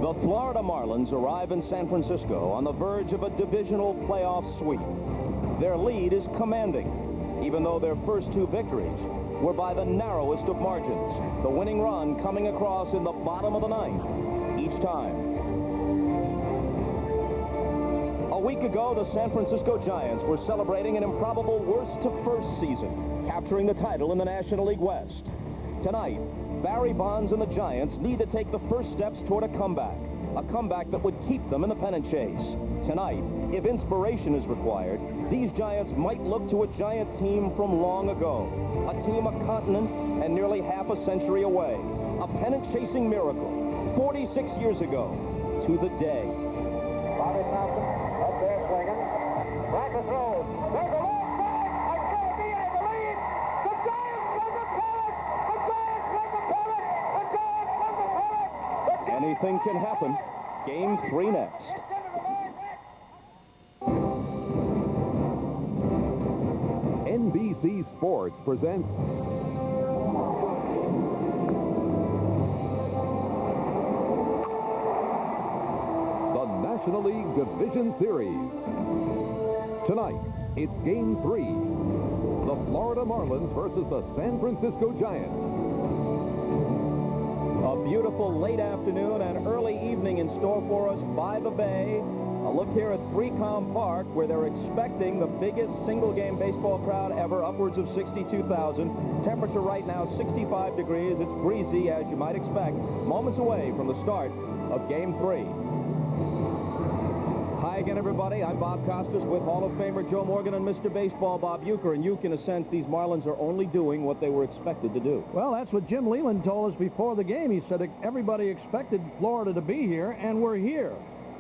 The Florida Marlins arrive in San Francisco on the verge of a divisional playoff sweep. Their lead is commanding, even though their first two victories were by the narrowest of margins, the winning run coming across in the bottom of the ninth each time. A week ago, the San Francisco Giants were celebrating an improbable worst-to-first season, capturing the title in the National League West. Tonight, Barry Bonds and the Giants need to take the first steps toward a comeback that would keep them in the pennant chase. Tonight, if inspiration is required, these Giants might look to a Giant team from long ago, a team a continent and nearly half a century away, a pennant-chasing miracle, 46 years ago, to the day. Bobby Thompson up there swinging. Brackett throws. There's a long drive. It's going to be a lead. The Giants win the pennant. The Giants win the pennant. The Giants win the pennant. Anything can happen. Game 3 next. NBC Sports presents the National League Division Series. Tonight, it's Game 3. The Florida Marlins versus the San Francisco Giants. A beautiful late afternoon and early evening in store for us by the Bay. A look here at 3Com Park, where they're expecting the biggest single-game baseball crowd ever, upwards of 62,000. Temperature right now, 65 degrees. It's breezy, as you might expect, moments away from the start of Game 3. Hi again, everybody. I'm Bob Costas with Hall of Famer Joe Morgan and Mr. Baseball Bob Uecker. And Uecker, in a sense, these Marlins are only doing what they were expected to do. Well, that's what Jim Leland told us before the game. He said everybody expected Florida to be here, and we're here.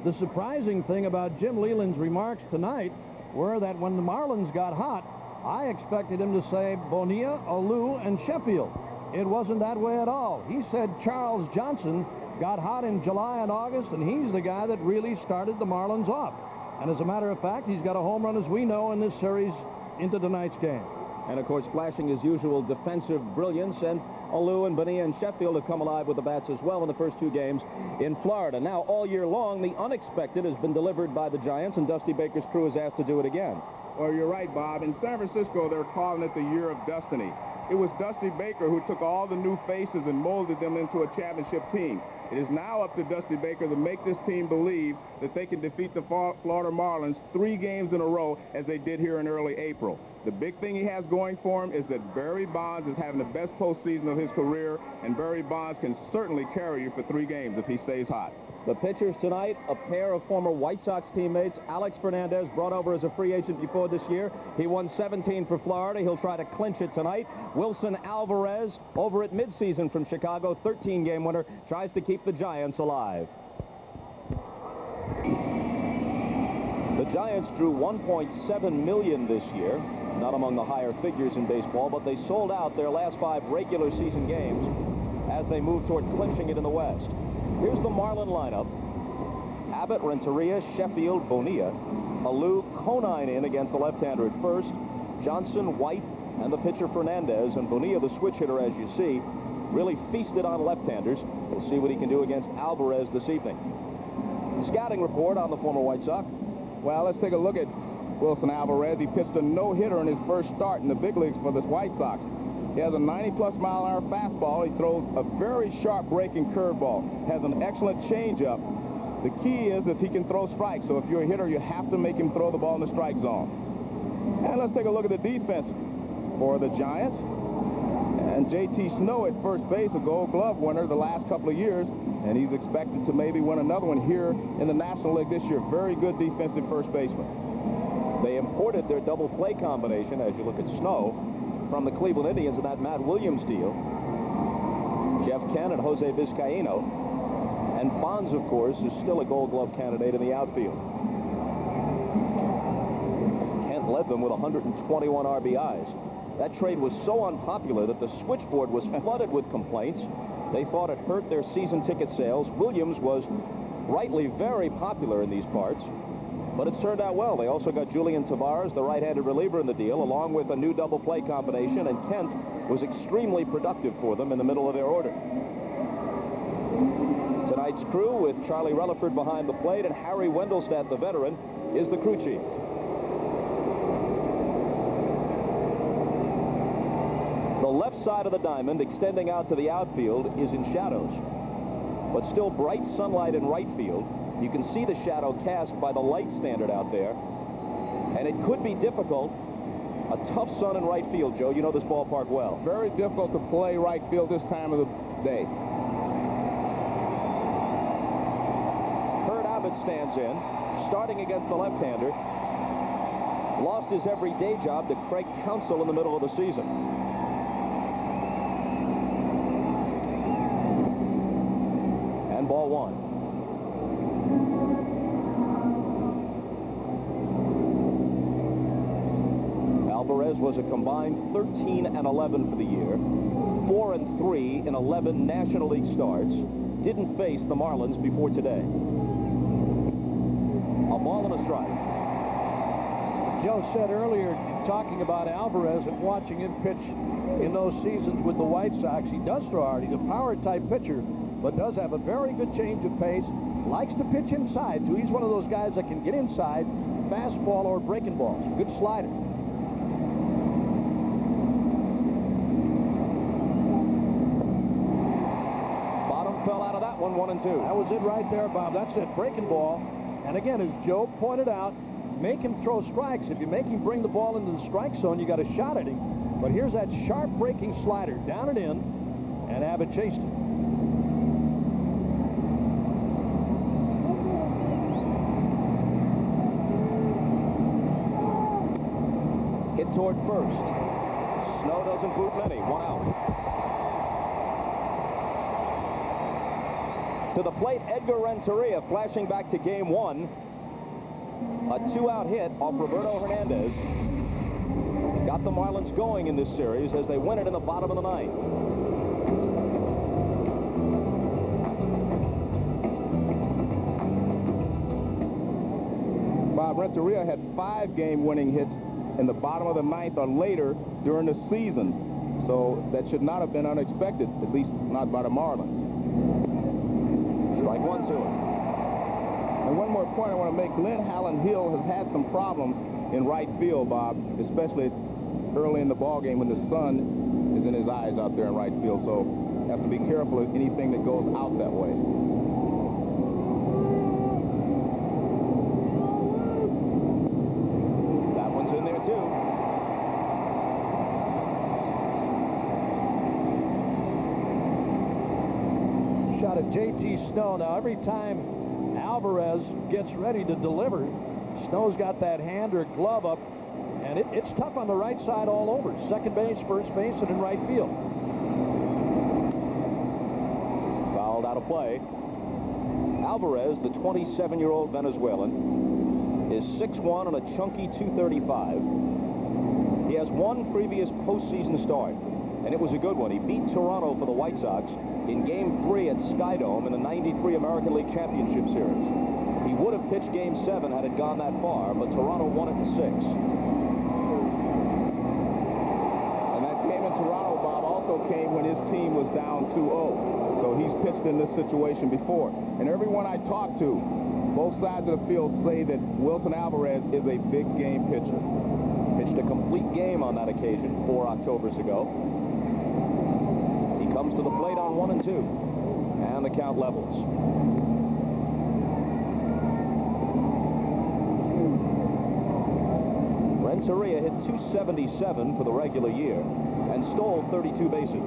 The surprising thing about Jim Leland's remarks tonight were that when the Marlins got hot, I expected him to say Bonilla, Alou, and Sheffield. It wasn't that way at all. He said Charles Johnson got hot in July and August, and he's the guy that really started the Marlins off. And as a matter of fact, he's got a home run, as we know, in this series into tonight's game. And, of course, flashing his usual defensive brilliance, and Alou and Bonilla and Sheffield have come alive with the bats as well in the first two games in Florida. Now, all year long, the unexpected has been delivered by the Giants, and Dusty Baker's crew is asked to do it again. Well, you're right, Bob. In San Francisco, they're calling it the year of destiny. It was Dusty Baker who took all the new faces and molded them into a championship team. It is now up to Dusty Baker to make this team believe that they can defeat the Florida Marlins 3 games in a row, as they did here in early April. The big thing he has going for him is that Barry Bonds is having the best postseason of his career, and Barry Bonds can certainly carry you for 3 games if he stays hot. The pitchers tonight, a pair of former White Sox teammates. Alex Fernandez, brought over as a free agent before this year. He won 17 for Florida. He'll try to clinch it tonight. Wilson Alvarez, over at midseason from Chicago, 13-game winner, tries to keep the Giants alive. The Giants drew $1.7 million this year, not among the higher figures in baseball, but they sold out their last 5 regular season games as they move toward clinching it in the West. Here's the Marlin lineup. Abbott, Renteria, Sheffield, Bonilla, Alou, Conine in against the left-hander at first, Johnson, White, and the pitcher Fernandez. And Bonilla, the switch hitter, as you see, really feasted on left-handers. We'll see what he can do against Alvarez this evening. Scouting report on the former White Sox. Well, let's take a look at Wilson Alvarez. He pitched a no-hitter in his first start in the big leagues for the White Sox. He has a 90-plus mile-an-hour fastball. He throws a very sharp breaking curveball. Has an excellent changeup. The key is that he can throw strikes. So if you're a hitter, you have to make him throw the ball in the strike zone. And let's take a look at the defense for the Giants. And J.T. Snow at first base, a Gold Glove winner the last couple of years. And he's expected to maybe win another one here in the National League this year. Very good defensive first baseman. They imported their double play combination, as you look at Snow, from the Cleveland Indians in that Matt Williams deal. Jeff Kent and Jose Vizcaíno. And Bonds, of course, is still a Gold Glove candidate in the outfield. Kent led them with 121 RBIs. That trade was so unpopular that the switchboard was flooded with complaints. They thought it hurt their season ticket sales. Williams was rightly very popular in these parts. But it's turned out well. They also got Julian Tavares, the right-handed reliever, in the deal, along with a new double play combination, and Kent was extremely productive for them in the middle of their order. Tonight, Tonight's crew, with Charlie Relaford behind the plate and Harry Wendelstedt, the veteran, is the crew chief. The left side of the diamond, extending out to the outfield, is in shadows, but still bright sunlight in right field. You can see the shadow cast by the light standard out there, and it could be difficult. A tough sun in right field, Joe. You know this ballpark well. Very difficult to play right field this time of the day. Herb Abbott stands in, starting against the left-hander. Lost his everyday job to Craig Counsell in the middle of the season. And ball one. Alvarez was a combined 13-11 for the year, 4-3 in 11 National League starts. Didn't face the Marlins before today. A ball and a strike. Joe said earlier, talking about Alvarez and watching him pitch in those seasons with the White Sox, he does throw hard. He's a power-type pitcher, but does have a very good change of pace. Likes to pitch inside, too. He's one of those guys that can get inside, fastball or breaking balls. Good slider. Fell out of that one, 1-2. That was it right there, Bob. That's it, breaking ball. And again, as Joe pointed out, make him throw strikes. If you make him bring the ball into the strike zone, you got a shot at him. But here's that sharp breaking slider, down and in, and Abbott chased him. Hit toward first. Snow doesn't boot many. 1 out. To the plate, Edgar Renteria, flashing back to game 1. A 2-out hit off Roberto Hernandez. Got the Marlins going in this series as they win it in the bottom of the 9th. Bob, Renteria had 5 game-winning hits in the bottom of the 9th or later during the season. So that should not have been unexpected, at least not by the Marlins. Strike 1 to him. And one more point I want to make. Glenn Hallen Hill has had some problems in right field, Bob, especially early in the ball game when the sun is in his eyes out there in right field. So have to be careful of anything that goes out that way. That one's in there, too. Shot at J.T. Snow. Now, every time Alvarez gets ready to deliver, Snow's got that hand or glove up, and it's tough on the right side all over. Second base, first base, and in right field. Fouled out of play. Alvarez, the 27-year-old Venezuelan, is 6'1" and a chunky 235. He has one previous postseason start, and it was a good one. He beat Toronto for the White Sox in Game 3 at Skydome in the '93 American League Championship Series. He would have pitched Game 7 had it gone that far, but Toronto won it in 6. And that game in Toronto, Bob, also came when his team was down 2-0. So he's pitched in this situation before. And everyone I talk to, both sides of the field say that Wilson Alvarez is a big game pitcher. Pitched a complete game on that occasion 4 Octobers ago. He comes to the plate on 1 and 2. And the count levels. Renteria hit .277 for the regular year and stole 32 bases.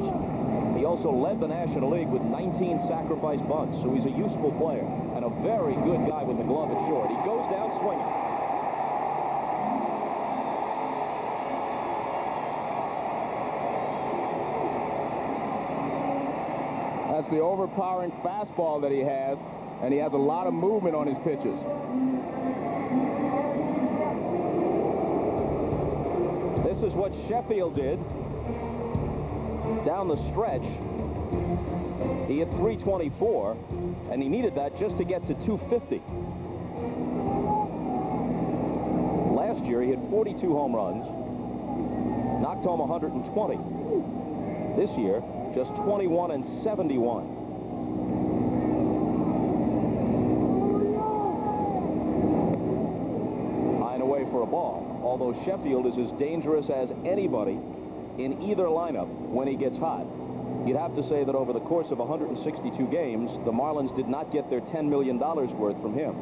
He also led the National League with 19 sacrifice bunts, so he's a useful player and a very good guy with the glove at short. He goes down swinging. That's the overpowering fastball that he has, and he has a lot of movement on his pitches. This is what Sheffield did down the stretch. He hit .324, and he needed that just to get to .250. Last year, he had 42 home runs, knocked home 120. This year, just 21 and 71. although Sheffield is as dangerous as anybody in either lineup when he gets hot. You'd have to say that over the course of 162 games, the Marlins did not get their $10 million worth from him.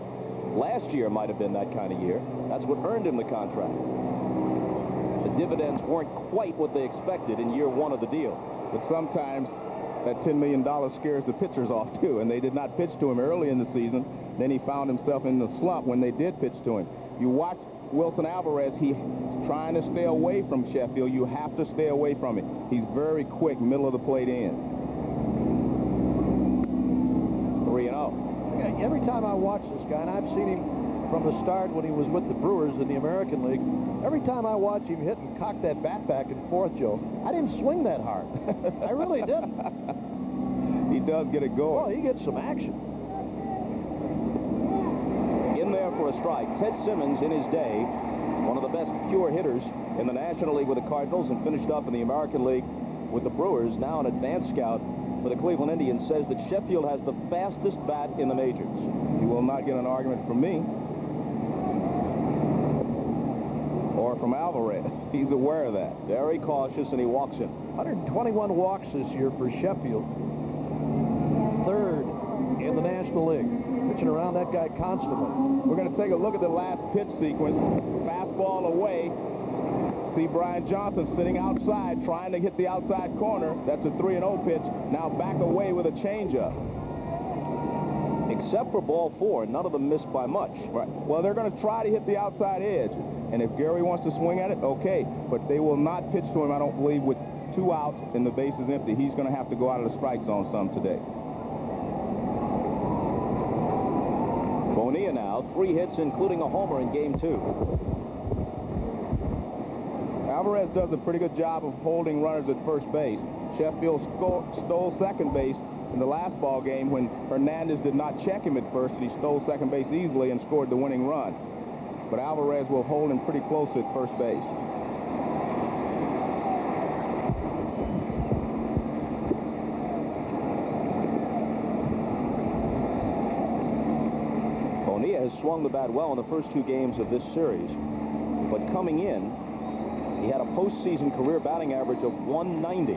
Last year might have been that kind of year. That's what earned him the contract. The dividends weren't quite what they expected in year one of the deal. But sometimes that $10 million scares the pitchers off, too, and they did not pitch to him early in the season. Then he found himself in the slump when they did pitch to him. You watch Wilson Alvarez, he's trying to stay away from Sheffield. You have to stay away from it. He's very quick, middle of the plate in. 3-0. Every time I watch this guy, and I've seen him from the start when he was with the Brewers in the American League, every time I watch him hit and cock that bat back and forth, Joe, I didn't swing that hard. I really didn't. He does get it going. Well, he gets some action. In there for a strike. Ted Simmons, in his day, one of the best pure hitters in the National League with the Cardinals and finished up in the American League with the Brewers, now an advanced scout for the Cleveland Indians, says that Sheffield has the fastest bat in the majors. You will not get an argument from me or from Alvarez. He's aware of that. Very cautious, and he walks in. 121 walks this year for Sheffield. Third in the National League. Pitching around that guy constantly. We're going to take a look at the last pitch sequence. Fastball away. See Brian Johnson sitting outside trying to hit the outside corner. That's a 3-0 pitch. Now back away with a changeup. Except for ball 4, none of them missed by much. Right. Well, they're going to try to hit the outside edge. And if Gary wants to swing at it, okay. But they will not pitch to him, I don't believe, with 2 outs and the bases empty. He's going to have to go out of the strike zone some today. Bonilla now, 3 hits, including a homer in game 2. Alvarez does a pretty good job of holding runners at first base. Sheffield stole second base in the last ball game when Hernandez did not check him at first, and he stole second base easily and scored the winning run. But Alvarez will hold him pretty close at first base. Bonilla has swung the bat well in the first 2 games of this series, but coming in, he had a postseason career batting average of 190. A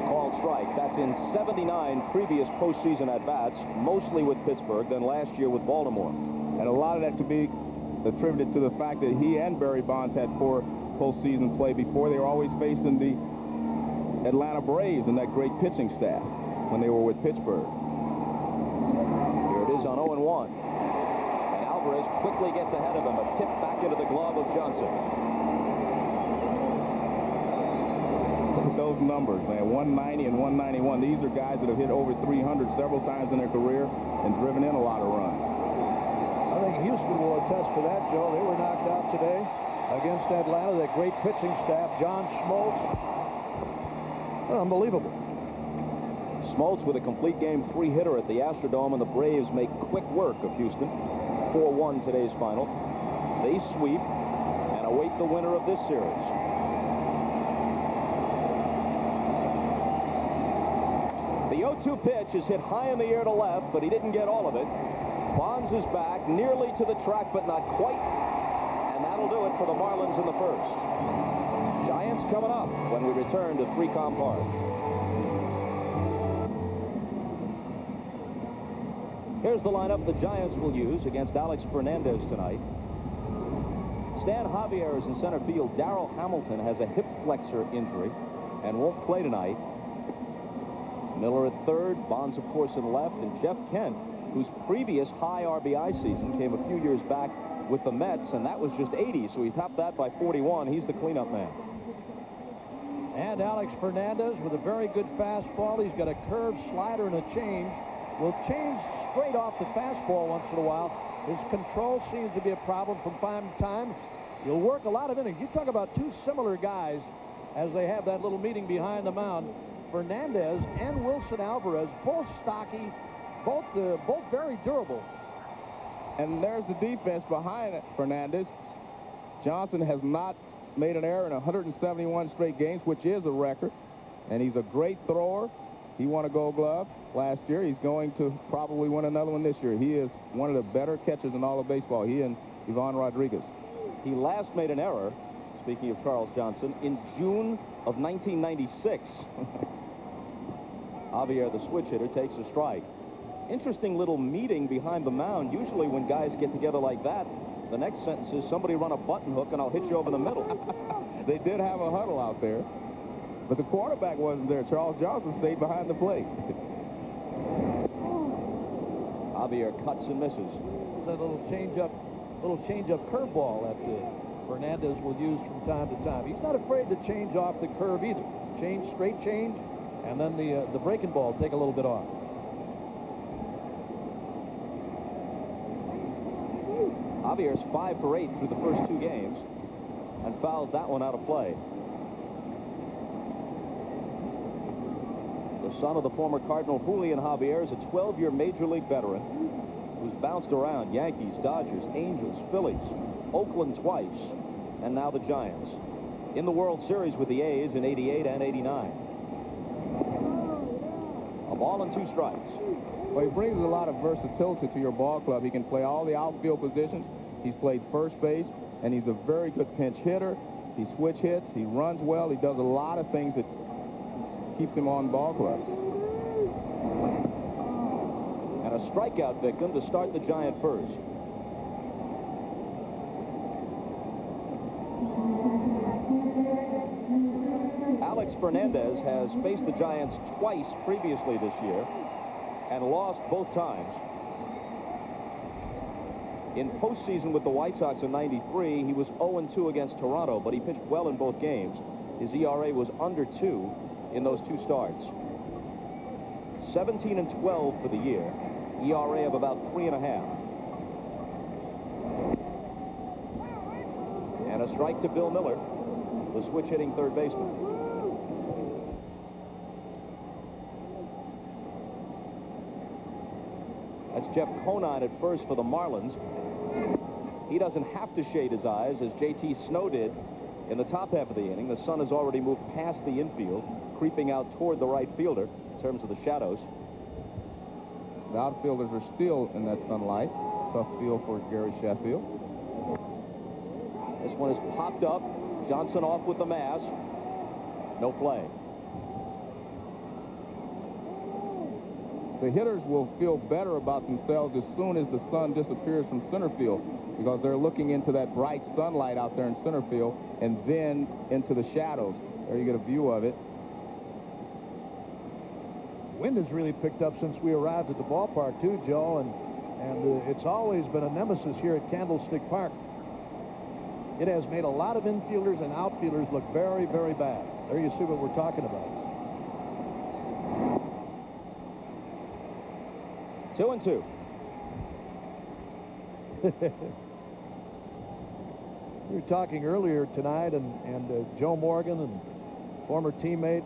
called strike. That's in 79 previous postseason at-bats, mostly with Pittsburgh, then last year with Baltimore. And a lot of that could be attributed to the fact that he and Barry Bonds had poor postseason play before. They were always facing the Atlanta Braves and that great pitching staff when they were with Pittsburgh. Here it is on 0-1. And Alvarez quickly gets ahead of him. A tip back into the glove of Johnson. Look at those numbers, man. 190 and 191. These are guys that have hit over 300 several times in their career and driven in a lot of runs. I think Houston will attest to that, Joe. They were knocked out today against Atlanta. That great pitching staff, John Smoltz. Unbelievable. Smoltz with a complete game 3 hitter at the Astrodome, and the Braves make quick work of Houston. 4-1 today's final. They sweep and await the winner of this series. The 0-2 pitch is hit high in the air to left, but he didn't get all of it. Bonds is back, nearly to the track, but not quite. And that'll do it for the Marlins in the first. Giants coming up when we return to 3Com Park. Here's the lineup the Giants will use against Alex Fernandez tonight. Stan Javier is in center field. Darrell Hamilton has a hip flexor injury and won't play tonight. Miller at third, Bonds, of course, in left, and Jeff Kent, whose previous high RBI season came a few years back with the Mets, and that was just 80, so he topped that by 41. He's the cleanup man. And Alex Fernandez with a very good fastball. He's got a curve, slider, and a change. Will change straight off the fastball once in a while. His control seems to be a problem from time to time. He'll work a lot of innings. You talk about 2 similar guys as they have that little meeting behind the mound. Fernandez and Wilson Alvarez, both stocky, both very durable. And there's the defense behind it, Fernandez. Johnson has not made an error in 171 straight games, which is a record. And he's a great thrower. He won a Gold Glove last year. He's going to probably win another one this year. He is one of the better catchers in all of baseball. He and Ivan Rodriguez. He last made an error, speaking of Charles Johnson, in June of 1996. Javier, the switch hitter, takes a strike. Interesting little meeting behind the mound. Usually when guys get together like that, the next sentence is, somebody run a button hook and I'll hit you over the middle. They did have a huddle out there, but the quarterback wasn't there. Charles Johnson stayed behind the plate. Javier cuts and misses. That little change-up curveball that Fernandez will use from time to time. He's not afraid to change off the curve either. Straight change, and then the breaking ball take a little bit off. Javier's 5 for 8 through the first 2 games and fouls that one out of play. The son of the former Cardinal Julian Javier is a 12-year Major League veteran who's bounced around Yankees, Dodgers, Angels, Phillies, Oakland twice, and now the Giants. In the World Series with the A's in '88 and '89. A ball and 2 strikes. Well, he brings a lot of versatility to your ball club. He can play all the outfield positions. He's played first base, and he's a very good pinch hitter. He switch hits. He runs well. He does a lot of things that keeps him on ball club. And a strikeout victim to start the Giant first. Alex Fernandez has faced the Giants twice previously this year and lost both times. In postseason with the White Sox in '93, he was 0-2 against Toronto, but he pitched well in both games. His ERA was under 2 in those 2 starts. 17-12 for the year. ERA of about 3.5. And a strike to Bill Miller, the switch-hitting third baseman. That's Jeff Conine at first for the Marlins. He doesn't have to shade his eyes, as J.T. Snow did in the top half of the inning. The sun has already moved past the infield, creeping out toward the right fielder in terms of the shadows. The outfielders are still in that sunlight. Tough field for Gary Sheffield. This one is popped up. Johnson off with the mask. No play. The hitters will feel better about themselves as soon as the sun disappears from center field, because they're looking into that bright sunlight out there in center field and then into the shadows. There you get a view of it. Wind has really picked up since we arrived at the ballpark too, Joe, and it's always been a nemesis here at Candlestick Park. It has made a lot of infielders and outfielders look very, very bad. There you see what we're talking about. 2-2. We were talking earlier tonight, and Joe Morgan and former teammate,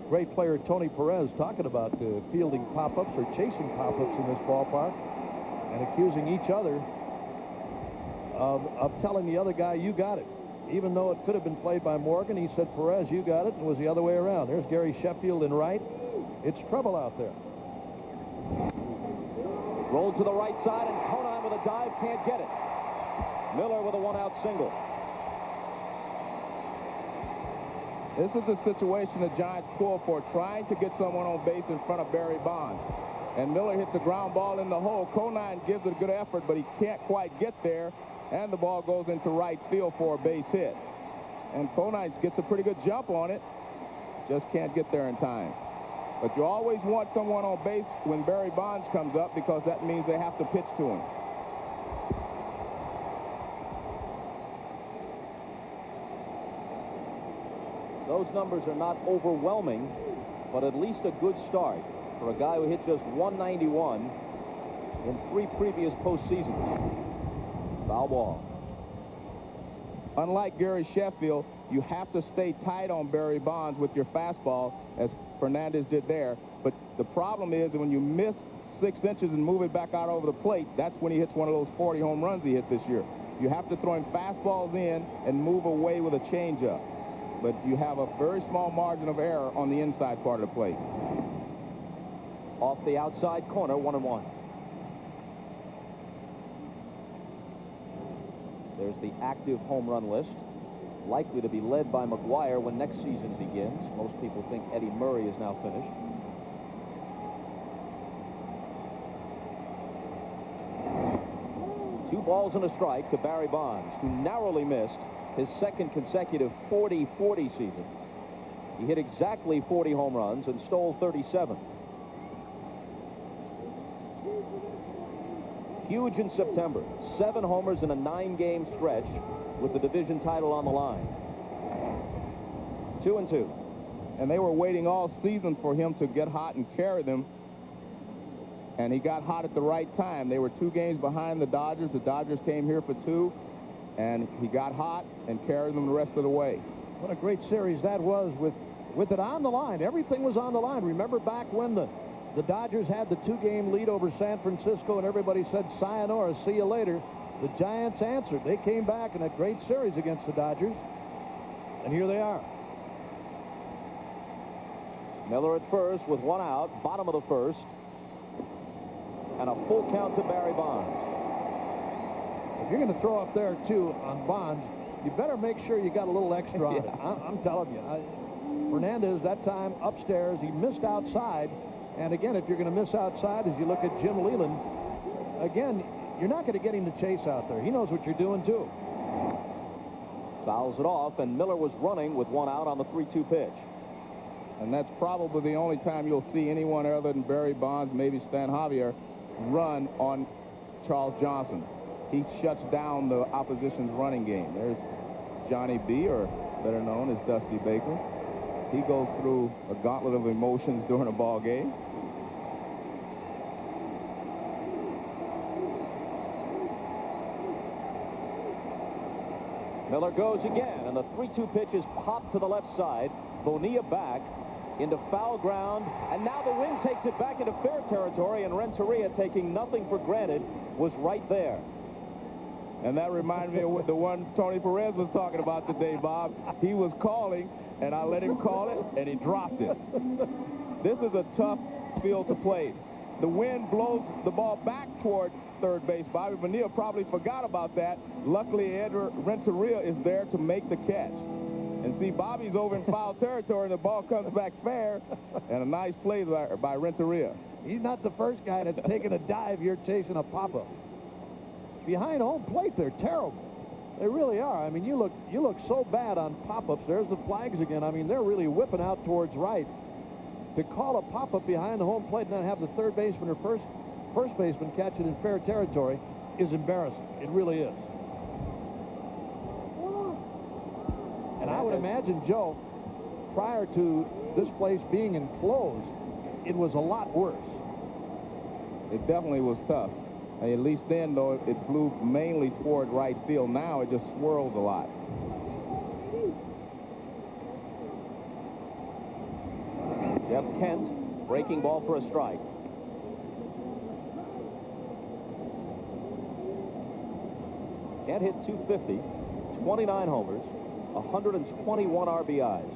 great player Tony Perez, talking about fielding pop-ups or chasing pop-ups in this ballpark and accusing each other of telling the other guy, you got it. Even though it could have been played by Morgan, he said, Perez, you got it, and it was the other way around. There's Gary Sheffield in right. It's trouble out there. Rolled to the right side, and Conine with a dive can't get it. Miller with a 1-out single. This is the situation the Giants pull for, trying to get someone on base in front of Barry Bonds. And Miller hits a ground ball in the hole. Conine gives it a good effort, but he can't quite get there, and the ball goes into right field for a base hit. And Conine gets a pretty good jump on it, just can't get there in time. But you always want someone on base when Barry Bonds comes up, because that means they have to pitch to him. Those numbers are not overwhelming, but at least a good start for a guy who hit just 191 in 3 previous postseasons. Foul ball. Unlike Gary Sheffield, you have to stay tight on Barry Bonds with your fastball, as Fernandez did there. But the problem is that when you miss 6 inches and move it back out over the plate, that's when he hits one of those 40 home runs he hit this year. You have to throw him fastballs in and move away with a changeup. But you have a very small margin of error on the inside part of the plate. Off the outside corner, 1-1. There's the active home run list, likely to be led by McGuire when next season begins. Most people think Eddie Murray is now finished. Two balls and a strike to Barry Bonds, who narrowly missed his second consecutive 40-40 season. He hit exactly 40 home runs and stole 37. Huge in September. 7 homers in a 9-game stretch with the division title on the line. 2-2. And they were waiting all season for him to get hot and carry them. And he got hot at the right time. They were 2 games behind the Dodgers. The Dodgers came here for 2. And he got hot and carried them the rest of the way. What a great series that was with it on the line. Everything was on the line. Remember back when the Dodgers had the 2-game lead over San Francisco and everybody said sayonara, see you later. The Giants answered. They came back in a great series against the Dodgers. And here they are. Miller at first with 1 out, bottom of the first. And a full count to Barry Bonds. If you're going to throw up there, too, on Bonds, you better make sure you got a little extra on it. I'm telling you. Hernandez, that time upstairs, he missed outside. And again, if you're going to miss outside, as you look at Jim Leland, again, you're not going to get him to chase out there. He knows what you're doing, too. Fouls it off, and Miller was running with 1 out on the 3-2 pitch. And that's probably the only time you'll see anyone other than Barry Bonds, maybe Stan Javier, run on Charles Johnson. He shuts down the opposition's running game. There's Johnny B., or better known as Dusty Baker. He goes through a gauntlet of emotions during a ball game. Miller goes again, and the 3-2 pitch is popped to the left side. Bonilla back into foul ground, and now the wind takes it back into fair territory, and Renteria, taking nothing for granted, was right there. And that reminded me of what the one Tony Perez was talking about today, Bob. He was calling, and I let him call it, and he dropped it. This is a tough field to play. The wind blows the ball back toward third base. Bobby Bonilla probably forgot about that. Luckily, Edward Renteria is there to make the catch. And see, Bobby's over in foul territory, and the ball comes back fair, and a nice play by Renteria. He's not the first guy that's taken a dive. You're chasing a pop-up. Behind home plate, they're terrible. They really are. I mean, you look so bad on pop-ups. There's the flags again. I mean, they're really whipping out towards right. To call a pop-up behind the home plate and then have the third baseman or first baseman catch it in fair territory is embarrassing. It really is. And I would imagine, Joe, prior to this place being enclosed, it was a lot worse. It definitely was tough. At least then, though, it flew mainly toward right field. Now it just swirls a lot. Jeff Kent, breaking ball for a strike. Kent hit .250, 29 homers, 121 RBIs.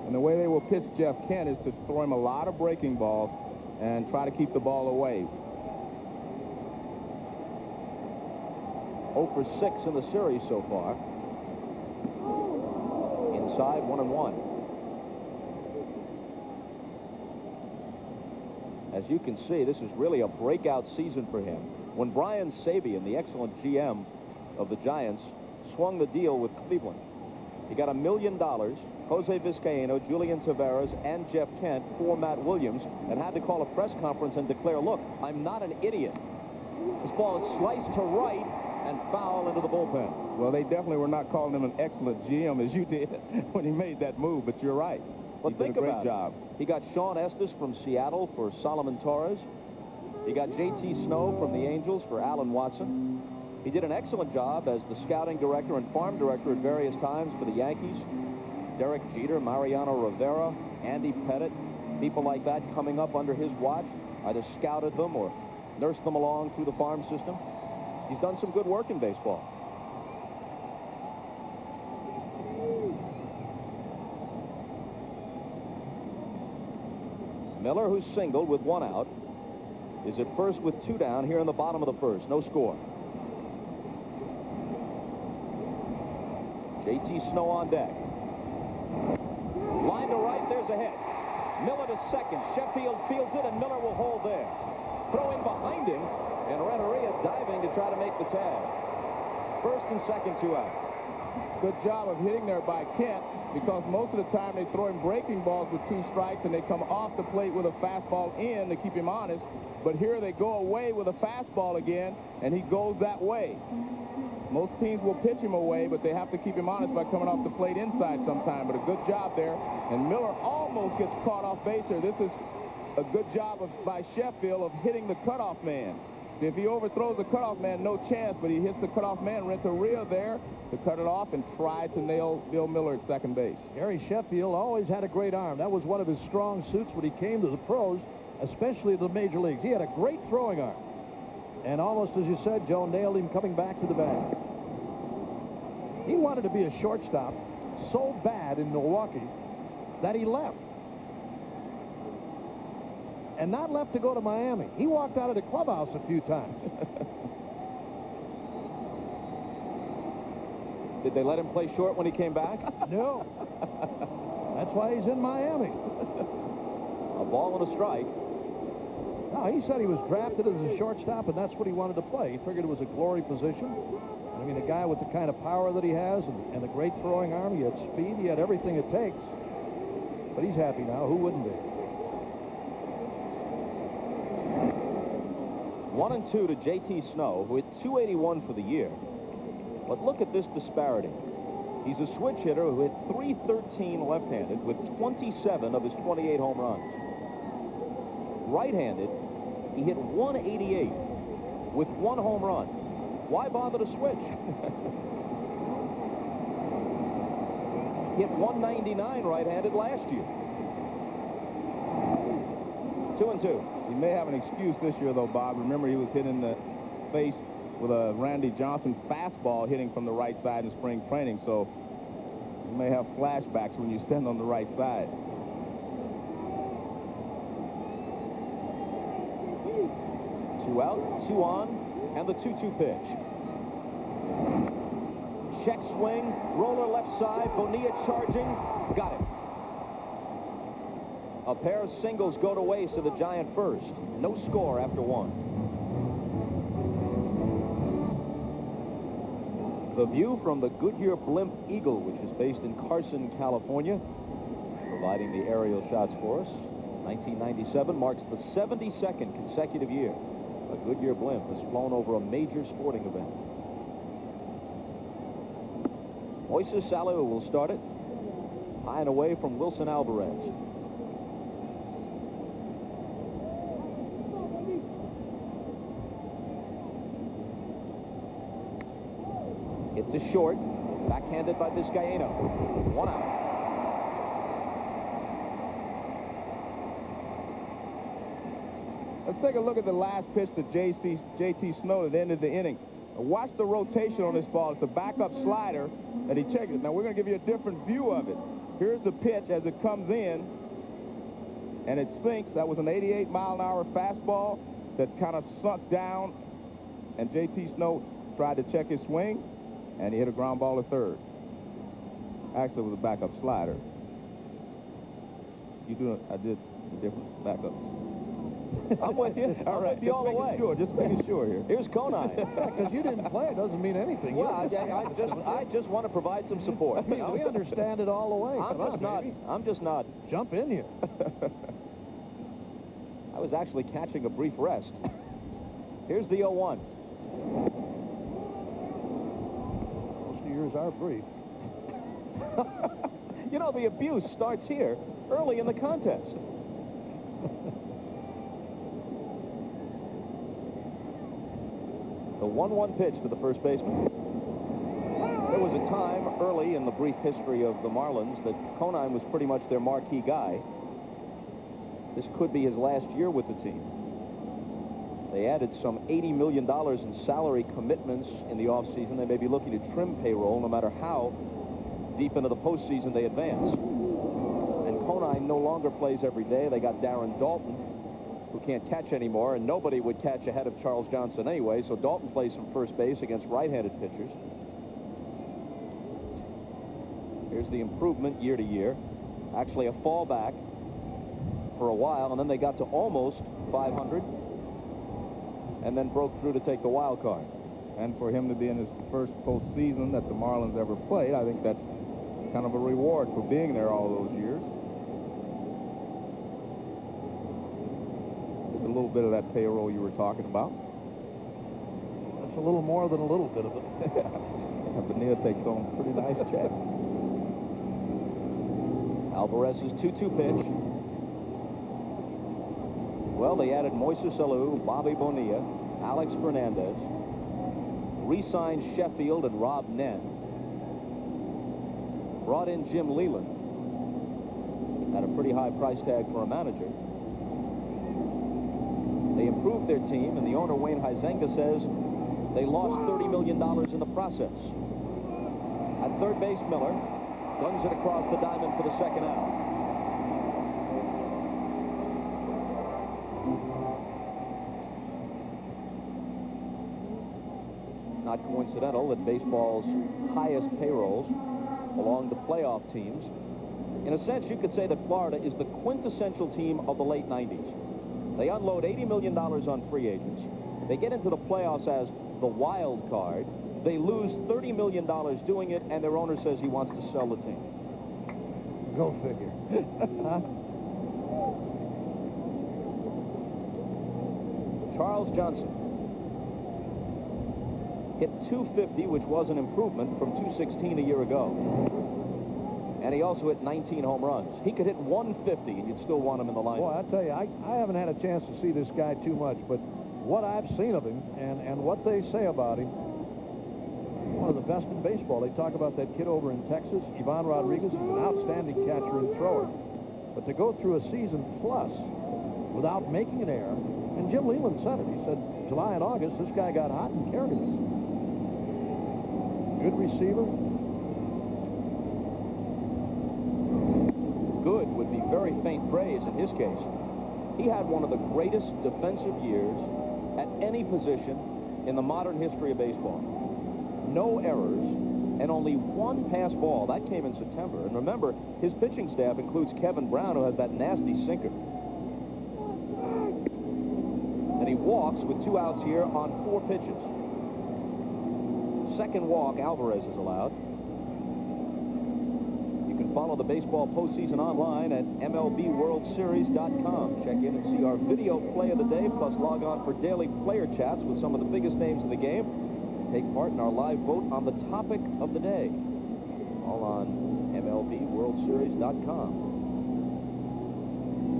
And the way they will pitch Jeff Kent is to throw him a lot of breaking balls and try to keep the ball away. 0 for 6 in the series so far. Inside, 1-1. As you can see, this is really a breakout season for him. When Brian Sabian, the excellent GM of the Giants, swung the deal with Cleveland, he got $1 million, Jose Vizcaino, Julian Taveras, and Jeff Kent for Matt Williams, and had to call a press conference and declare, look, I'm not an idiot. This ball is sliced to right and foul into the bullpen. Well, they definitely were not calling him an excellent GM as you did when he made that move, but you're right. But he did a great job. He got Sean Estes from Seattle for Solomon Torres. He got J.T. Snow from the Angels for Alan Watson. He did an excellent job as the scouting director and farm director at various times for the Yankees. Derek Jeter, Mariano Rivera, Andy Pettit, people like that coming up under his watch, either scouted them or nursed them along through the farm system. He's done some good work in baseball. Miller, who's singled with 1 out, is at first with 2 down here in the bottom of the first. No score. J.T. Snow on deck. Line to right, there's a hit. Miller to second. Sheffield fields it, and Miller will hold there. Throwing behind him, and Renteria diving to try to make the tag. First and second, 2 out. Good job of hitting there by Kent, because most of the time they throw him breaking balls with 2 strikes, and they come off the plate with a fastball in to keep him honest. But here they go away with a fastball again, and he goes that way. Most teams will pitch him away, but they have to keep him honest by coming off the plate inside sometime. But a good job there. And Miller almost gets caught off base here. This is a good job by Sheffield of hitting the cutoff man. If he overthrows the cutoff man, no chance, but he hits the cutoff man. Renteria there to cut it off and try to nail Bill Miller at second base. Gary Sheffield always had a great arm. That was one of his strong suits when he came to the pros, especially the major leagues. He had a great throwing arm. And almost as you said, Joe, nailed him coming back to the bag. He wanted to be a shortstop so bad in Milwaukee that he left. And not left to go to Miami. He walked out of the clubhouse a few times. Did they let him play short when he came back? No. That's why he's in Miami. A ball and a strike. No, he said he was drafted as a shortstop, and that's what he wanted to play. He figured it was a glory position. I mean, a guy with the kind of power that he has and a great throwing arm. He had speed. He had everything it takes. But he's happy now. Who wouldn't be? 1-2 to J.T. Snow, who hit .281 for the year. But look at this disparity. He's a switch hitter who hit .313 left-handed with 27 of his 28 home runs. Right-handed, he hit .188 with 1 home run. Why bother to switch? Hit .199 right-handed last year. 2-2. He may have an excuse this year, though, Bob. Remember, he was hit in the face with a Randy Johnson fastball hitting from the right side in spring training, so you may have flashbacks when you stand on the right side. Two out, 2 on, and the 2-2 pitch. Check swing, roller left side, Bonilla charging, got it. A pair of singles go to waste to the Giant first. No score after 1. The view from the Goodyear Blimp Eagle, which is based in Carson, California, providing the aerial shots for us. 1997 marks the 72nd consecutive year a Goodyear Blimp has flown over a major sporting event. Moises Alou will start it. High and away from Wilson Alvarez. Hit to short. Backhanded by Vizcaino. 1 out. Let's take a look at the last pitch to J.T. Snow at the end of the inning. Watch the rotation on this ball. It's a backup slider that he checked it. Now, we're going to give you a different view of it. Here's the pitch as it comes in, and it sinks. That was an 88-mile-an-hour fastball that kind of sunk down, and J.T. Snow tried to check his swing, and he hit a ground ball to third. Actually, it was a backup slider. I did different backups. I'm with you. All right, all the way. Sure, just making sure here. Here's Conine. Because you didn't play, it doesn't mean anything. Well, I just want to provide some support. We understand it all the way. I'm just not. Jump in here. I was actually catching a brief rest. Here's the 0-1. Most of yours are brief. You know, the abuse starts here, early in the contest. The 1-1 pitch to the first baseman. There was a time early in the brief history of the Marlins that Conine was pretty much their marquee guy. This could be his last year with the team. They added some $80 million in salary commitments in the offseason. They may be looking to trim payroll no matter how deep into the postseason they advance. And Conine no longer plays every day. They got Darren Dalton, who can't catch anymore, and nobody would catch ahead of Charles Johnson anyway, so Dalton plays from first base against right-handed pitchers. Here's the improvement year to year. Actually a fallback for a while, and then they got to almost 500 and then broke through to take the wild card. And for him to be in his first postseason that the Marlins ever played, I think that's kind of a reward for being there all those years. Just a little bit of that payroll you were talking about. That's a little more than a little bit of it. Bonilla takes home a pretty nice check. Alvarez's 2-2 pitch. Well, they added Moises Alou, Bobby Bonilla, Alex Fernandez, re-signed Sheffield and Rob Nen, brought in Jim Leland at a pretty high price tag for a manager. They improved their team, and the owner, Wayne Huizenga, says they lost $30 million in the process. At third base, Miller guns it across the diamond for the second out. Not coincidental that baseball's highest payrolls belong to playoff teams. In a sense, you could say that Florida is the quintessential team of the late 90s. They unload $80 million on free agents. They get into the playoffs as the wild card. They lose $30 million doing it, and their owner says he wants to sell the team. Go figure. Huh? Charles Johnson hit .250, which was an improvement from .216 a year ago. And he also hit 19 home runs. He could hit .150, and you'd still want him in the lineup. Boy, I tell you, I haven't had a chance to see this guy too much, but what I've seen of him and what they say about him, one of the best in baseball. They talk about that kid over in Texas, Ivan Rodriguez, who's an outstanding catcher and thrower. But to go through a season plus without making an error, and Jim Leland said it. He said July and August, this guy got hot and carried him. Good receiver. Good would be very faint praise in his case. He had one of the greatest defensive years at any position in the modern history of baseball. No errors and only one pass ball. That came in September. And remember, his pitching staff includes Kevin Brown, who has that nasty sinker. And he walks with 2 outs here on 4 pitches. Second walk Alvarez is allowed. You can follow the baseball postseason online at MLBWorldSeries.com. Check in and see our video play of the day, plus log on for daily player chats with some of the biggest names in the game. Take part in our live vote on the topic of the day. All on MLBWorldSeries.com.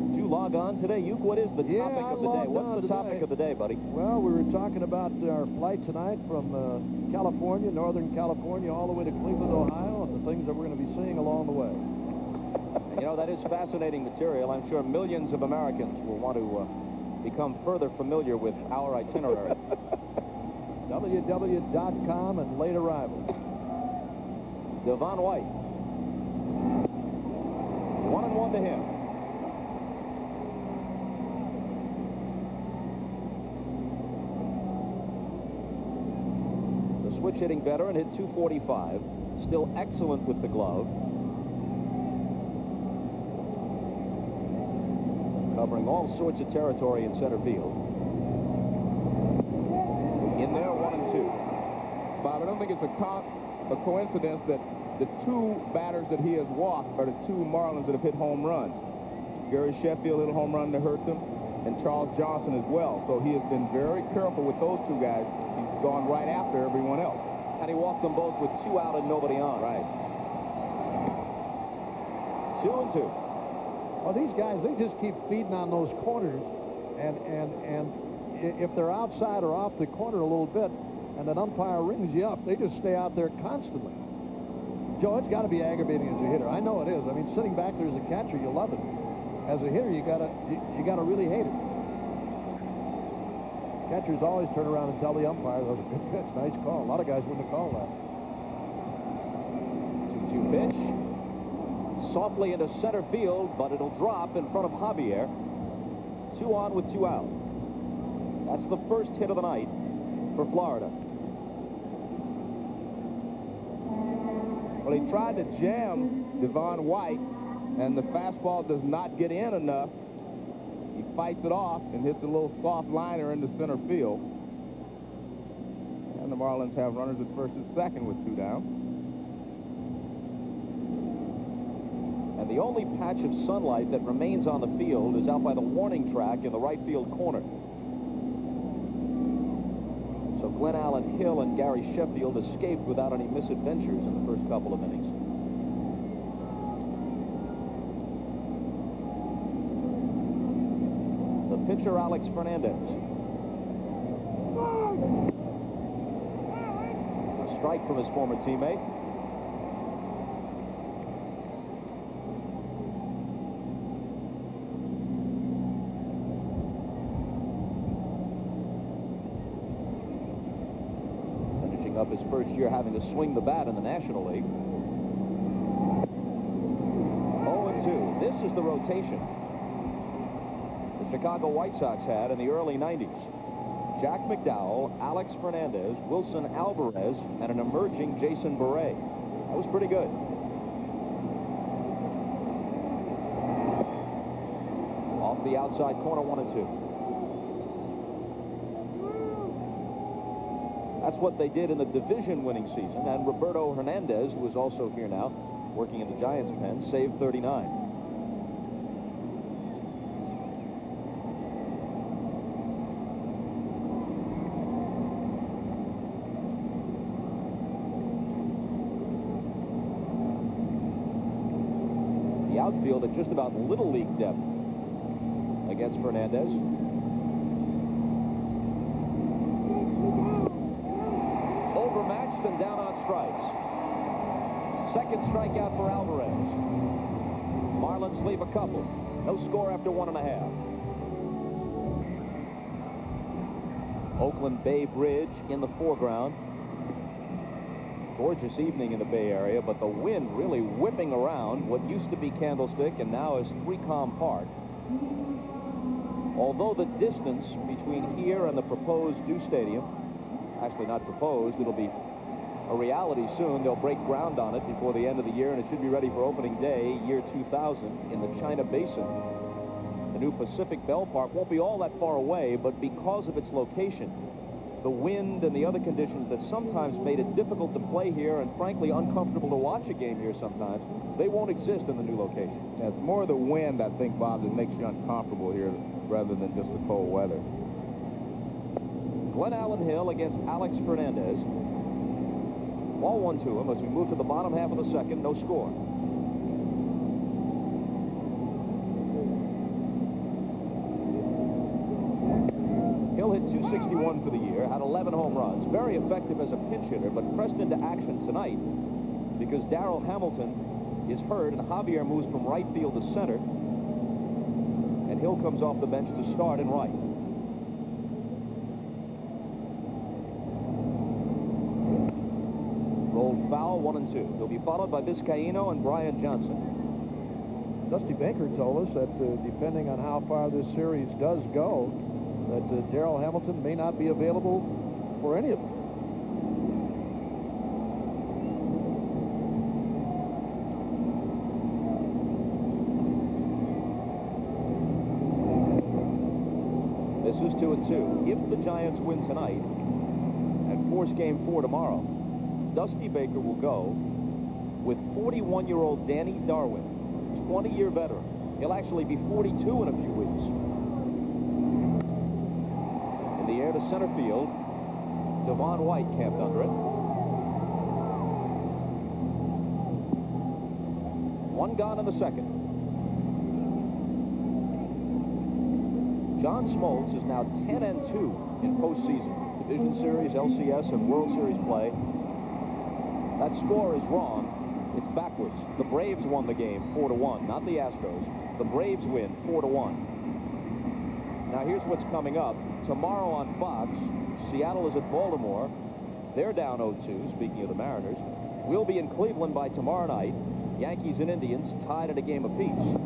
Did you log on today, Uke? What is the topic of the day? What's the topic of the day, buddy? Well, we were talking about our flight tonight from California, Northern California, all the way to Cleveland, Ohio, and the things that we're going to be seeing along the way. You know, that is fascinating material. I'm sure millions of Americans will want to become further familiar with our itinerary. www.com and late arrival. Devon White. 1-1 to him. The switch hitting veteran hit .245. Still excellent with the glove. Covering all sorts of territory in center field. In there, 1-2. Bob, I don't think it's a coincidence that the 2 batters that he has walked are the 2 Marlins that have hit home runs. Gary Sheffield hit a home run to hurt them, and Charles Johnson as well. So he has been very careful with those 2 guys. He's gone right after everyone else. And he walked them both with 2 out and nobody on. Right. 2-2. Well, these guys, they just keep feeding on those corners, and if they're outside or off the corner a little bit, and an umpire rings you up, they just stay out there constantly. Joe, it's got to be aggravating as a hitter. I know it is. I mean, sitting back there as a catcher, you love it. As a hitter, you gotta really hate it. Catchers always turn around and tell the umpire, "That was a good pitch, nice call." A lot of guys wouldn't have called that. 2-2 pitch. Softly into center field, but it'll drop in front of Javier. 2 on with 2 out. That's the first hit of the night for Florida. Well, he tried to jam Devon White, and the fastball does not get in enough. He fights it off and hits a little soft liner into center field. And the Marlins have runners at first and second with 2 down. And the only patch of sunlight that remains on the field is out by the warning track in the right field corner. So Glenn Allen Hill and Gary Sheffield escaped without any misadventures in the first couple of innings. The pitcher, Alex Fernandez. A strike from his former teammate. Finishing up his first year having to swing the bat in the National League. 0-2. This is the rotation the Chicago White Sox had in the early 90s. Jack McDowell, Alex Fernandez, Wilson Alvarez, and an emerging Jason Beret. That was pretty good. Off the outside corner, 1-2. That's what they did in the division-winning season. And Roberto Hernandez, who is also here now, working in the Giants' pen, saved 39. Outfield at just about little league depth against Fernandez. Overmatched and down on strikes. Second strikeout for Alvarez. Marlins leave a couple. No score after 1.5. Oakland Bay Bridge in the foreground. Gorgeous evening in the Bay Area, but the wind really whipping around what used to be Candlestick and now is 3Com Park. Although the distance between here and the proposed new stadium, actually not proposed, it'll be a reality soon. They'll break ground on it before the end of the year, and it should be ready for opening day, year 2000, in the China Basin. The new Pacific Ballpark won't be all that far away, but because of its location, the wind and the other conditions that sometimes made it difficult to play here and frankly uncomfortable to watch a game here sometimes, they won't exist in the new location. Yeah, it's more the wind, I think, Bob, that makes you uncomfortable here rather than just the cold weather. Glenn Allen Hill against Alex Fernandez. Ball 1 to him as we move to the bottom half of the second. No score. Hill hit .261 for the year, had 11 home runs. Very effective as a pinch hitter, but pressed into action tonight because Darrell Hamilton is hurt and Javier moves from right field to center. And Hill comes off the bench to start in right. Rolled foul, 1-2. He'll be followed by Vizcaíno and Brian Johnson. Dusty Baker told us that depending on how far this series does go, that Darrell Hamilton may not be available for any of them. This is 2-2. If the Giants win tonight and force Game 4 tomorrow, Dusty Baker will go with 41-year-old Danny Darwin, 20-year veteran. He'll actually be 42 in a few weeks. In the air to center field, Devon White camped under it. One gone in the second. John Smoltz is now 10-2 in postseason Division Series, LCS, and World Series play. That score is wrong. It's backwards. The Braves won the game 4-1, not the Astros. The Braves win 4-1. Now here's what's coming up. Tomorrow on Fox, Seattle is at Baltimore. They're down 0-2, speaking of the Mariners. We'll be in Cleveland by tomorrow night. Yankees and Indians tied at a game apiece.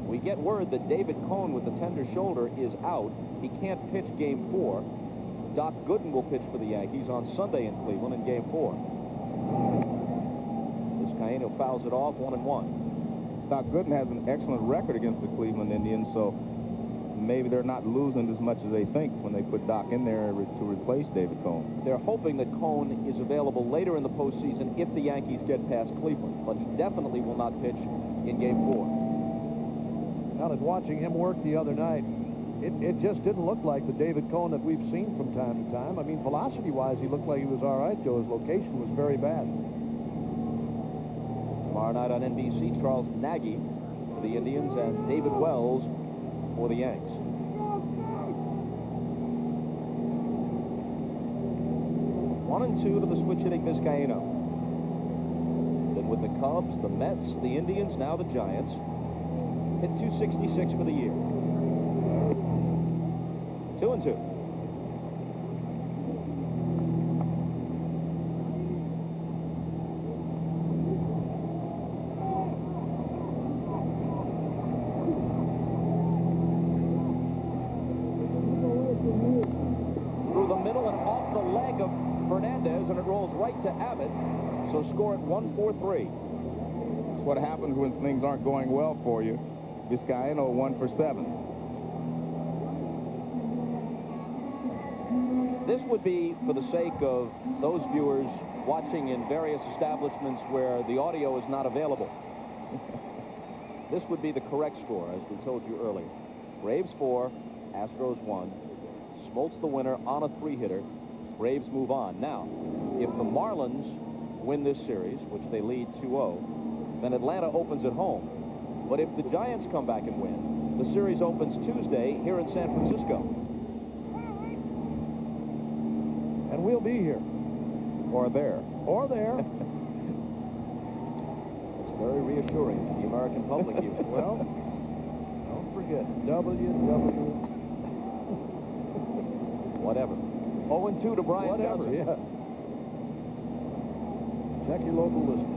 We get word that David Cohn with the tender shoulder is out. He can't pitch Game 4. Doc Gooden will pitch for the Yankees on Sunday in Cleveland in Game 4. Vizcaino fouls it off, 1-1. Doc Gooden has an excellent record against the Cleveland Indians, so maybe they're not losing as much as they think when they put Doc in there to replace David Cone. They're hoping that Cone is available later in the postseason if the Yankees get past Cleveland, but he definitely will not pitch in Game 4. Now, watching him work the other night, it just didn't look like the David Cone that we've seen from time to time. I mean, velocity-wise, he looked like he was all right, Joe. His location was very bad. Tomorrow night on NBC, Charles Nagy for the Indians and David Wells for the Yanks. One and two to the switch-hitting Vizcaino. Then with the Cubs, the Mets, the Indians, now the Giants. Hit 266 for the year. 2-2. Through the middle and off the leg of Fernandez, and it rolls right to Abbott. So score at 1-4-3. That's what happens when things aren't going well for you. Vizcaino 1 for 7. This would be for the sake of those viewers watching in various establishments where the audio is not available. This would be the correct score, as we told you earlier. Braves 4, Astros 1. Smoltz the winner on a 3-hitter. Braves move on. Now, if the Marlins win this series, which they lead 2-0, then Atlanta opens at home. But if the Giants come back and win, the series opens Tuesday here in San Francisco. And we'll be here. Or there. Or there. It's very reassuring to the American public here. Well, don't forget, Whatever. 0-2 to Brian whatever, Johnson. yeah. Check your local listeners.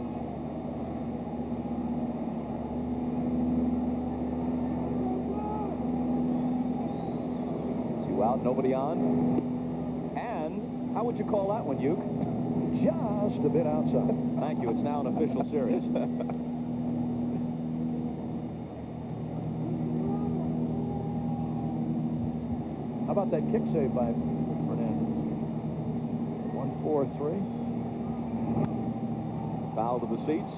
Two out, nobody on. And how would you call that one, Uke? Just a bit outside. Thank you. It's now an official series. How about that kick save by Fernandez? 1-4-3. Foul to the seats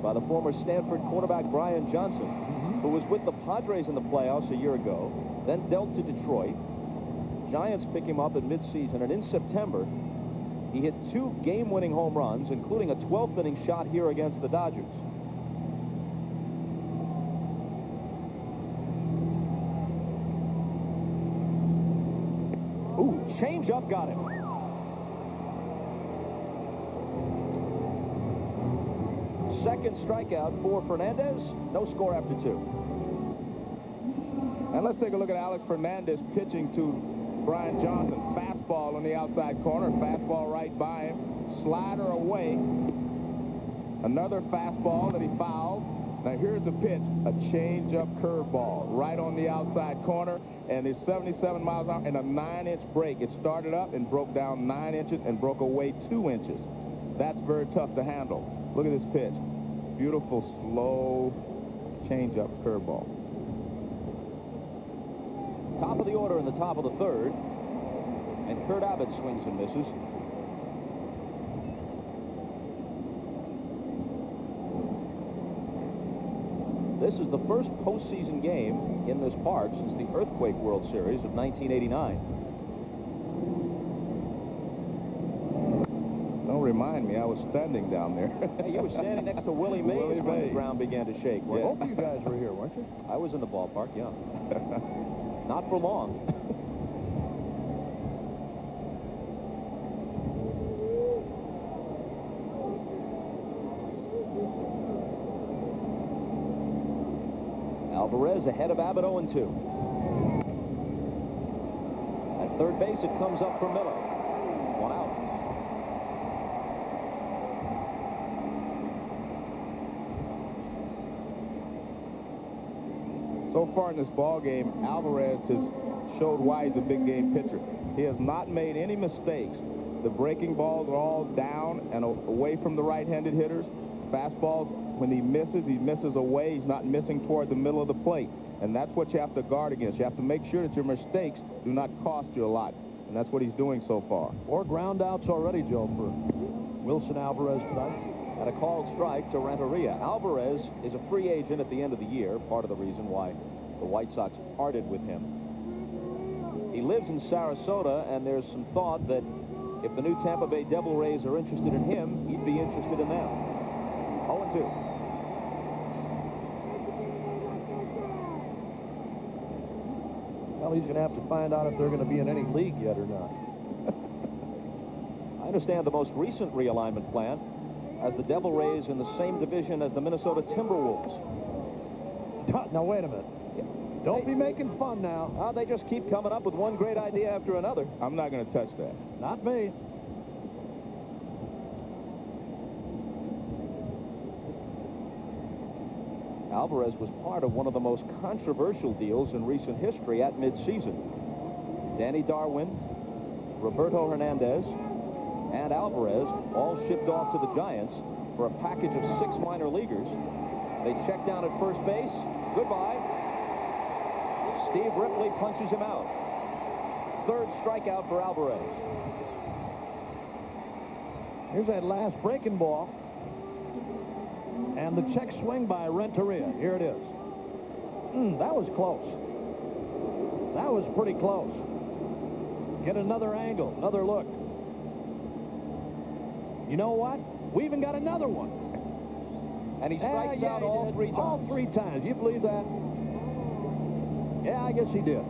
by the former Stanford quarterback Brian Johnson, who was with the Padres in the playoffs a year ago, then dealt to Detroit. Giants pick him up at midseason, and in September, he hit 2 game-winning home runs, including a 12th-inning shot here against the Dodgers. Ooh, change-up got him. Second strikeout for Fernandez. No score after 2. And let's take a look at Alex Fernandez pitching to Brian Johnson. Fastball on the outside corner. Fastball right by him. Slider away. Another fastball that he fouled. Now here's the pitch. A change-up curveball right on the outside corner. And it's 77 miles an hour and a 9-inch break. It started up and broke down 9 inches and broke away 2 inches. That's very tough to handle. Look at this pitch. Beautiful, slow change-up curveball. Top of the order in the top of the 3rd. And Kurt Abbott swings and misses. This is the first postseason game in this park since the Earthquake World Series of 1989. Don't remind me, I was standing down there. Hey, you were standing next to Willie Mays Willie when the Mays. ground began to shake. Well, both of you guys were here, weren't you? I was in the ballpark, yeah. Not for long. Alvarez ahead of Abbott 0-2. At third base, it comes up for Miller. 1 out. So far in this ball game, Alvarez has showed why he's a big game pitcher. He has not made any mistakes The breaking balls are all down and away from the right-handed hitters. Fastballs, when he misses away. He's not missing toward the middle of the plate. And that's what you have to guard against. You have to make sure that your mistakes do not cost you a lot. And that's what he's doing so far. 4 ground outs already, Joe, for Wilson Alvarez tonight. And a called strike to Renteria. Alvarez is a free agent at the end of the year, part of the reason why the White Sox parted with him. He lives in Sarasota, and there's some thought that if the new Tampa Bay Devil Rays are interested in him, he'd be interested in them. 0-2. Well, he's going to have to find out if they're going to be in any league yet or not. I understand the most recent realignment plan has the Devil Rays in the same division as the Minnesota Timberwolves. Now, wait a minute. Don't be making fun now. They just keep coming up with one great idea after another. I'm not going to touch that. Not me. Alvarez was part of one of the most controversial deals in recent history at midseason. Danny Darwin, Roberto Hernandez, and Alvarez all shipped off to the Giants for a package of 6 minor leaguers. They check down at first base. Goodbye. Steve Ripley punches him out. 3rd strikeout for Alvarez. Here's that last breaking ball. And the check swing by Renteria. Here it is. That was close. That was pretty close. Get another angle, another look. You know what? We even got another one. And he strikes out all 3 times. All 3 times. You believe that? Yeah, I guess he did.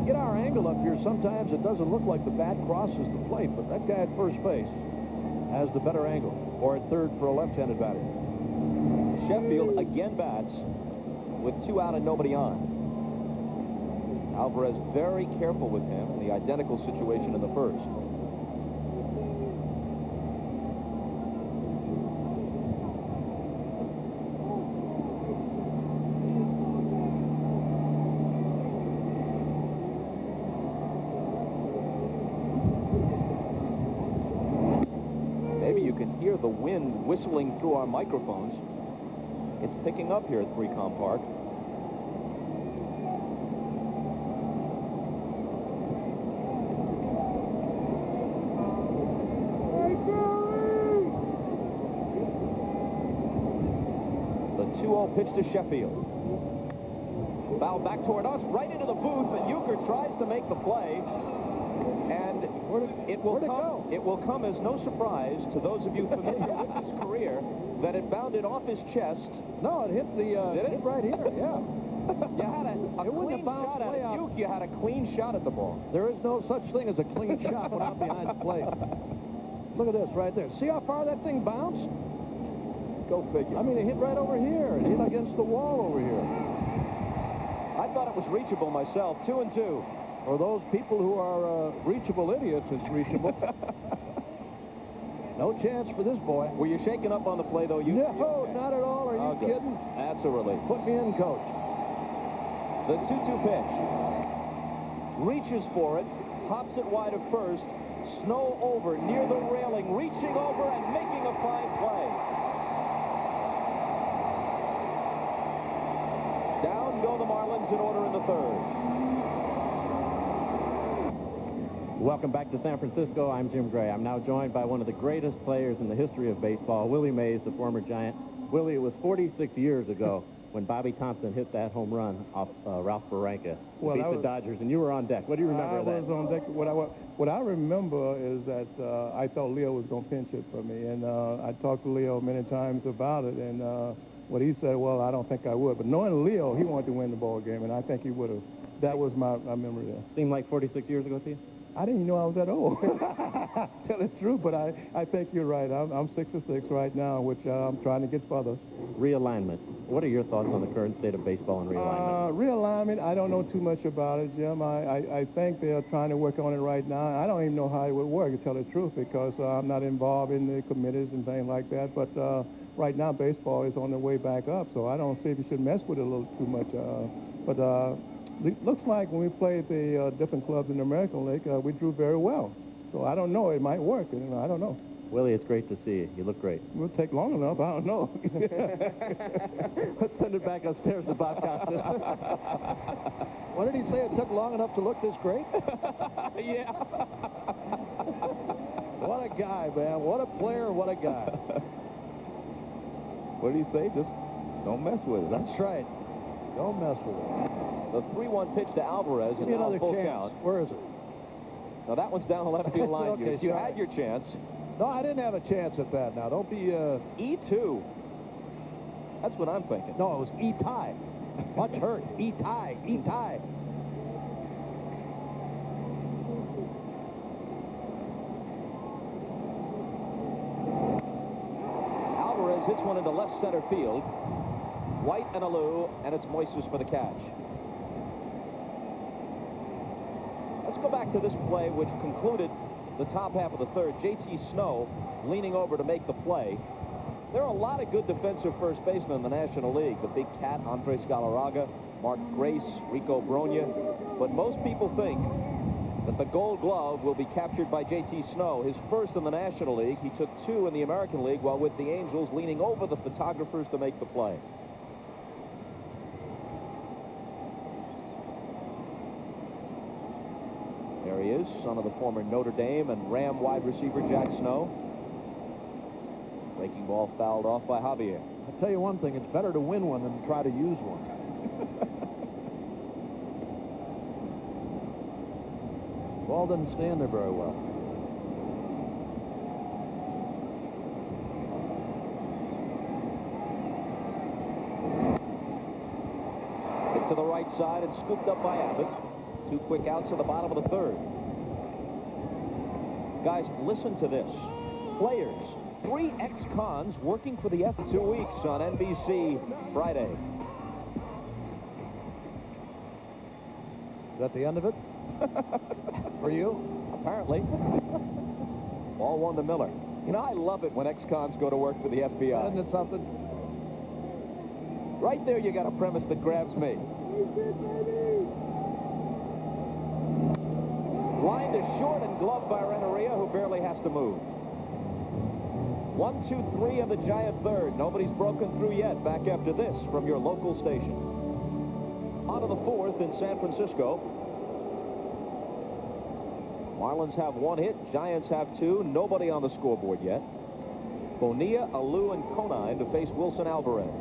Get our angle up here. Sometimes it doesn't look like the bat crosses the plate, but that guy at first base has the better angle, or at third for a left-handed batter. Sheffield again bats with 2 out and nobody on. Alvarez very careful with him in the identical situation in the first. Hear the wind whistling through our microphones. It's picking up here at 3Com Park. The 2-0 pitch to Sheffield. Foul back toward us, right into the booth, and Euchre tries to make the play. And it will come as no surprise to those of you familiar with his career that it bounded off his chest. No, it hit the hit right here. Yeah. You had a clean shot at it. You had a clean shot at the ball. There is no such thing as a clean shot when I'm behind the plate. Look at this right there. See how far that thing bounced? Go figure. I mean, it hit right over here. It hit against the wall over here. I thought it was reachable myself. 2-2. For those people who are reachable idiots, it's reachable. No chance for this boy. Were you shaking up on the play, though? No, not at all. Are you kidding? That's a relief. Put me in, coach. The 2-2 pitch. Reaches for it. Pops it wide of first. Snow over near the railing. Reaching over and making a fine play. Down go the Marlins in order in the 3rd. Welcome back to San Francisco. I'm Jim Gray. I'm now joined by one of the greatest players in the history of baseball, Willie Mays, the former Giant. Willie, it was 46 years ago when Bobby Thompson hit that home run off Ralph Barranca to beat the Dodgers, and you were on deck. What do you remember of that? I was on deck. What I remember is that I thought Leo was going to pinch it for me, and I talked to Leo many times about it, and what he said, well, I don't think I would. But knowing Leo, he wanted to win the ball game, and I think he would have. That was my memory there. Seemed like 46 years ago to you? I didn't even know I was that old. Tell the truth, but I think you're right. I'm 66 right now, which I'm trying to get further. Realignment. What are your thoughts on the current state of baseball and realignment? Realignment, I don't know too much about it, Jim. I think they're trying to work on it right now. I don't even know how it would work, to tell the truth, because I'm not involved in the committees and things like that. But right now, baseball is on the way back up, so I don't see if you should mess with it a little too much. But It looks like when we played the different clubs in the American League, we drew very well. So I don't know. It might work. You know, I don't know. Willie, it's great to see you. You look great. It will take long enough. I don't know. Let's send it back upstairs to Bob Costas. What did he say? It took long enough to look this great? Yeah. What a guy, man. What a player. What a guy. What did he say? Just don't mess with it. That's right. Don't mess with it. The 3-1 pitch to Alvarez, Give and me now another full chance. count. Where is it? Now that one's down the left field line. Okay, You sorry. had your chance. No, I didn't have a chance at that now. Don't be, E2. That's what I'm thinking. No, it was E-tie. Much hurt. E-tie. E-tie. Alvarez hits one into left center field. White and Alou, and it's Moises for the catch. Let's go back to this play, which concluded the top half of the third. J.T. Snow leaning over to make the play. There are a lot of good defensive first basemen in the National League. The big cat, Andre Scalaraga, Mark Grace, Rico Bronya. But most people think that the Gold Glove will be captured by J.T. Snow. His first in the National League. He took 2 in the American League while with the Angels, leaning over the photographers to make the play. There he is, son of the former Notre Dame and Ram wide receiver Jack Snow. Breaking ball fouled off by Javier. I'll tell you one thing. It's better to win one than to try to use one. Ball doesn't stand there very well. Hit to the right side and scooped up by Abbott. 2 quick outs at the bottom of the third. Guys, listen to this. Players, 3 ex-cons working for the F 2 weeks on NBC Friday. Is that the end of it? For you? Apparently. Ball 1 to Miller. You know, I love it when ex-cons go to work for the FBI. Isn't it something? Right there, you got a premise that grabs me. Line to short and gloved by Renteria, who barely has to move. 1, 2, 3 of the Giant third. Nobody's broken through yet. Back after this from your local station. On to the 4th in San Francisco. Marlins have 1 hit. Giants have 2. Nobody on the scoreboard yet. Bonilla, Alou, and Conine to face Wilson Alvarez.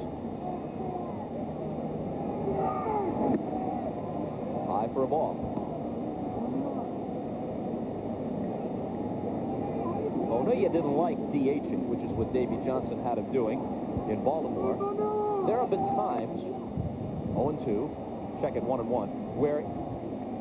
High for a ball. Bonilla didn't like DHing, which is what Davey Johnson had him doing in Baltimore. There have been times, 0-2, check it 1-1, where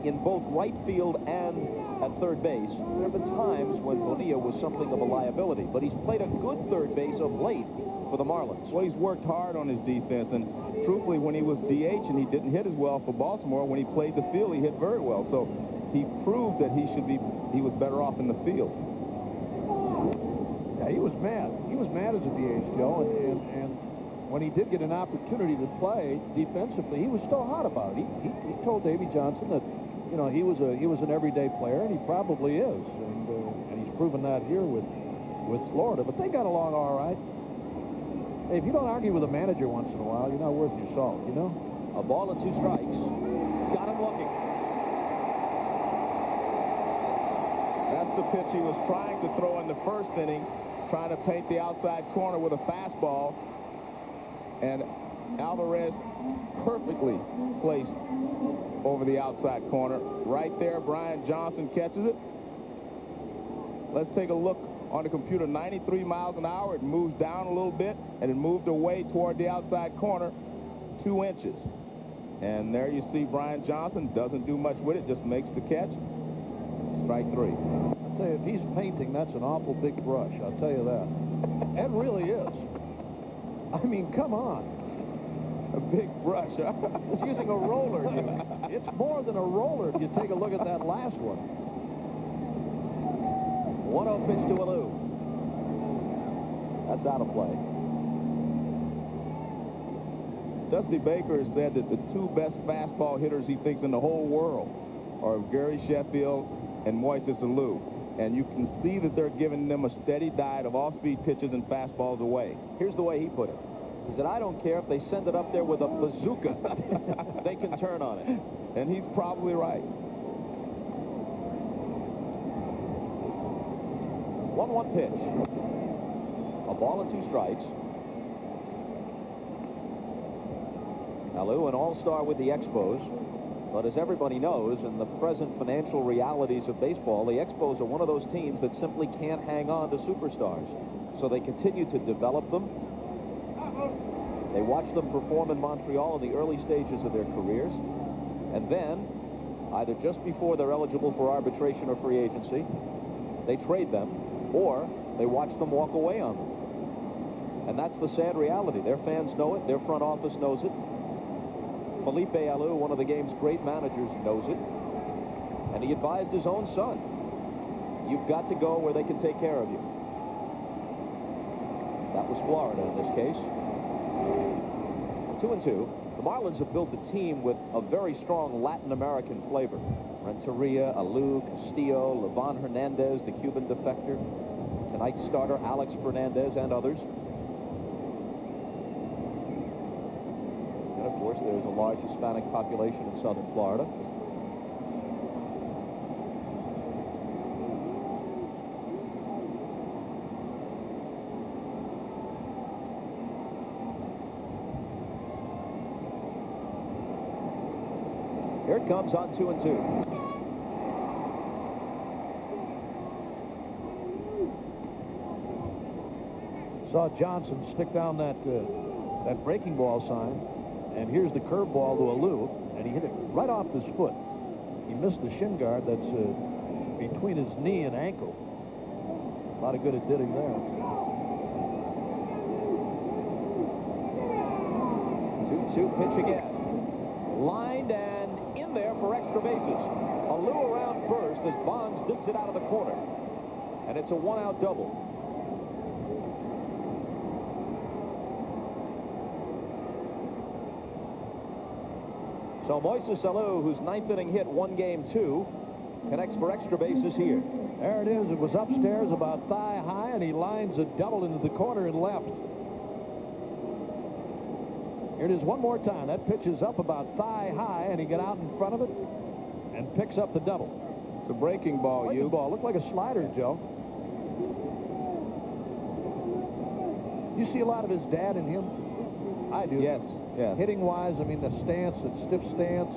in both right field and at third base, there have been times when Bonilla was something of a liability, but he's played a good third base of late for the Marlins. Well, he's worked hard on his defense, and truthfully, when he was DH and he didn't hit as well for Baltimore, when he played the field, he hit very well. So he proved that he was better off in the field. Yeah, he was mad. He was mad as a DH, Joe, and when he did get an opportunity to play defensively, he was still hot about it. He told Davey Johnson that, you know, he was an everyday player, and he probably is, and he's proven that here with Florida. But they got along all right. Hey, if you don't argue with a manager once in a while, you're not worth your salt, you know? A ball and 2 strikes. Got him looking. That's the pitch he was trying to throw in the first inning, trying to paint the outside corner with a fastball. And Alvarez perfectly placed over the outside corner. Right there, Brian Johnson catches it. Let's take a look on the computer. 93 miles an hour. It moves down a little bit, and it moved away toward the outside corner 2 inches. And there you see Brian Johnson doesn't do much with it, just makes the catch. Strike 3. I'll tell you, if he's painting, that's an awful big brush. I'll tell you that. It really is. I mean, come on. A big brush, huh? He's using a roller. It's more than a roller if you take a look at that last one. 1-0 pitch to Alou. That's out of play. Dusty Baker has said that the two best fastball hitters he thinks in the whole world are Gary Sheffield and Moises Alou. And you can see that they're giving them a steady diet of off-speed pitches and fastballs away. Here's the way he put it. He said, I don't care if they send it up there with a bazooka. They can turn on it. And he's probably right. 1-1 pitch. A ball and 2 strikes. Alou, an all-star with the Expos. But as everybody knows, in the present financial realities of baseball, the Expos are one of those teams that simply can't hang on to superstars. So they continue to develop them. They watch them perform in Montreal in the early stages of their careers. And then, either just before they're eligible for arbitration or free agency, they trade them, or they watch them walk away on them. And that's the sad reality. Their fans know it. Their front office knows it. Felipe Alou, one of the game's great managers, knows it. And he advised his own son, you've got to go where they can take care of you. That was Florida in this case. 2-2. The Marlins have built a team with a very strong Latin American flavor. Renteria, Alou, Castillo, Livan Hernandez, the Cuban defector, tonight's starter Alex Fernandez, and others. And of course, there's a large Hispanic population in southern Florida. Here it comes on 2-2. Saw Johnson stick down that breaking ball sign, and here's the curveball to Alou, and he hit it right off his foot. He missed the shin guard that's between his knee and ankle. A lot of good it did him there. 2-2 pitch again. Lined and in there for extra bases. Alou around first as Bonds digs it out of the corner. And it's a one-out double. So Moises Alou, whose ninth inning hit won game 2, connects for extra bases here. There it is. It was upstairs about thigh high, and he lines a double into the corner and left. Here it is one more time. That pitch is up about thigh high, and he got out in front of it and picks up the double. It's a breaking ball, Breaking ball. Looked like a slider, Joe. You see a lot of his dad in him? I do. Yes, yes. Hitting-wise, I mean, the stance, the stiff stance.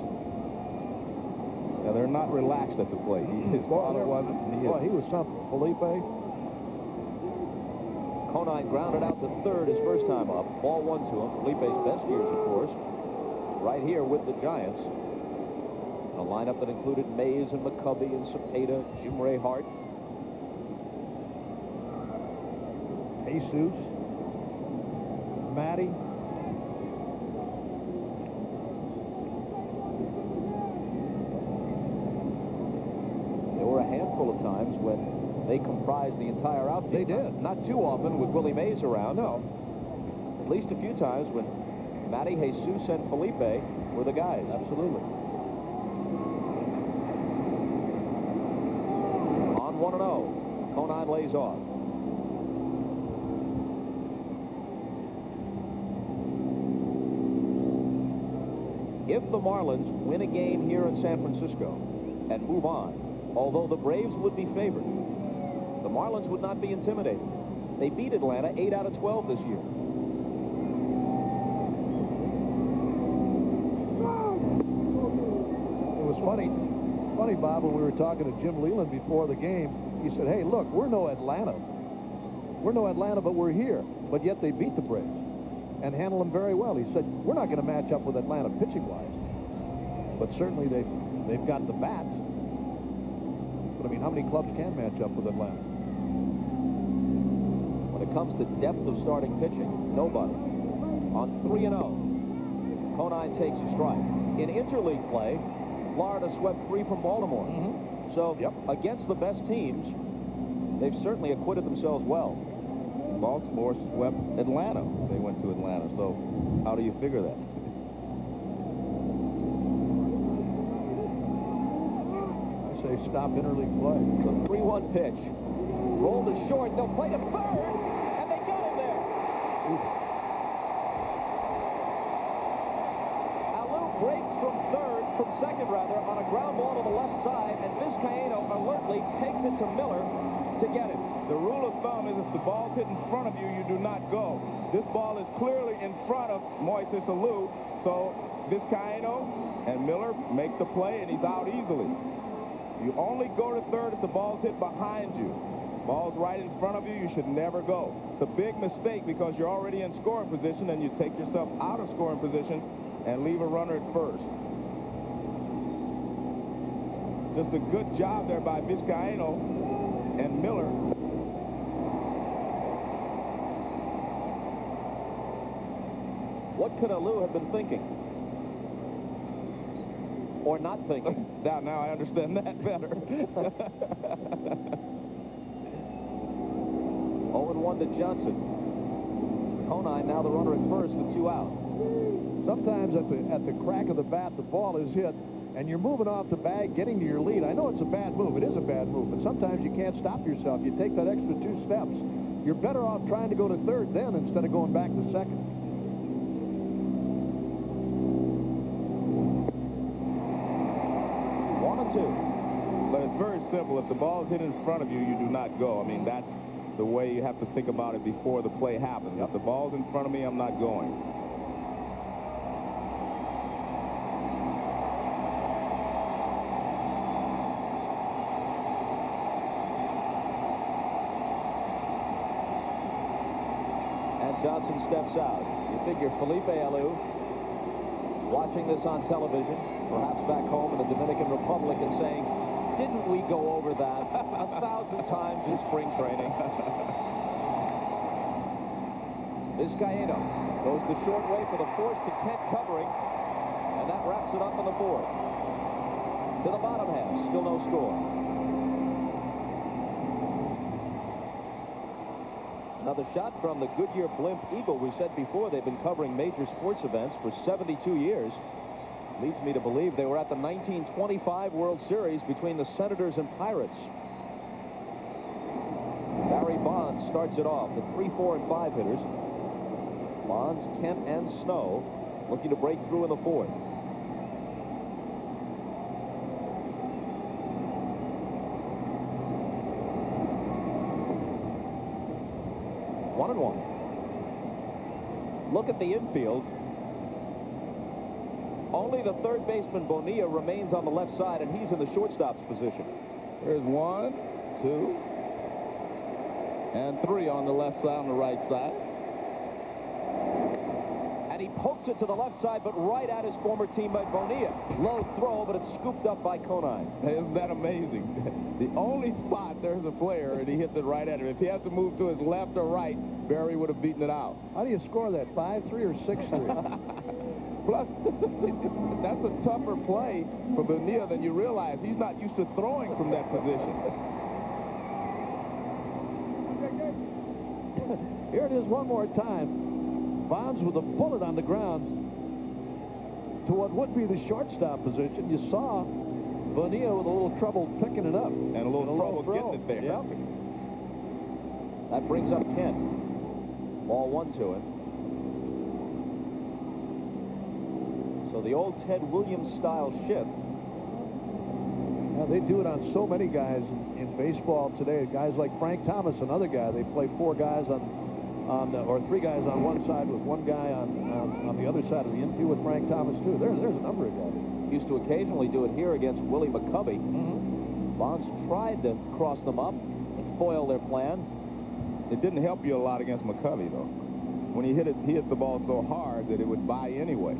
Yeah, they're not relaxed at the plate. His father wasn't. He was something. Felipe. Conine grounded out to third his first time up. Ball 1 to him. Felipe's best years, of course, right here with the Giants. A lineup that included Mays and McCovey and Cepeda, Jim Ray Hart. Jesus. Matty. There were a handful of times when they comprised the entire outfield. They did. Not too often with Willie Mays around. No. At least a few times when Matty, Jesus, and Felipe were the guys. Absolutely. On 1-0. Conine lays off. If the Marlins win a game here in San Francisco and move on, although the Braves would be favored, the Marlins would not be intimidated. They beat Atlanta 8 out of 12 this year. It was funny, Bob, when we were talking to Jim Leland before the game. He said, hey, look, we're no Atlanta. We're no Atlanta, but we're here. But yet they beat the Braves and handle them very well. He said, we're not going to match up with Atlanta pitching-wise. But certainly they've got the bats. But, I mean, how many clubs can match up with Atlanta? When it comes to depth of starting pitching, nobody. On 3-0, Conine takes a strike. In interleague play, Florida swept 3 from Baltimore. So, against the best teams, they've certainly acquitted themselves well. Baltimore swept Atlanta. They went to Atlanta. So how do you figure that? they stop interleague play. The 3-1 pitch. Rolled to short. They'll play to third, and they got him there. Alou breaks from second rather, on a ground ball to the left side, and Vizcaíno alertly takes it to Miller to get it. The rule of thumb is if the ball's hit in front of you, you do not go. This ball is clearly in front of Moises Alou, so Vizcaíno and Miller make the play, and he's out easily. You only go to third if the ball's hit behind you. Ball's right in front of you, you should never go. It's a big mistake because you're already in scoring position, and you take yourself out of scoring position and leave a runner at first. Just a good job there by Vizcaíno and Miller. What could Alou have been thinking? Or not thinking? Now I understand that better. 0-1 to Johnson. Conine now the runner at first with 2 out. Sometimes at the crack of the bat, the ball is hit, and you're moving off the bag, getting to your lead. I know it's a bad move. It is a bad move, but sometimes you can't stop yourself. You take that extra 2 steps. You're better off trying to go to third then instead of going back to second. 1-2. But it's very simple. If the ball's hit in front of you, you do not go. I mean, that's the way you have to think about it before the play happens. If the ball's in front of me, I'm not going. Johnson steps out. You figure Felipe Alou watching this on television, perhaps back home in the Dominican Republic, and saying, didn't we go over that 1,000 times in spring training? Vizcaíno goes the short way for the force to Kent covering, and that wraps it up in the 4th. To the bottom half, still no score. Another shot from the Goodyear Blimp Eagle. We said before they've been covering major sports events for 72 years. Leads me to believe they were at the 1925 World Series between the Senators and Pirates. Barry Bonds starts it off. The 3, 4, and 5 hitters. Bonds, Kent, and Snow looking to break through in the 4th. Look at the infield. Only the third baseman Bonilla remains on the left side, and he's in the shortstop's position. There's 1, 2, and 3 on the left side, on the right side. And he pokes it to the left side, but right at his former teammate Bonilla. Low throw, but it's scooped up by Conine. Isn't that amazing? The only spot there's a player, and he hits it right at him. If he has to move to his left or right, Barry would have beaten it out. How do you score that, 5-3 or 6-3? Plus, that's a tougher play for Bonilla than you realize. He's not used to throwing from that position. Here it is one more time. Bonds with a bullet on the ground to what would be the shortstop position. You saw Bonilla with a little trouble picking it up. And a little trouble getting it there. Yep. That brings up Kent. Ball 1 to him. So the old Ted Williams style shift. Well, they do it on so many guys in baseball today. Guys like Frank Thomas, another guy. They play 4 guys or 3 guys on one side with 1 guy on the other side of the infield with Frank Thomas too. There's a number of guys. Used to occasionally do it here against Willie McCovey. Bonds tried to cross them up and foil their plan. It didn't help you a lot against McCovey, though. When he hit the ball so hard that it would buy anyway.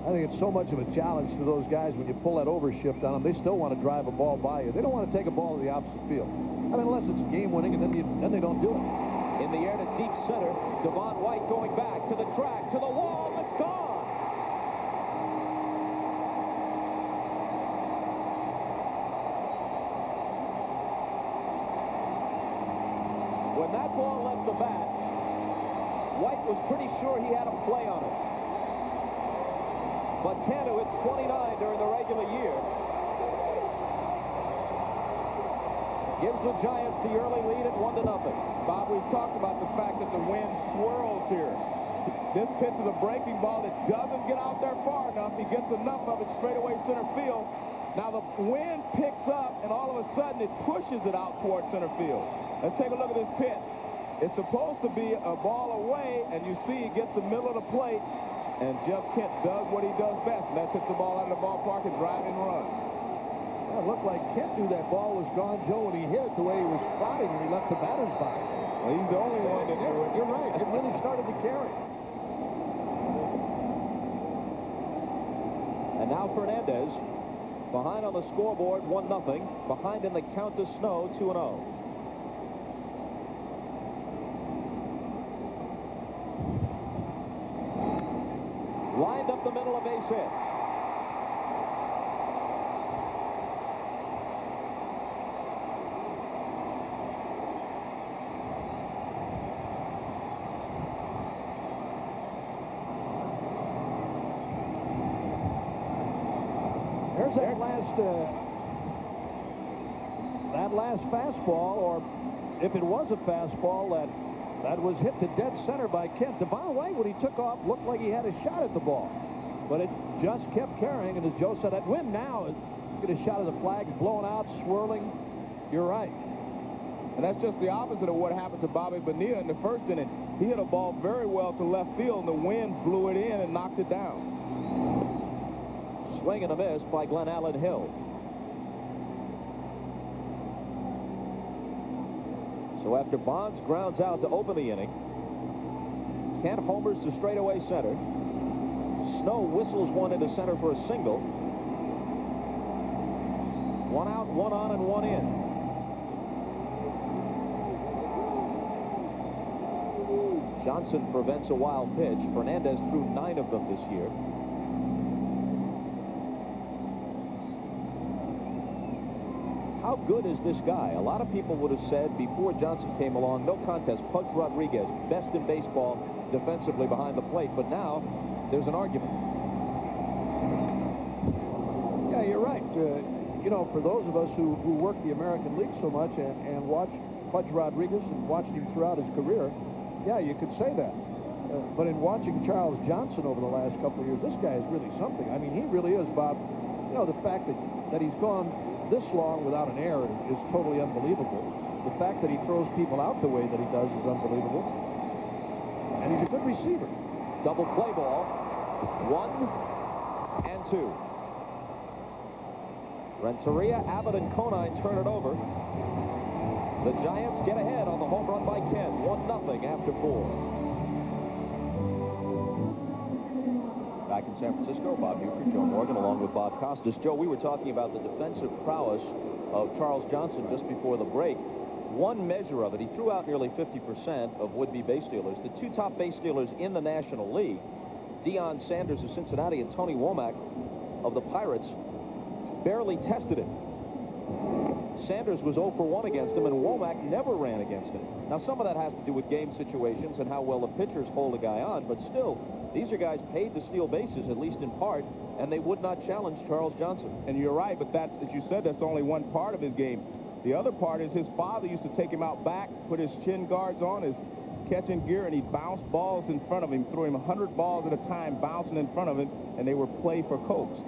I think it's so much of a challenge to those guys when you pull that overshift on them. They still want to drive a ball by you. They don't want to take a ball to the opposite field. I mean, unless it's game-winning, and then they don't do it. In the air to deep center, Devon White going back to the track, to the wall. It's gone. When that ball left the bat, White was pretty sure he had a play on it. But Cantu hit 29 during the regular year. gives the Giants the early lead at 1-0. Bob, we've talked about the fact that the wind swirls here. This pitch is a breaking ball that doesn't get out there far enough. He gets enough of it straight away center field. Now the wind picks up, and all of a sudden it pushes it out towards center field. Let's take a look at this pitch. It's supposed to be a ball away, and you see he gets the middle of the plate, and Jeff Kent does what he does best, and that's hit the ball out of the ballpark and drive in runs. Well, it looked like Kent knew that ball was gone, Joe, when he hit it the way he was spotting when he left the batter's box. Well, he's the only one that knew it. You're right. It really started to carry. And now Fernandez, behind on the scoreboard, 1-0. Behind in the count to Snow, 2-0. Lined up the middle, a base hit. There's that last fastball, or if it was a fastball, that was hit to dead center by Kent. Devon White, when he took off, looked like he had a shot at the ball, but it just kept carrying. And as Joe said, that wind now is get a shot of the flag blown out, swirling. You're right. And that's just the opposite of what happened to Bobby Bonilla in the first inning. He hit a ball very well to left field, and the wind blew it in and knocked it down. Swing and a miss by Glenn Allen Hill. So after Bonds grounds out to open the inning, Kent homers to straightaway center. Snow whistles one into center for a single. 1 out, 1 on, and 1 in. Johnson prevents a wild pitch. Fernandez threw 9 of them this year. How good is this guy? A lot of people would have said before Johnson came along, no contest, Pudge Rodriguez, best in baseball defensively behind the plate. But now there's an argument. Yeah, you're right. You know, for those of us who work the American League so much and watch Pudge Rodriguez and watched him throughout his career, yeah, you could say that. But in watching Charles Johnson over the last couple of years, this guy is really something. I mean, he really is, Bob. You know, the fact that he's gone this long without an error is totally unbelievable. The fact that he throws people out the way that he does is unbelievable. And he's a good receiver. Double play ball. 1 and 2. Renteria, Abbott, and Conine turn it over. The Giants get ahead on the home run by Kent. 1-0 after 4. Back in San Francisco, Bob Uecker, Joe Morgan, along with Bob Costas. Joe, we were talking about the defensive prowess of Charles Johnson just before the break. One measure of it, he threw out nearly 50% of would-be base stealers. The 2 top base stealers in the National League, Deion Sanders of Cincinnati and Tony Womack of the Pirates, barely tested him. Sanders was 0 for 1 against him, and Womack never ran against him. Now, some of that has to do with game situations and how well the pitchers hold a guy on, but still, these are guys paid to steal bases, at least in part, and they would not challenge Charles Johnson. And you're right, but that's, as you said, that's only one part of his game. The other part is his father used to take him out back, put his chin guards on, his catching gear, and he'd bounce balls in front of him, threw him 100 balls at a time bouncing in front of him, and they were play for Cokes.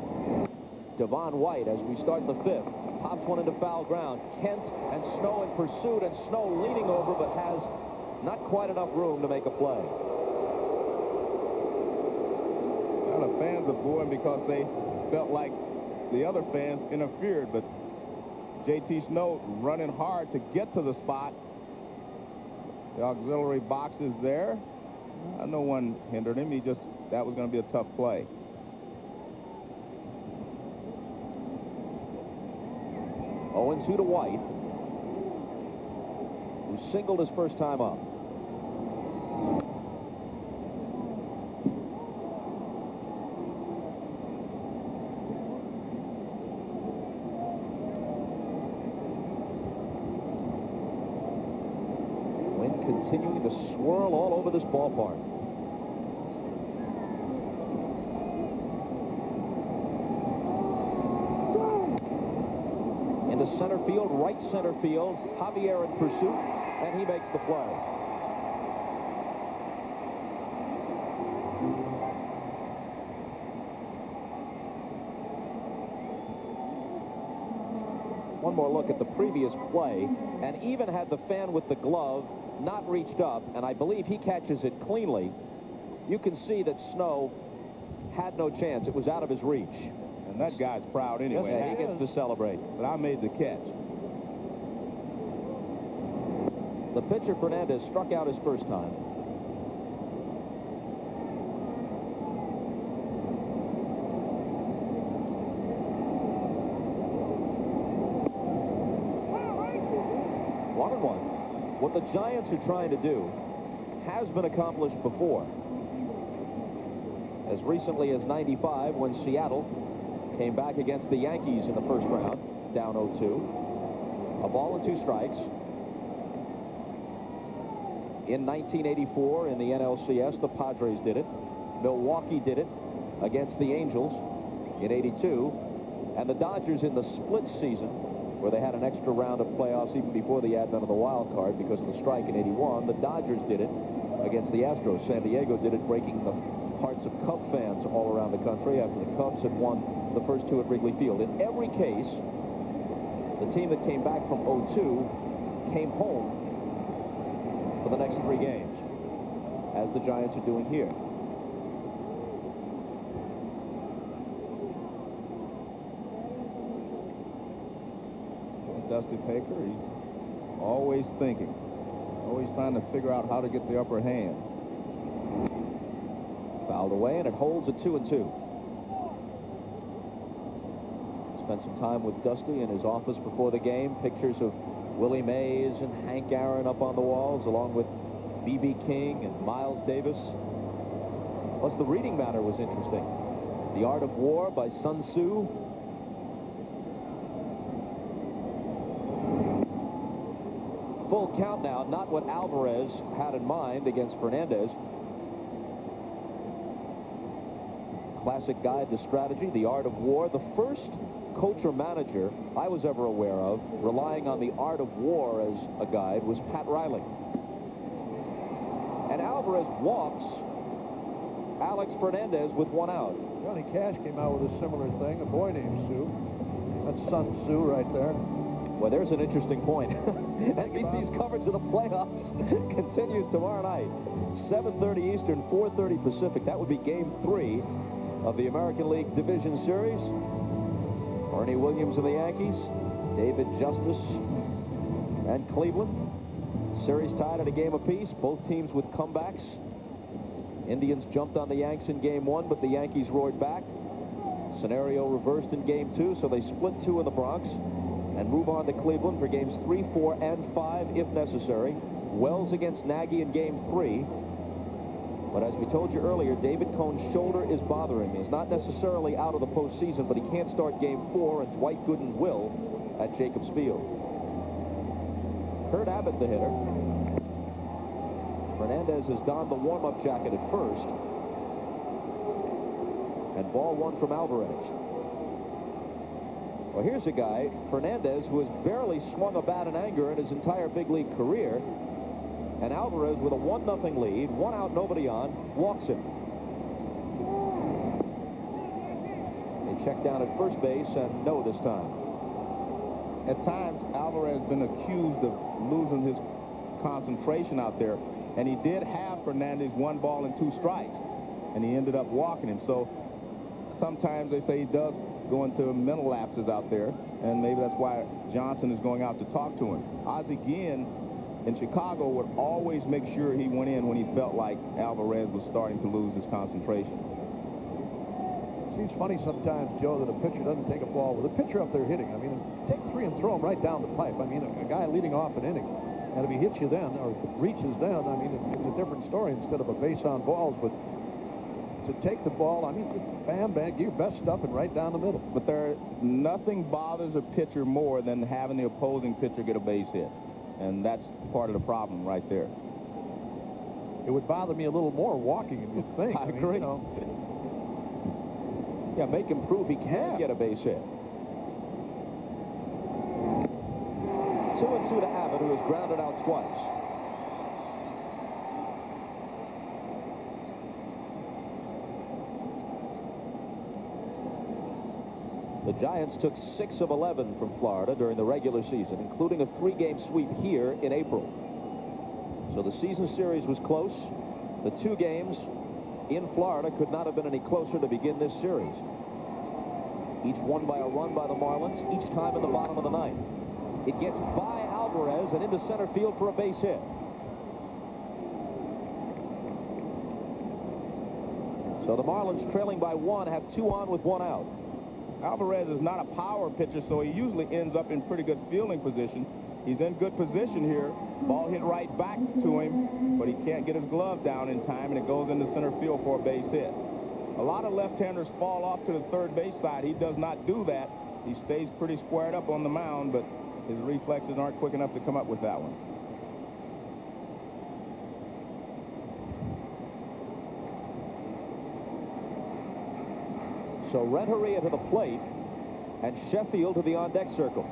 Devon White, as we start the 5th, pops one into foul ground. Kent and Snow in pursuit, and Snow leaning over, but has not quite enough room to make a play. Well, the fans are booing because they felt like the other fans interfered, but J.T. Snow running hard to get to the spot. The auxiliary box is there. No one hindered him. That was going to be a tough play. Oh, 0-2 to White, who singled his first time up. Wind continuing to swirl all over this ballpark. Into to center field, right center field. Javier in pursuit, and he makes the play. One more look at the previous play, and even had the fan with the glove not reached up, and I believe he catches it cleanly, you can see that Snow had no chance. It was out of his reach. And that guy's proud anyway. Yeah, he gets to celebrate. But I made the catch. The pitcher, Fernandez, struck out his first time. What the Giants are trying to do has been accomplished before. As recently as '95, when Seattle came back against the Yankees in the first round, down 0-2. A ball and 2 strikes. In 1984, in the NLCS, the Padres did it. Milwaukee did it against the Angels in '82. And the Dodgers in the split season, where they had an extra round of playoffs even before the advent of the wild card because of the strike in '81. The Dodgers did it against the Astros. San Diego did it, breaking the hearts of Cub fans all around the country after the Cubs had won the first 2 at Wrigley Field. In every case, the team that came back from '02 came home for the next 3 games, as the Giants are doing here. Dusty Baker, he's always thinking, always trying to figure out how to get the upper hand. Fouled away, and it holds at 2-2. Spent some time with Dusty in his office before the game. Pictures of Willie Mays and Hank Aaron up on the walls, along with B.B. King and Miles Davis. Plus, the reading matter was interesting. The Art of War by Sun Tzu. Full count now, not what Alvarez had in mind against Fernandez. Classic guide to strategy, The Art of War. The first coach or manager I was ever aware of relying on The Art of War as a guide was Pat Riley. And Alvarez walks Alex Fernandez with 1 out. Johnny Cash came out with a similar thing, a boy named Sue. That's Sun Tzu right there. Well, there's an interesting point. NBC's coverage of the playoffs continues tomorrow night. 7:30 Eastern, 4:30 Pacific. That would be Game 3 of the American League Division Series. Ernie Williams and the Yankees, David Justice and Cleveland. Series tied at a game apiece. Both teams with comebacks. Indians jumped on the Yanks in Game 1, but the Yankees roared back. Scenario reversed in Game 2, so they split 2 in the Bronx and move on to Cleveland for Games 3, 4, and 5 if necessary. Wells against Nagy in Game 3. But as we told you earlier, David Cohn's shoulder is bothering him. He's not necessarily out of the postseason, but he can't start Game 4, and Dwight Gooden will at Jacobs Field. Kurt Abbott, the hitter. Fernandez has donned the warm-up jacket at first. And ball 1 from Alvarez. Well, here's a guy, Fernandez, who has barely swung a bat in anger in his entire big league career. And Alvarez, with a 1-0 lead, 1 out, nobody on, walks him. They check down at first base, and no this time. At times, Alvarez has been accused of losing his concentration out there. And he did have Fernandez 1 ball and 2 strikes. And he ended up walking him. So sometimes they say he does go into mental lapses out there, and maybe that's why Johnson is going out to talk to him. Ozzie Guillen in Chicago would always make sure he went in when he felt like Alvarez was starting to lose his concentration. Seems funny sometimes, Joe, that a pitcher doesn't take a ball with a pitcher up there hitting. I mean, take 3 and throw him right down the pipe. I mean, a guy leading off an inning, and if he hits you then or reaches then, I mean, it's a different story instead of a base on balls. But to take the ball, I mean, just bam, bam, get your best stuff and right down the middle. But nothing bothers a pitcher more than having the opposing pitcher get a base hit. And that's part of the problem right there. It would bother me a little more walking him, you'd think. I agree. You know. Yeah, make him prove he can get a base hit. 2-2 to Abbott, who has grounded out twice. The Giants took 6 of 11 from Florida during the regular season, including a 3-game sweep here in April. So the season series was close. The 2 games in Florida could not have been any closer to begin this series. Each won by a run by the Marlins, each time in the bottom of the ninth. It gets by Alvarez and into center field for a base hit. So the Marlins, trailing by 1, have 2 on with 1 out. Alvarez is not a power pitcher, so he usually ends up in pretty good fielding position. He's in good position here. Ball hit right back to him, but he can't get his glove down in time, and it goes into center field for a base hit. A lot of left-handers fall off to the third base side. He does not do that. He stays pretty squared up on the mound, but his reflexes aren't quick enough to come up with that one. So Renteria to the plate, and Sheffield to the on-deck circle.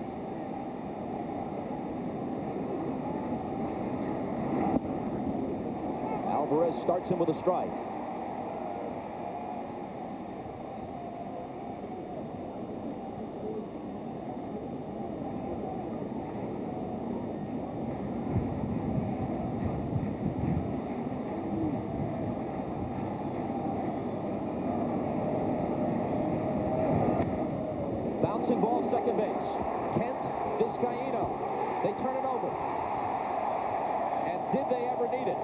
Alvarez starts him with a strike. Bouncing ball, second base. Kent, Vizcaíno. They turn it over. And did they ever need it?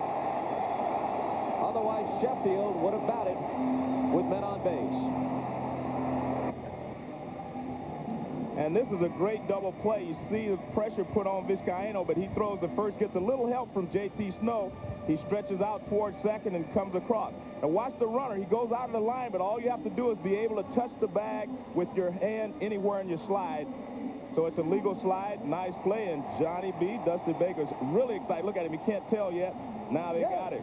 Otherwise, Sheffield would have batted with men on base. And this is a great double play. You see the pressure put on Vizcaíno, but he throws the first, gets a little help from J.T. Snow. He stretches out towards second and comes across. Now watch the runner. He goes out of the line, but all you have to do is be able to touch the bag with your hand anywhere in your slide. So it's a legal slide. Nice play, and Johnny B. Dusty Baker's really excited. Look at him. He can't tell yet. Now they got it.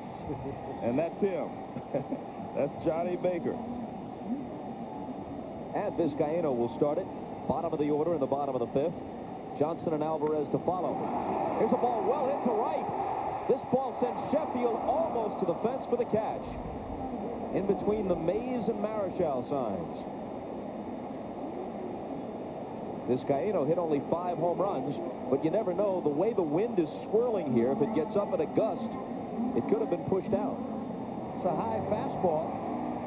And that's him. That's Johnny Baker. And Vizcaíno will start it. Bottom of the order in the bottom of the 5th. Johnson and Alvarez to follow. Here's a ball well hit to right. This ball sends Sheffield almost to the fence for the catch. In between the Mays and Marichal signs. Vizcaíno hit only 5 home runs, but you never know. The way the wind is swirling here, if it gets up in a gust, it could have been pushed out. It's a high fastball,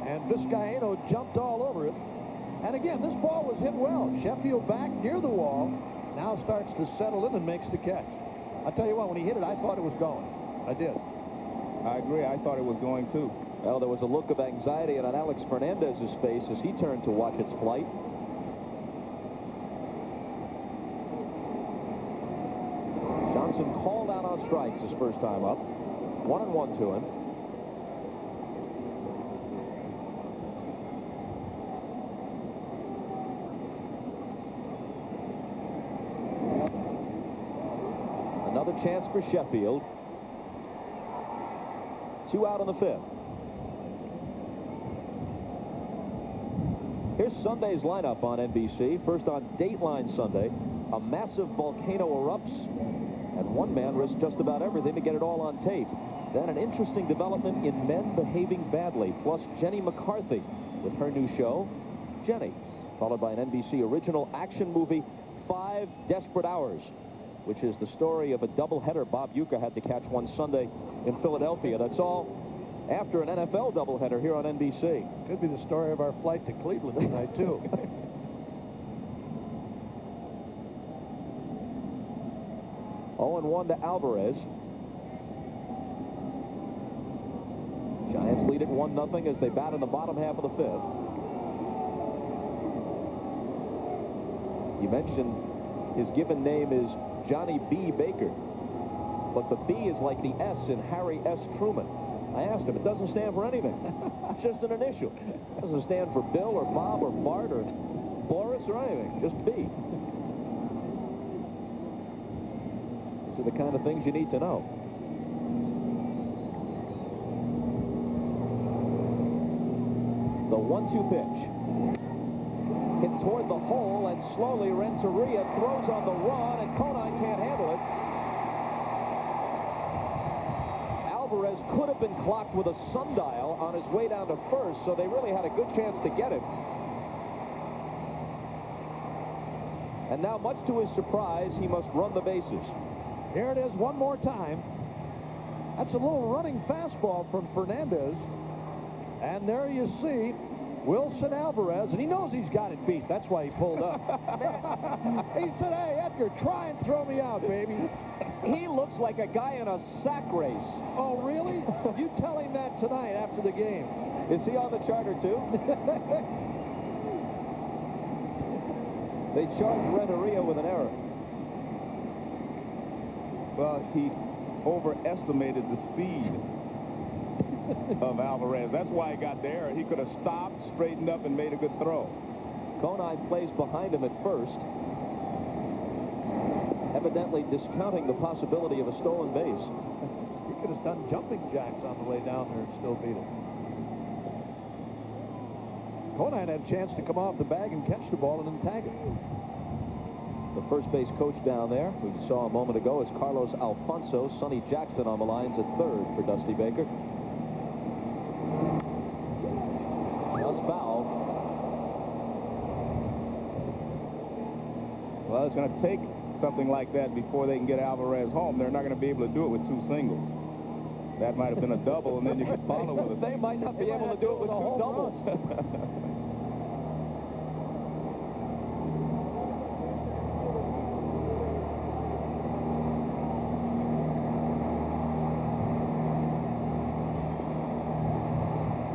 and Vizcaíno jumped all over it. And again, this ball was hit well. Sheffield back near the wall, now starts to settle in and makes the catch. I'll tell you what, when he hit it, I thought it was going. I did. I agree. I thought it was going, too. Well, there was a look of anxiety on Alex Fernandez's face as he turned to watch its flight. Johnson called out on strikes his first time up. 1-1 to him. Another chance for Sheffield. 2 out in the 5th. Here's Sunday's lineup on NBC. First on Dateline Sunday, a massive volcano erupts, and one man risks just about everything to get it all on tape. Then an interesting development in men behaving badly, plus Jenny McCarthy with her new show, Jenny, followed by an NBC original action movie, 5 Desperate Hours, which is the story of a doubleheader Bob Uecker had to catch one Sunday in Philadelphia. That's all after an NFL doubleheader here on NBC. Could be the story of our flight to Cleveland tonight, too. 0-1 to Alvarez. Giants lead it 1-0 as they bat in the bottom half of the 5th. You mentioned his given name is Johnny B. Baker, but the B is like the S in Harry S. Truman. I asked him, it doesn't stand for anything. It's just an initial. It doesn't stand for Bill or Bob or Bart or Boris or anything. Just B. These are the kind of things you need to know. The 1-2 pitch. Hit toward the hole and slowly. Renteria throws on the run, and Conine can't handle it. Alvarez could have been clocked with a sundial on his way down to first, so they really had a good chance to get him. And now, much to his surprise, he must run the bases. Here it is one more time. That's a little running fastball from Fernandez. And there you see Wilson Alvarez, and he knows he's got it beat. That's why he pulled up. He said, hey, Edgar, try and throw me out, baby. He looks like a guy in a sack race. Oh, really? You tell him that tonight after the game. Is he on the charter, too? They charged Renteria with an error. Well, he overestimated the speed of Alvarez. That's why he got the error. He could have stopped, straightened up, and made a good throw. Conine plays behind him at first, evidently discounting the possibility of a stolen base. He could have done jumping jacks on the way down there and still beat him. Conine had a chance to come off the bag and catch the ball and then tag it. The first base coach down there, who you saw a moment ago, is Carlos Alfonso. Sonny Jackson on the lines at third for Dusty Baker. Just foul. Well, it's going to take something like that before they can get Alvarez home. They're not going to be able to do it with two singles. That might have been a double, and then you could follow with a They might not be able to do it with two doubles.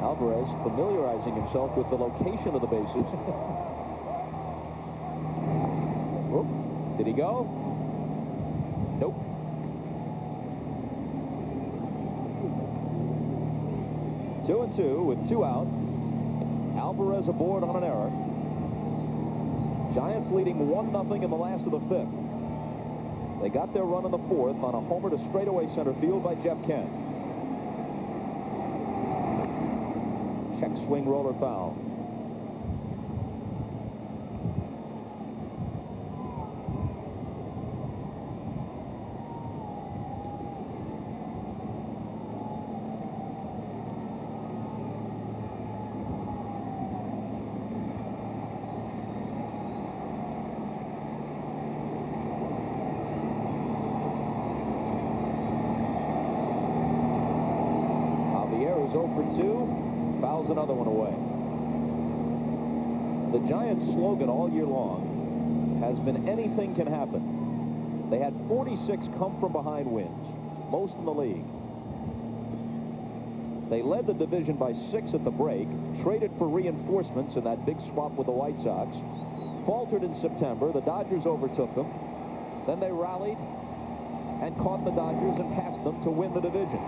Alvarez familiarizing himself with the location of the bases. Whoop. Did he go? Nope. Two and two with two out. Alvarez aboard on an error. Giants leading 1-0 in the last of the fifth. They got their run in the fourth on a homer to straightaway center field by Jeff Kent. Check swing roller foul. Javier is 0 for 2. Fouls another one away. The Giants' slogan all year long has been anything can happen. They had 46 come-from-behind wins, most in the league. They led the division by 6 at the break, traded for reinforcements in that big swap with the White Sox, faltered in September. The Dodgers overtook them. Then they rallied and caught the Dodgers and passed them to win the division.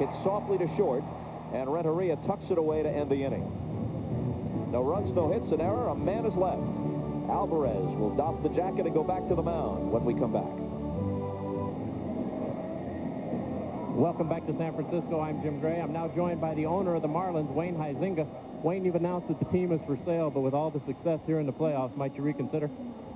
Hit softly to short, and Renteria tucks it away to end the inning. No runs, no hits, an error. A man is left. Alvarez will doff the jacket and go back to the mound when we come back. Welcome back to San Francisco. I'm Jim Gray. I'm now joined by the owner of the Marlins, Wayne Huizenga. Wayne, you've announced that the team is for sale, but with all the success here in the playoffs, might you reconsider?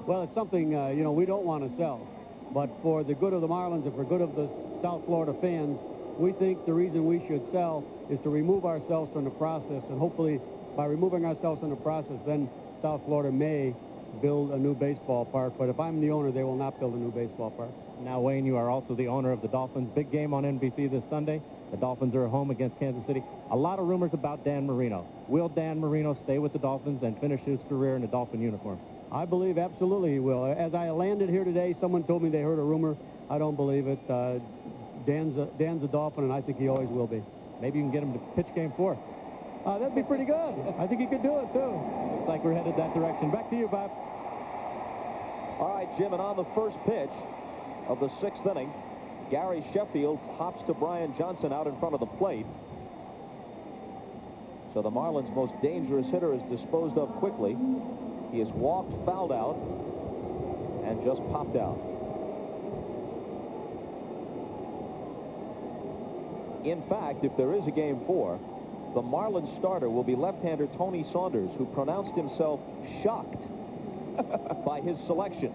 Well, it's something, we don't want to sell. But for the good of the Marlins and for good of the South Florida fans, we think the reason we should sell is to remove ourselves from the process. And hopefully, by removing ourselves from the process, then South Florida may build a new baseball park. But if I'm the owner, they will not build a new baseball park. Now, Wayne, you are also the owner of the Dolphins. Big game on NBC this Sunday. The Dolphins are at home against Kansas City. A lot of rumors about Dan Marino. Will Dan Marino stay with the Dolphins and finish his career in a Dolphin uniform? I believe absolutely he will. As I landed here today, someone told me they heard a rumor. I don't believe it. Dan's a Dolphin, and I think he always will be. Maybe you can get him to pitch game 4. That'd be pretty good. I think he could do it, too. Looks like we're headed that direction. Back to you, Bob. All right, Jim, and on the first pitch of the 6th inning, Gary Sheffield pops to Brian Johnson out in front of the plate. So the Marlins' most dangerous hitter is disposed of quickly. He is walked, fouled out, and just popped out. In fact, if there is a game 4, the Marlins starter will be left-hander Tony Saunders, who pronounced himself shocked by his selection.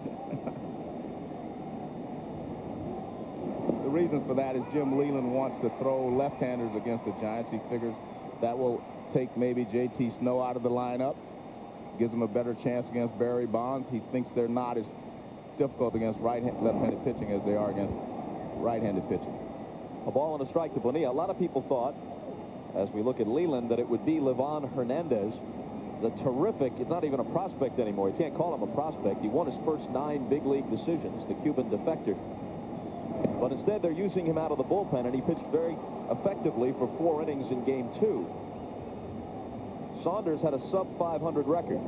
The reason for that is Jim Leland wants to throw left-handers against the Giants. He figures that will take maybe J.T. Snow out of the lineup, gives him a better chance against Barry Bonds. He thinks they're not as difficult against left-handed pitching as they are against right-handed pitching. A ball and a strike to Bonilla. A lot of people thought, as we look at Leland, that it would be Livan Hernandez, the terrific, it's not even a prospect anymore. You can't call him a prospect. He won his first 9 big league decisions, the Cuban defector. But instead, they're using him out of the bullpen, and he pitched very effectively for 4 innings in Game 2. Saunders had a sub-500 record.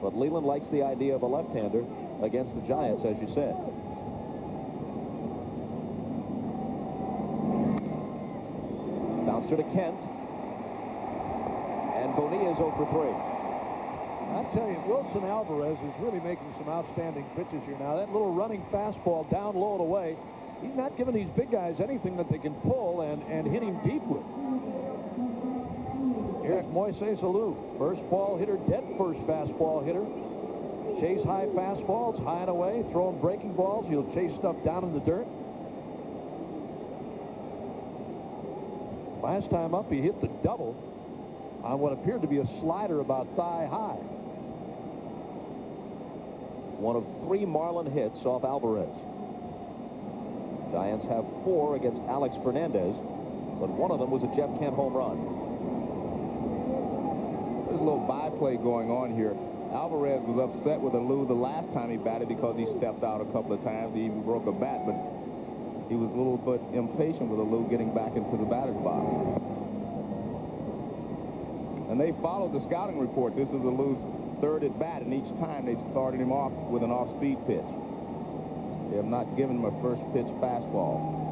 But Leland likes the idea of a left-hander against the Giants, as you said. Bouncer to Kent. And Bonilla's 0 for 3. I tell you, Wilson Alvarez is really making some outstanding pitches here now. That little running fastball down low and away, he's not giving these big guys anything that they can pull and hit him deep with. Eric Moises Alou, first ball hitter, dead first fastball hitter. Chase high fastballs, high and away, throwing breaking balls. He'll chase stuff down in the dirt. Last time up, he hit the double on what appeared to be a slider about thigh high. One of 3 Marlin hits off Alvarez. Giants have 4 against Alex Fernandez, but one of them was a Jeff Kent home run. There's a little byplay going on here. Alvarez was upset with Alou the last time he batted because he stepped out a couple of times. He even broke a bat, but he was a little bit impatient with Alou getting back into the batter's box. And they followed the scouting report. This is Alou's 3rd at bat, and each time they started him off with an off-speed pitch. They have not given him a first pitch fastball.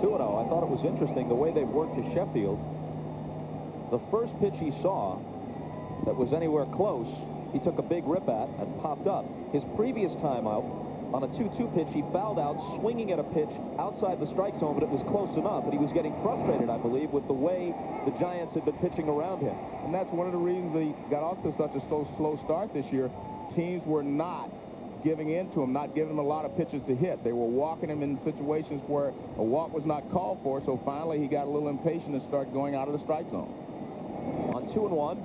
2-0. I thought it was interesting the way they've worked to Sheffield. The first pitch he saw that was anywhere close, he took a big rip at and popped up. His previous time out, on a 2-2 pitch, he fouled out swinging at a pitch outside the strike zone, but it was close enough, and he was getting frustrated, I believe, with the way the Giants had been pitching around him. And that's one of the reasons he got off to such a slow start this year. Teams were not giving in to him, not giving him a lot of pitches to hit. They were walking him in situations where a walk was not called for, so finally he got a little impatient and started going out of the strike zone. On 2-1,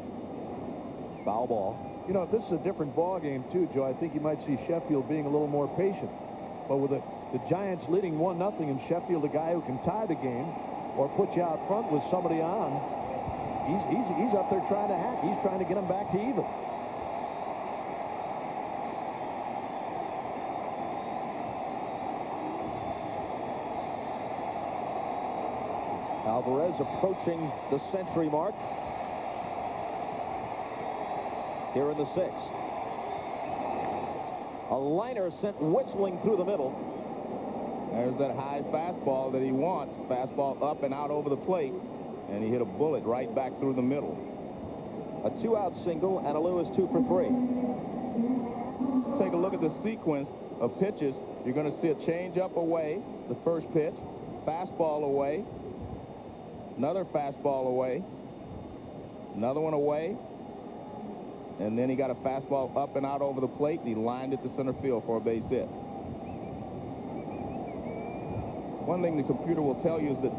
foul ball. You know, this is a different ball game too, Joe. I think you might see Sheffield being a little more patient. But with the Giants leading 1-0 and Sheffield, a guy who can tie the game or put you out front with somebody on, he's up there trying to hack. He's trying to get him back to even. Alvarez approaching the century mark here in the 6th. A liner sent whistling through the middle. There's that high fastball that he wants. Fastball up and out over the plate, and he hit a bullet right back through the middle. A 2-out single, and Alou is 2 for 3. Take a look at the sequence of pitches. You're going to see a changeup away, the first pitch, fastball away, another fastball away, another one away, and then he got a fastball up and out over the plate, and he lined it to center field for a base hit. One thing the computer will tell you is that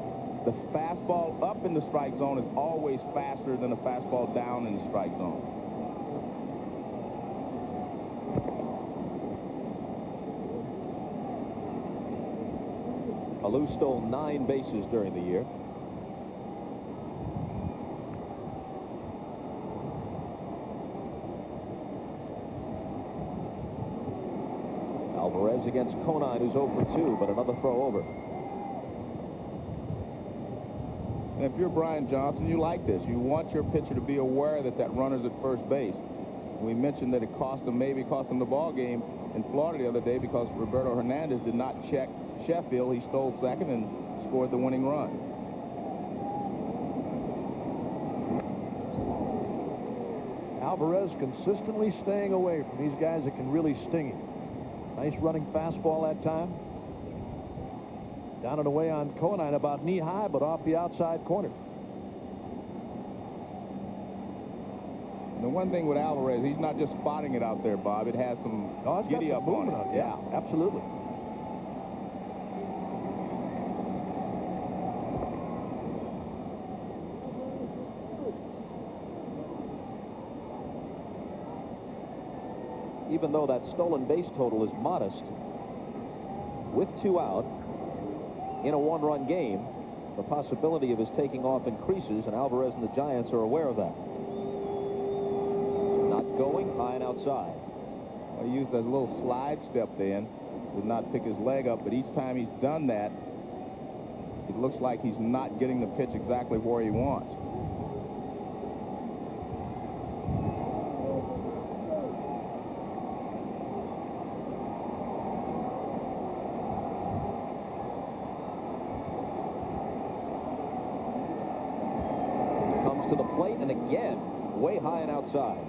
the fastball up in the strike zone is always faster than the fastball down in the strike zone. Alou stole 9 bases during the year. Alvarez against Conine, who's 0 for 2, but another throw over. And if you're Brian Johnson, you like this. You want your pitcher to be aware that that runner's at first base. We mentioned that it maybe cost him the ball game in Florida the other day because Roberto Hernandez did not check Sheffield. He stole second and scored the winning run. Alvarez consistently staying away from these guys that can really sting him. Nice running fastball that time. Down and away on Conine, about knee high, but off the outside corner. The one thing with Alvarez, he's not just spotting it out there, Bob. It has some giddy up on it. Yeah, absolutely. Even though that stolen base total is modest, with 2 out in a 1-run game, the possibility of his taking off increases, and Alvarez and the Giants are aware of that. Not going, high and outside. He used that little slide step then, did not pick his leg up, but each time he's done that, it looks like he's not getting the pitch exactly where he wants. To the plate, and again, way high and outside.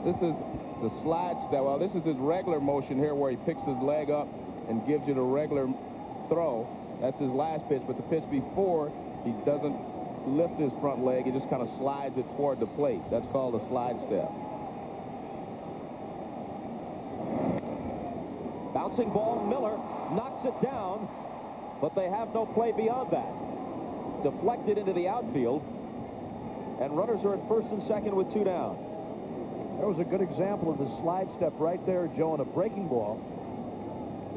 This is the slide step. Well, this is his regular motion here where he picks his leg up and gives you the regular throw. That's his last pitch, but the pitch before, he doesn't lift his front leg. He just kind of slides it toward the plate. That's called a slide step. Bouncing ball, Miller knocks it down, but they have no play beyond that. Deflected into the outfield, and runners are at first and second with 2 down. There was a good example of the slide step right there, Joe, on a breaking ball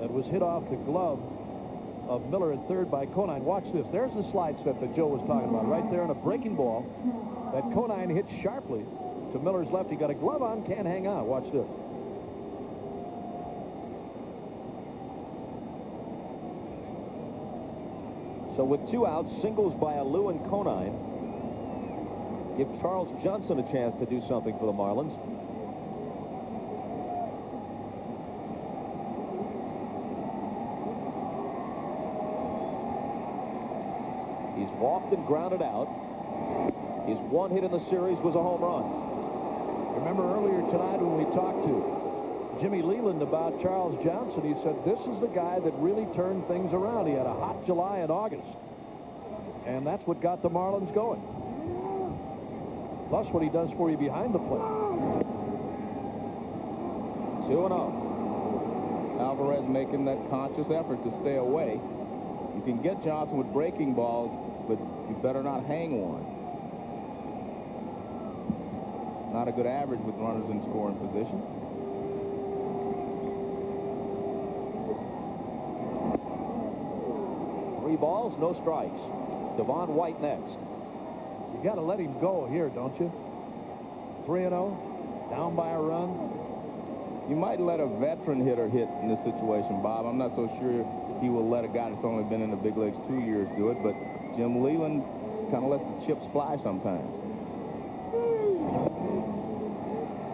that was hit off the glove of Miller at third by Conine. Watch this. There's the slide step that Joe was talking about right there on a breaking ball that Conine hit sharply to Miller's left. He got a glove on, can't hang on. Watch this. So with 2 outs, singles by Alou and Conine give Charles Johnson a chance to do something for the Marlins. He's walked and grounded out. His 1 hit in the series was a home run. Remember earlier tonight when we talked to Jimmy Leland about Charles Johnson, he said this is the guy that really turned things around. He had a hot July and August, and that's what got the Marlins going. Plus what he does for you behind the plate. 2-0. Alvarez making that conscious effort to stay away. You can get Johnson with breaking balls, but you better not hang one. Not a good average with runners in scoring position. Three balls, no strikes. Devon White next. You got to let him go here, don't you? 3-0, down by a run. You might let a veteran hitter hit in this situation, Bob. I'm not so sure he will let a guy that's only been in the big leagues 2 years do it, but Jim Leland kind of lets the chips fly sometimes.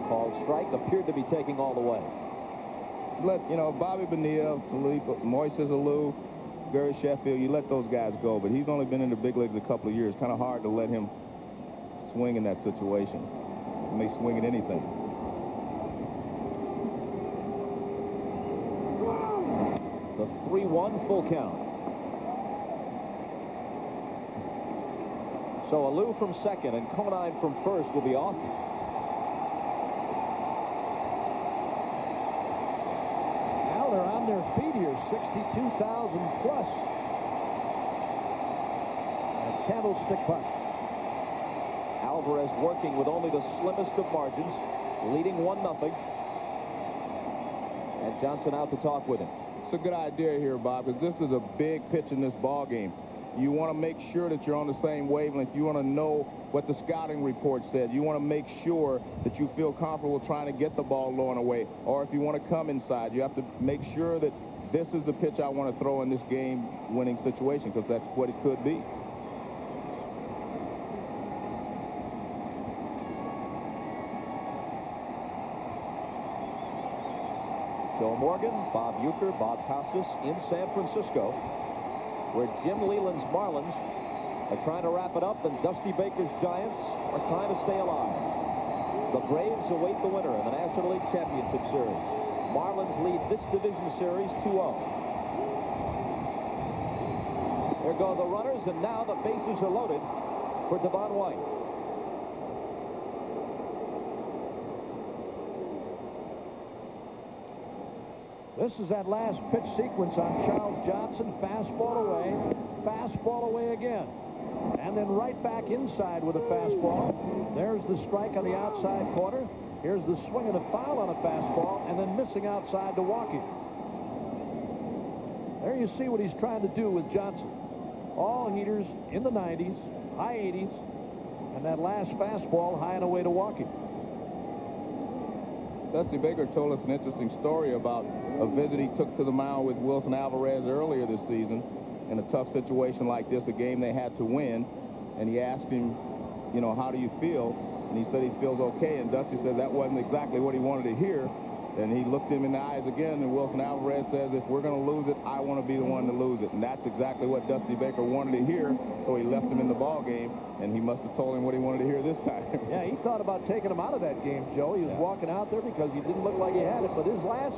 Called strike, appeared to be taking all the way. Bobby Bonilla, Moises Alou, Gary Sheffield, you let those guys go, but he's only been in the big leagues a couple of years. Kind of hard to let him swing in that situation. He may swing at anything. The 3-1 full count. So Alou from second and Conine from first will be off. Now they're on their feet here, 62,000 plus. A candlestick puck. Alvarez working with only the slimmest of margins, leading 1-0. And Johnson out to talk with him. It's a good idea here, Bob, because this is a big pitch in this ball game. You want to make sure that you're on the same wavelength. You want to know what the scouting report said. You want to make sure that you feel comfortable trying to get the ball low and away. Or if you want to come inside, you have to make sure that this is the pitch I want to throw in this game-winning situation, because that's what it could be. Joe Morgan, Bob Uecker, Bob Costas in San Francisco, where Jim Leland's Marlins are trying to wrap it up and Dusty Baker's Giants are trying to stay alive. The Braves await the winner in the National League Championship Series. Marlins lead this division series 2-0. Here go the runners, and now the bases are loaded for Devon White. This is that last pitch sequence on Charles Johnson. Fastball away again. And then right back inside with a fastball. There's the strike on the outside corner. Here's the swing and a foul on a fastball, and then missing outside to Walker. There you see what he's trying to do with Johnson. All heaters in the 90s, high 80s, and that last fastball high and away to Walker. Dusty Baker told us an interesting story about a visit he took to the mound with Wilson Alvarez earlier this season in a tough situation like this, a game they had to win, and he asked him, you know, how do you feel? And he said he feels okay, and Dusty said that wasn't exactly what he wanted to hear. And he looked him in the eyes again, and Wilson Alvarez says, if we're going to lose it, I want to be the one to lose it. And that's exactly what Dusty Baker wanted to hear, so he left him in the ball game, and he must have told him what he wanted to hear this time. Yeah, he thought about taking him out of that game, Joe. He was walking out there because he didn't look like he had it. But his last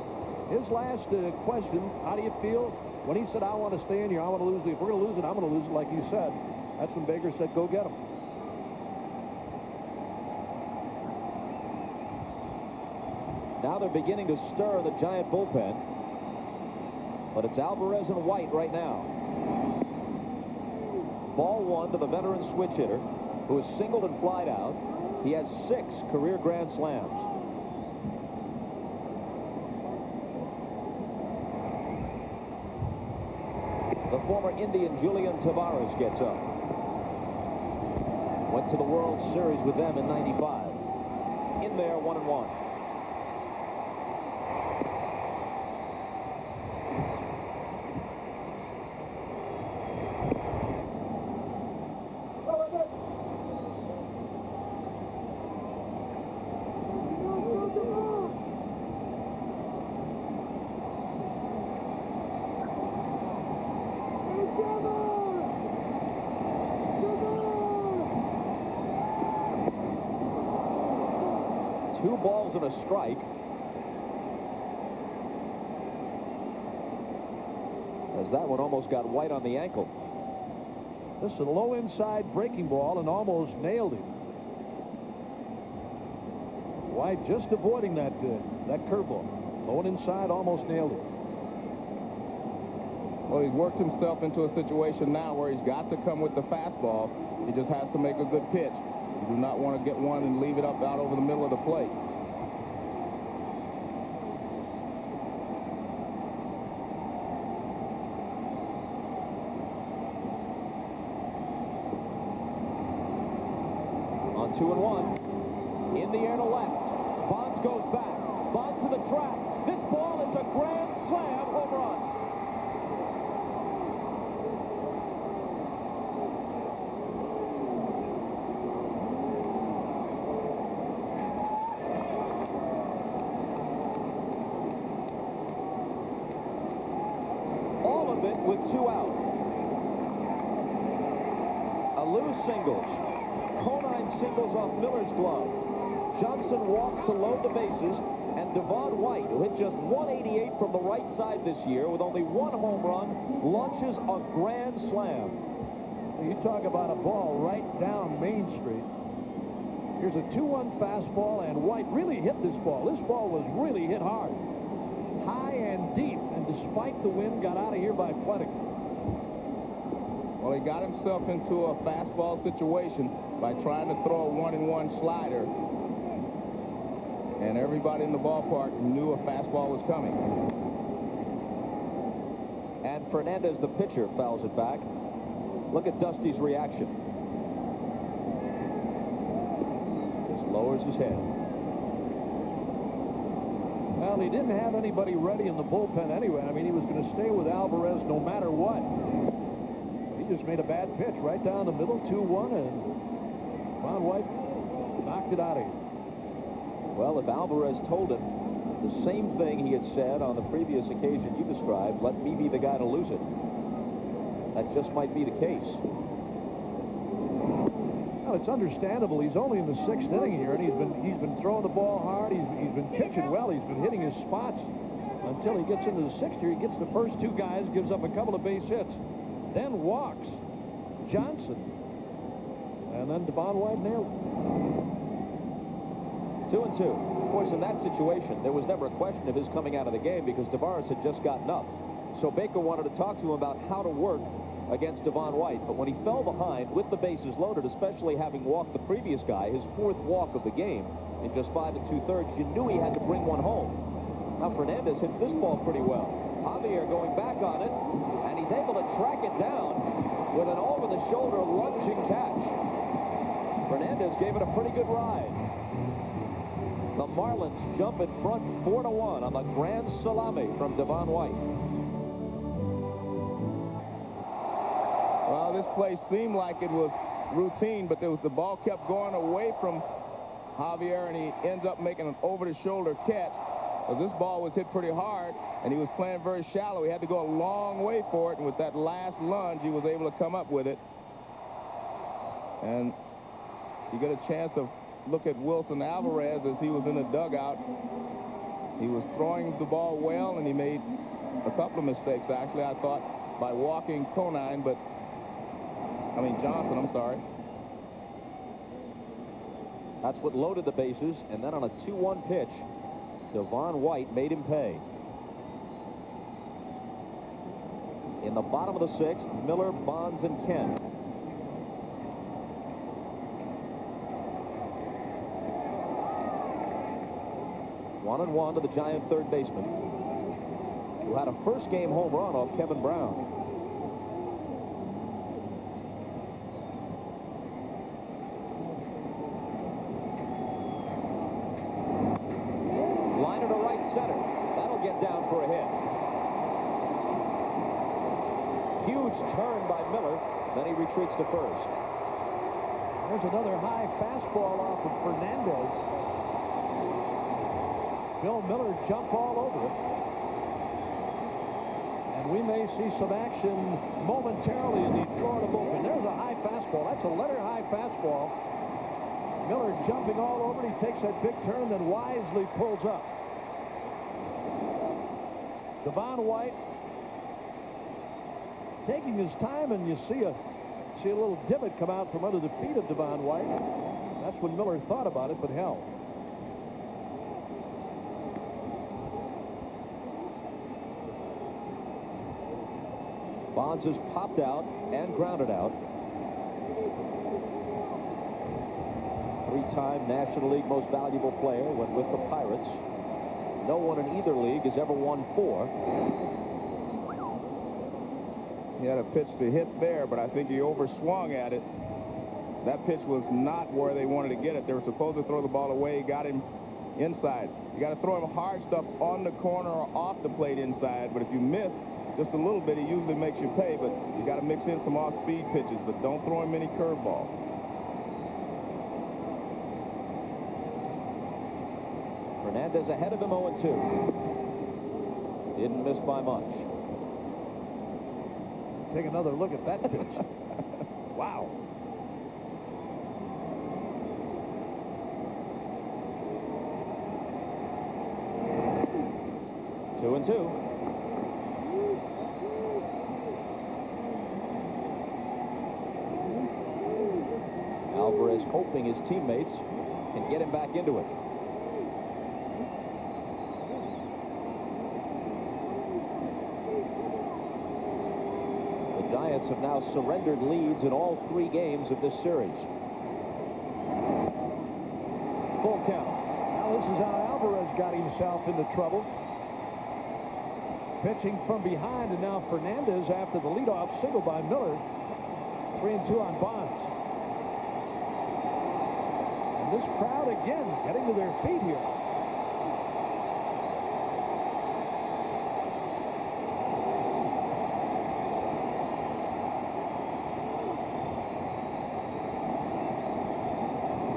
question, how do you feel? When he said, I want to stay in here, I want to lose it. If we're going to lose it, I'm going to lose it, like you said. That's when Baker said, go get him. Now they're beginning to stir the Giant bullpen. But it's Alvarez and White right now. Ball one to the veteran switch hitter, who has singled and flied out. He has 6 career grand slams. The former Indian Julian Tavares gets up. Went to the World Series with them in '95. In there, 1-1. Two balls and a strike. As that one almost got White on the ankle. This is a low inside breaking ball and almost nailed him. White just avoiding that curveball. Low and inside, almost nailed it. Well, he's worked himself into a situation now where he's got to come with the fastball. He just has to make a good pitch. You do not want to get one and leave it up out over the middle of the plate. On 2-1. In the air to left. Bonds goes back. Bonds to the track. This ball is a grand slam home run. With 2 out. A loose singles. Conine singles off Miller's glove. Johnson walks to load the bases, and Devon White, who hit just 188 from the right side this year with only 1 home run, launches a grand slam. You talk about a ball right down Main Street. Here's a 2-1 fastball, and White really hit this ball. This ball was really hit hard. High and deep, and despite the wind, got out of here by plenty. Well, he got himself into a fastball situation by trying to throw a 1-1 slider. And everybody in the ballpark knew a fastball was coming. And Fernandez, the pitcher, fouls it back. Look at Dusty's reaction. Just lowers his head. Well, he didn't have anybody ready in the bullpen anyway. I mean, he was going to stay with Alvarez no matter what. He just made a bad pitch right down the middle, 2-1, and Devon White knocked it out of here. Well, if Alvarez told him the same thing he had said on the previous occasion you described, let me be the guy to lose it, that just might be the case. Well, it's understandable. He's only in the 6th inning here, and he's been throwing the ball hard. He's been pitching well. He's been hitting his spots until he gets into the 6th here. He gets the first 2 guys, gives up a couple of base hits. then walks Johnson. And then Devon White nailed it. 2-2. Of course, in that situation, there was never a question of his coming out of the game because Tavares had just gotten up. So Baker wanted to talk to him about how to work against Devon White. But when he fell behind with the bases loaded, especially having walked the previous guy, his 4th walk of the game in just 5 2/3, you knew he had to bring one home. Now Fernandez hit this ball pretty well. Javier going back on it, and he's able to track it down with an over-the-shoulder lunging catch. Fernandez gave it a pretty good ride. The Marlins jump in front 4-1 on the grand salami from Devon White. Well, this play seemed like it was routine, but the ball kept going away from Javier, and he ends up making an over-the-shoulder catch. But this ball was hit pretty hard, and he was playing very shallow. He had to go a long way for it, and with that last lunge, he was able to come up with it. And you get a chance to look at Wilson Alvarez as he was in the dugout. He was throwing the ball well, and he made a couple of mistakes, actually, I thought, by walking Johnson, I'm sorry. That's what loaded the bases, and then on a 2-1 pitch, Devon White made him pay. In the bottom of the 6th, Miller, Bonds, and Kent. One and one to the Giant third baseman, who had a first-game home run off Kevin Brown. Line to right center. That'll get down for a hit. Huge turn by Miller. Then he retreats to first. There's another high fastball off of Fernandez. Bill Miller jumped all over it. And we may see some action momentarily in the Florida bullpen. There's a high fastball. That's a letter-high fastball. Miller jumping all over it. He takes that big turn, then wisely pulls up. Devon White taking his time, and you see a little divot come out from under the feet of Devon White. That's when Miller thought about it, but held. Bonds has popped out and grounded out. 3-time National League Most Valuable Player when with the Pirates. No one in either league has ever won 4. He had a pitch to hit there, but I think he overswung at it. That pitch was not where they wanted to get it. They were supposed to throw the ball away. Got him inside. You got to throw him hard stuff on the corner or off the plate inside, but if you miss just a little bit, he usually makes you pay, but you got to mix in some off-speed pitches, but don't throw him any curveballs. Fernandez ahead of him 0-2. Didn't miss by much. Take another look at that pitch. Wow. Two and two. Alvarez hoping his teammates can get him back into it. The Giants have now surrendered leads in all 3 games of this series. Full count. Now this is how Alvarez got himself into trouble. Pitching from behind, and now Fernandez after the leadoff single by Miller. 3-2 on Bonds. This crowd again getting to their feet here.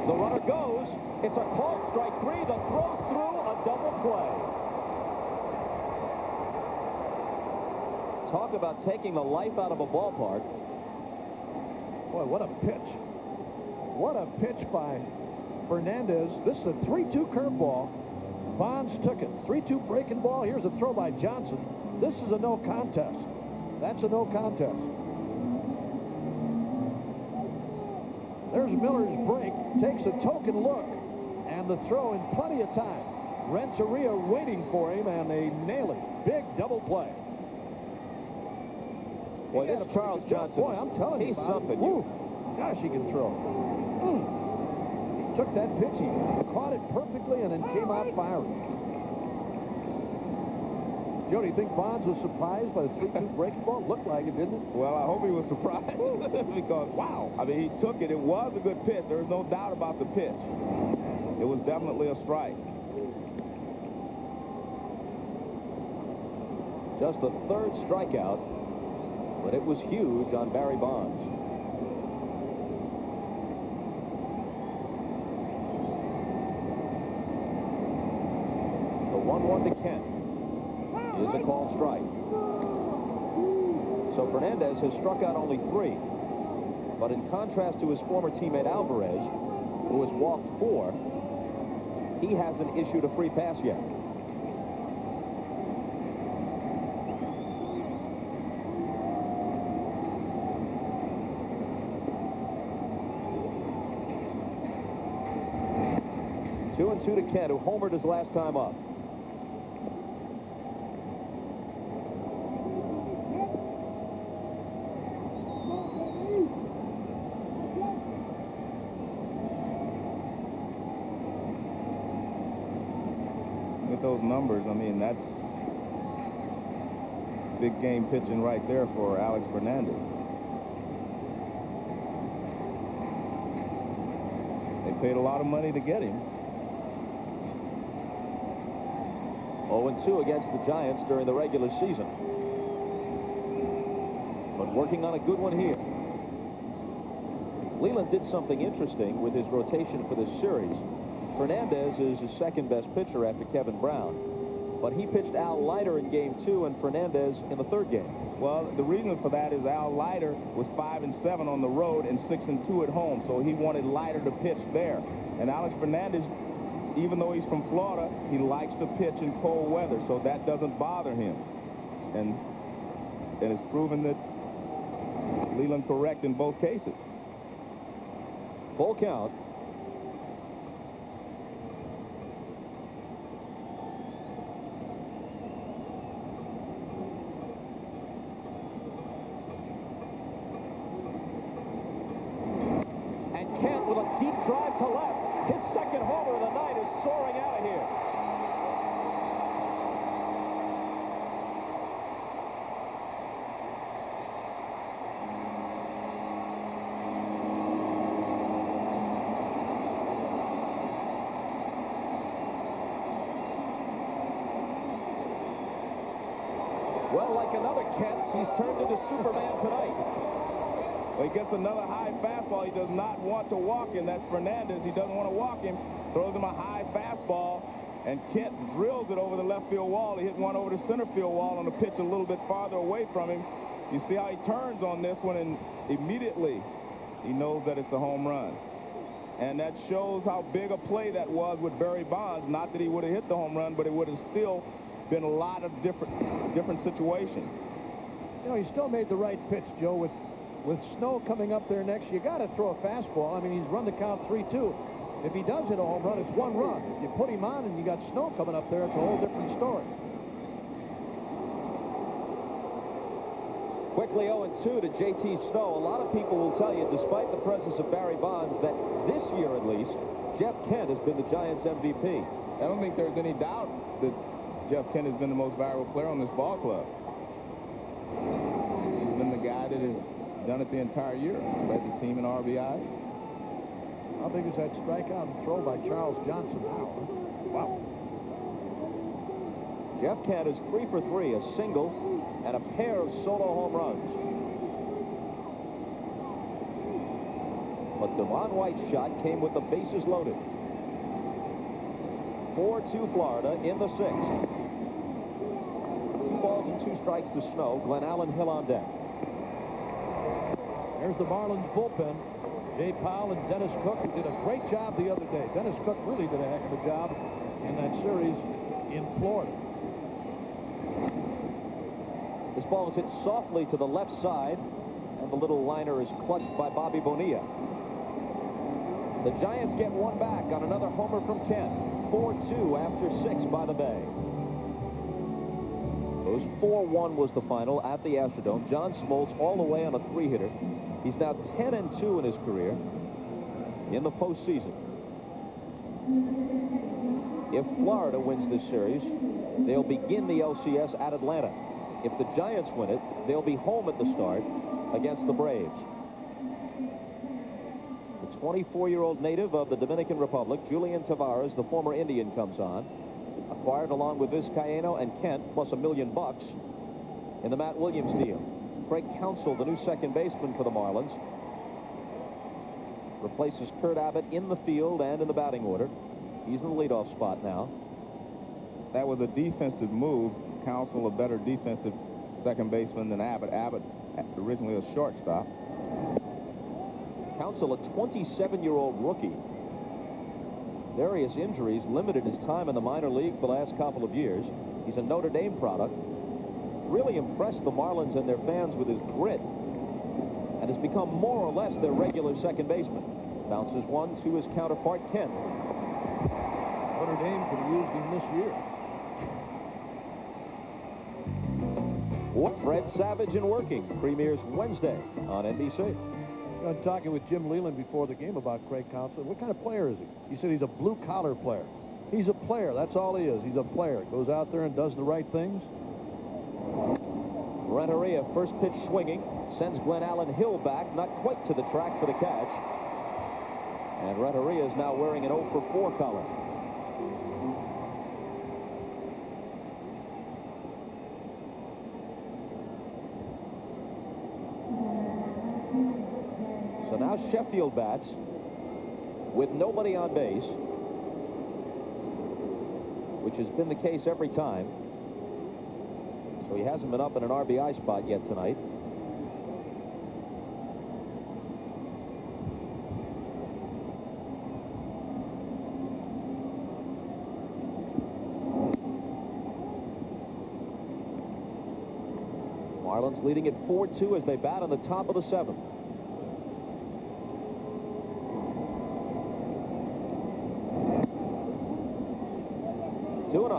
The runner goes. It's a called strike 3. The throw through, a double play. Talk about taking the life out of a ballpark. Boy, what a pitch. What a pitch by Fernandez. This is a 3-2 curveball. Bonds took it. 3-2 breaking ball. Here's a throw by Johnson. This is a no contest. That's a no contest. There's Miller's break, takes a token look, and the throw in plenty of time. Renteria waiting for him, and they nail it. Big double play. Boy, this Charles Johnson, boy, I'm telling you, he's Bob. something. Gosh, he can throw. He took that pitch, he caught it perfectly, and then came out firing. Joe, do you think Bonds was surprised by the 3-2 breaking ball? Looked like it, didn't it? Well, I hope he was surprised because, wow. I mean, he took it. It was a good pitch. There's no doubt about the pitch. It was definitely a strike. Just the third strikeout, but it was huge on Barry Bonds. The 1-1 to Kent is a called strike. So Fernandez has struck out only 3. But in contrast to his former teammate Alvarez, who has walked 4, he hasn't issued a free pass yet. Two and 2 to Kent, who homered his last time up. With those numbers, I mean, that's big game pitching right there for Alex Fernandez. They paid a lot of money to get him. 0-2 against the Giants during the regular season. But working on a good one here. Leland did something interesting with his rotation for this series. Fernandez is his second-best pitcher after Kevin Brown. But he pitched Al Leiter in Game 2 and Fernandez in the third game. Well, the reason for that is Al Leiter was 5-7 on the road and 6-2 at home. So he wanted Leiter to pitch there. And Alex Fernandez, even though he's from Florida, he likes to pitch in cold weather, so that doesn't bother him. And it's proven that Leland correct in both cases. Full count. And Kent with a deep drive to left. His second homer of the night is soaring out of here. Well, like another Kent, he's turned into Superman tonight. Well, he gets another high fastball. He does not want to walk him. That's Fernandez. He doesn't want to walk him. Throws him a high fastball, and Kent drills it over the left field wall. He hit one over the center field wall on the pitch a little bit farther away from him. You see how he turns on this one, and immediately he knows that it's a home run. And that shows how big a play that was with Barry Bonds. Not that he would have hit the home run, but it would have still been a lot of different situations. You know, he still made the right pitch, Joe. With Snow coming up there next, you got to throw a fastball. I mean, he's run the count 3-2. If he does hit a home run, it's 1 run. If you put him on and you got Snow coming up there, it's a whole different story. Quickly 0-2 to J.T. Snow. A lot of people will tell you, despite the presence of Barry Bonds, that this year at least, Jeff Kent has been the Giants' MVP. I don't think there's any doubt that Jeff Kent has been the most valuable player on this ball club. He's been the guy that has done it the entire year. Led the team in RBI. How big is that strikeout and throw by Charles Johnson now? Wow. Jeff Kent is 3 for 3, a single and a pair of solo home runs. But Devon White's shot came with the bases loaded. 4-2 Florida in the 6th. 2 balls and 2 strikes to Snow. Glenn Allen Hill on deck. There's the Marlins bullpen. Jay Powell and Dennis Cook did a great job the other day. Dennis Cook really did a heck of a job in that series in Florida. This ball is hit softly to the left side, and the little liner is clutched by Bobby Bonilla. The Giants get one back on another homer from Kent. 4-2 after 6 by the Bay. It was 4-1 was the final at the Astrodome. John Smoltz all the way on a 3-hitter. He's now 10-2 in his career in the postseason. If Florida wins this series, they'll begin the LCS at Atlanta. If the Giants win it, they'll be home at the start against the Braves. The 24-year-old native of the Dominican Republic, Julian Tavares, the former Indian, comes on. Acquired along with Vizcaíno and Kent, plus $1 million in the Matt Williams deal. Craig Counsell, the new second baseman for the Marlins, replaces Kurt Abbott in the field and in the batting order. He's in the leadoff spot now. That was a defensive move. Counsell, a better defensive second baseman than Abbott. Abbott, originally a shortstop. Counsell, a 27-year-old rookie. Various injuries limited his time in the minor leagues the last couple of years. He's a Notre Dame product. Really impressed the Marlins and their fans with his grit, and has become more or less their regular second baseman. Bounces one to his counterpart, Kent. Notre Dame could have used him this year. What? Fred Savage and Working premieres Wednesday on NBC. I'm talking with Jim Leland before the game about Craig Counsell. What kind of player is he? He said he's a blue-collar player. He's a player. That's all he is. He's a player. Goes out there and does the right things. Renteria, first pitch swinging, sends Glenn Allen Hill back, not quite to the track for the catch. And Renteria is now wearing an 0 for 4 color. So now Sheffield bats with nobody on base, which has been the case every time. So he hasn't been up in an RBI spot yet tonight. Marlins leading at 4-2 as they bat on the top of the 7th. 2-0.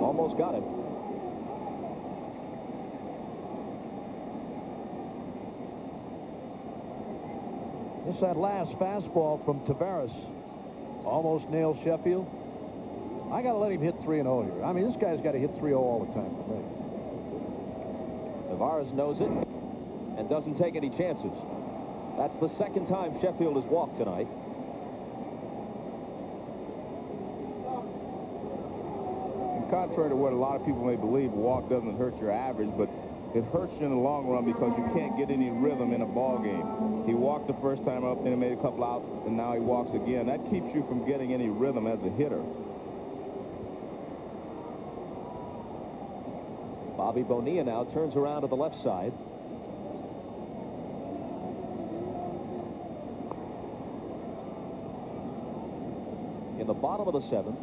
Almost got him. It's that last fastball from Tavares. Almost nailed Sheffield. I got to let him hit 3-0 here. I mean, this guy's got to hit 3-0 all the time for me. Tavares knows it and doesn't take any chances. That's the second time Sheffield has walked tonight. And contrary to what a lot of people may believe, a walk doesn't hurt your average, but it hurts you in the long run because you can't get any rhythm in a ball game. He walked the first time up, then he made a couple outs, and now he walks again. That keeps you from getting any rhythm as a hitter. Bobby Bonilla now turns around to the left side. In the bottom of the 7th,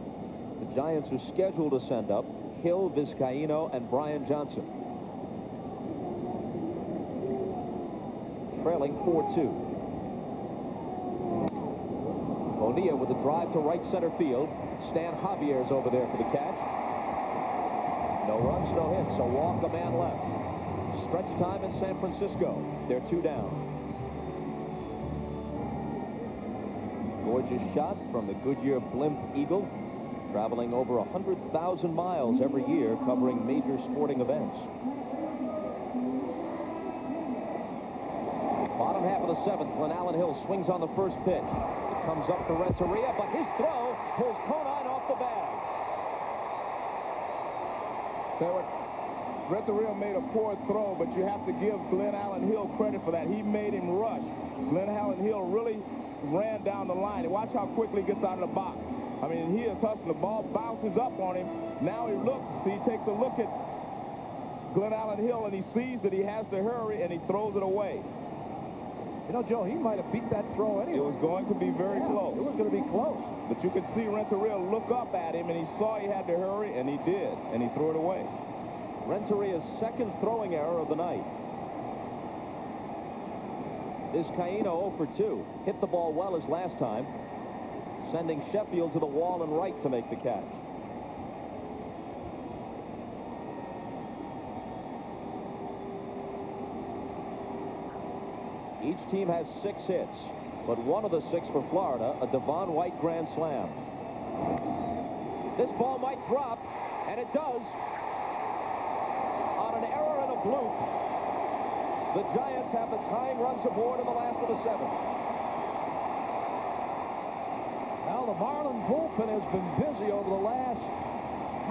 the Giants are scheduled to send up Hill, Vizcaíno, and Brian Johnson. Trailing 4-2. Bonilla with a drive to right center field. Stan Javier's over there for the catch. No runs, no hits, so walk, a man left. Stretch time in San Francisco. They're 2 down. Gorgeous shot from the Goodyear Blimp Eagle, traveling over 100,000 miles every year, covering major sporting events. Bottom half of the 7th, Glenn Allen Hill swings on the first pitch. It comes up to Renteria, but his throw pulls Conine off the bag. Renteria made a poor throw, but you have to give Glenn Allen Hill credit for that. He made him rush. Glenn Allen Hill really ran down the line. And watch how quickly he gets out of the box. I mean, he is hustling. The ball bounces up on him. Now he looks. He takes a look at Glenn Allen Hill, and he sees that he has to hurry, and he throws it away. You know, Joe, he might have beat that throw anyway. It was going to be very close. It was going to be close. But you could see Renteria look up at him, and he saw he had to hurry, and he did, and he threw it away. Renteria's second throwing error of the night. Vizcaíno 0 for 2. Hit the ball well as last time, sending Sheffield to the wall and right to make the catch. Each team has 6 hits, but one of the 6 for Florida, a Devon White grand slam. This ball might drop, and it does. On an error and a bloop, the Giants have the tying runs aboard in the last of the 7th. Well, the Marlins bullpen has been busy over the last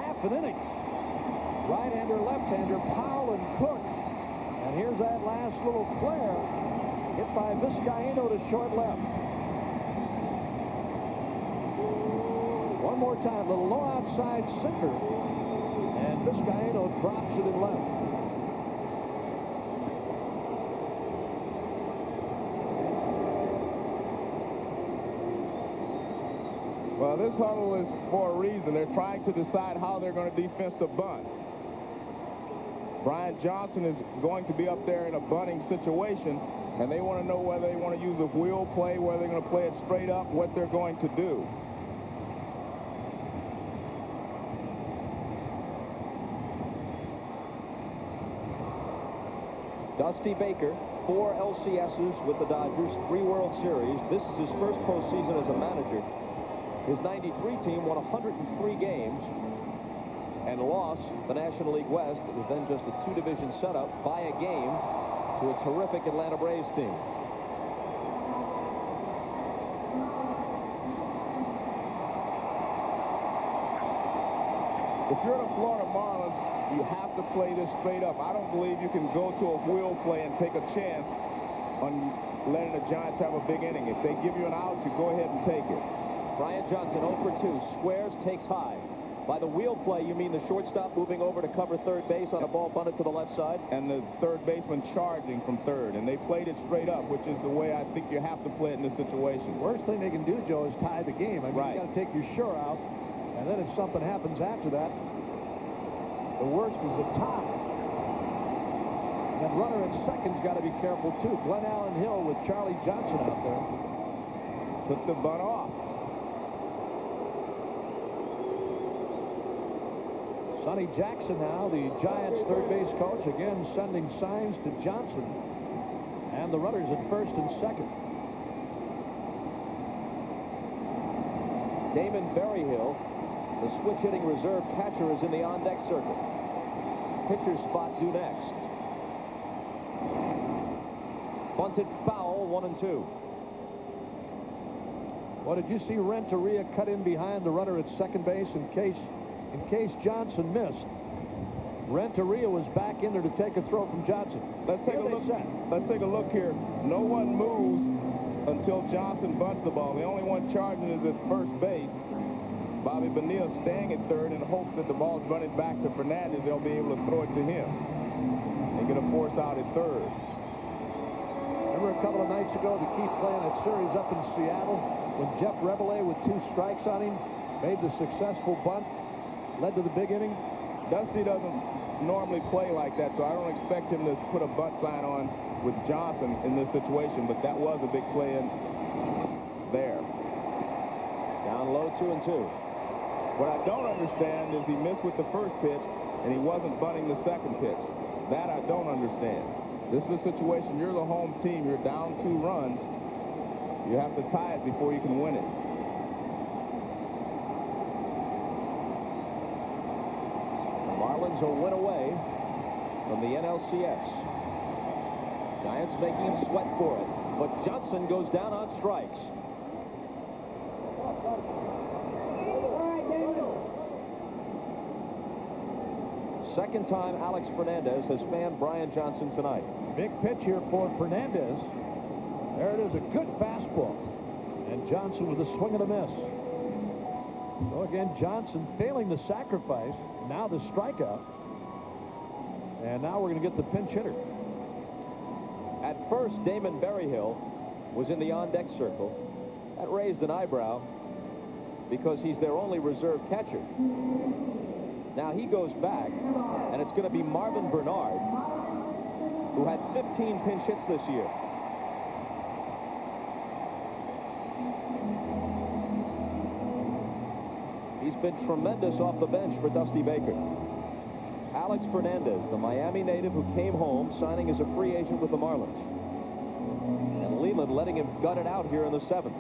half an inning. Right-hander, left-hander, Powell and Cook. And here's that last little flare. Hit by Vizcaíno to short left. One more time, little low outside sinker. And Vizcaíno drops it in left. Well, this huddle is for a reason. They're trying to decide how they're going to defense the bunt. Brian Johnson is going to be up there in a bunting situation, and they want to know whether they want to use a wheel play, whether they're going to play it straight up, what they're going to do. Dusty Baker, 4 LCSs with the Dodgers, 3 World Series. This is his first postseason as a manager. His 93 team won 103 games and lost the National League West. It was then just a 2-division setup by a game to a terrific Atlanta Braves team. If you're the Florida Marlins, you have to play this straight up. I don't believe you can go to a wheel play and take a chance on letting the Giants have a big inning. If they give you an out, you go ahead and take it. Brian Johnson 0 for 2. Squares, takes high. By the wheel play, you mean the shortstop moving over to cover third base on a ball bunted to the left side? And the third baseman charging from third. And they played it straight up, which is the way I think you have to play it in this situation. Worst thing they can do, Joe, is tie the game. I mean, right. You got to take your sure out. And then if something happens after that, the worst is the tie. And that runner at second's got to be careful, too. Glenn Allen Hill with Charlie Johnson out there. Took the bunt off. Sonny Jackson now, the Giants' third base coach, again sending signs to Johnson. And the runners at first and second. Damon Berryhill, the switch-hitting reserve catcher, is in the on-deck circle. Pitcher's spot due next. Bunted foul, 1-2. Well, did you see Renteria cut in behind the runner at second base in case Johnson missed? Renteria was back in there to take a throw from Johnson. Let's take a look. Let's take a look here. No one moves until Johnson bunts the ball. The only one charging is at first base. Bobby Bonilla staying at third in hopes that the ball's running back to Fernandez. They'll be able to throw it to him and get a force out at third. Remember a couple of nights ago, the Keith playing that series up in Seattle when Jeff Rebele with 2 strikes on him made the successful bunt, led to the big inning? Dusty doesn't normally play like that, so I don't expect him to put a bunt sign on with Johnson in this situation, but that was a big play in there. Down low, 2-2. What I don't understand is he missed with the first pitch, and he wasn't bunting the second pitch. That I don't understand. This is a situation, you're the home team, you're down 2 runs. You have to tie it before you can win it. The Marlins will win away from the NLCS. Giants making him sweat for it, but Johnson goes down on strikes. Second time Alex Fernandez has fanned Brian Johnson tonight. Big pitch here for Fernandez. There it is, a good fastball. And Johnson with a swing and a miss. So again, Johnson failing the sacrifice. Now the strikeout. And now we're going to get the pinch hitter. At first, Damon Berryhill was in the on-deck circle. That raised an eyebrow because he's their only reserve catcher. Now he goes back, and it's going to be Marvin Bernard, who had 15 pinch hits this year. He's been tremendous off the bench for Dusty Baker. Alex Fernandez, the Miami native who came home, signing as a free agent with the Marlins. And Leland letting him gut it out here in the 7th.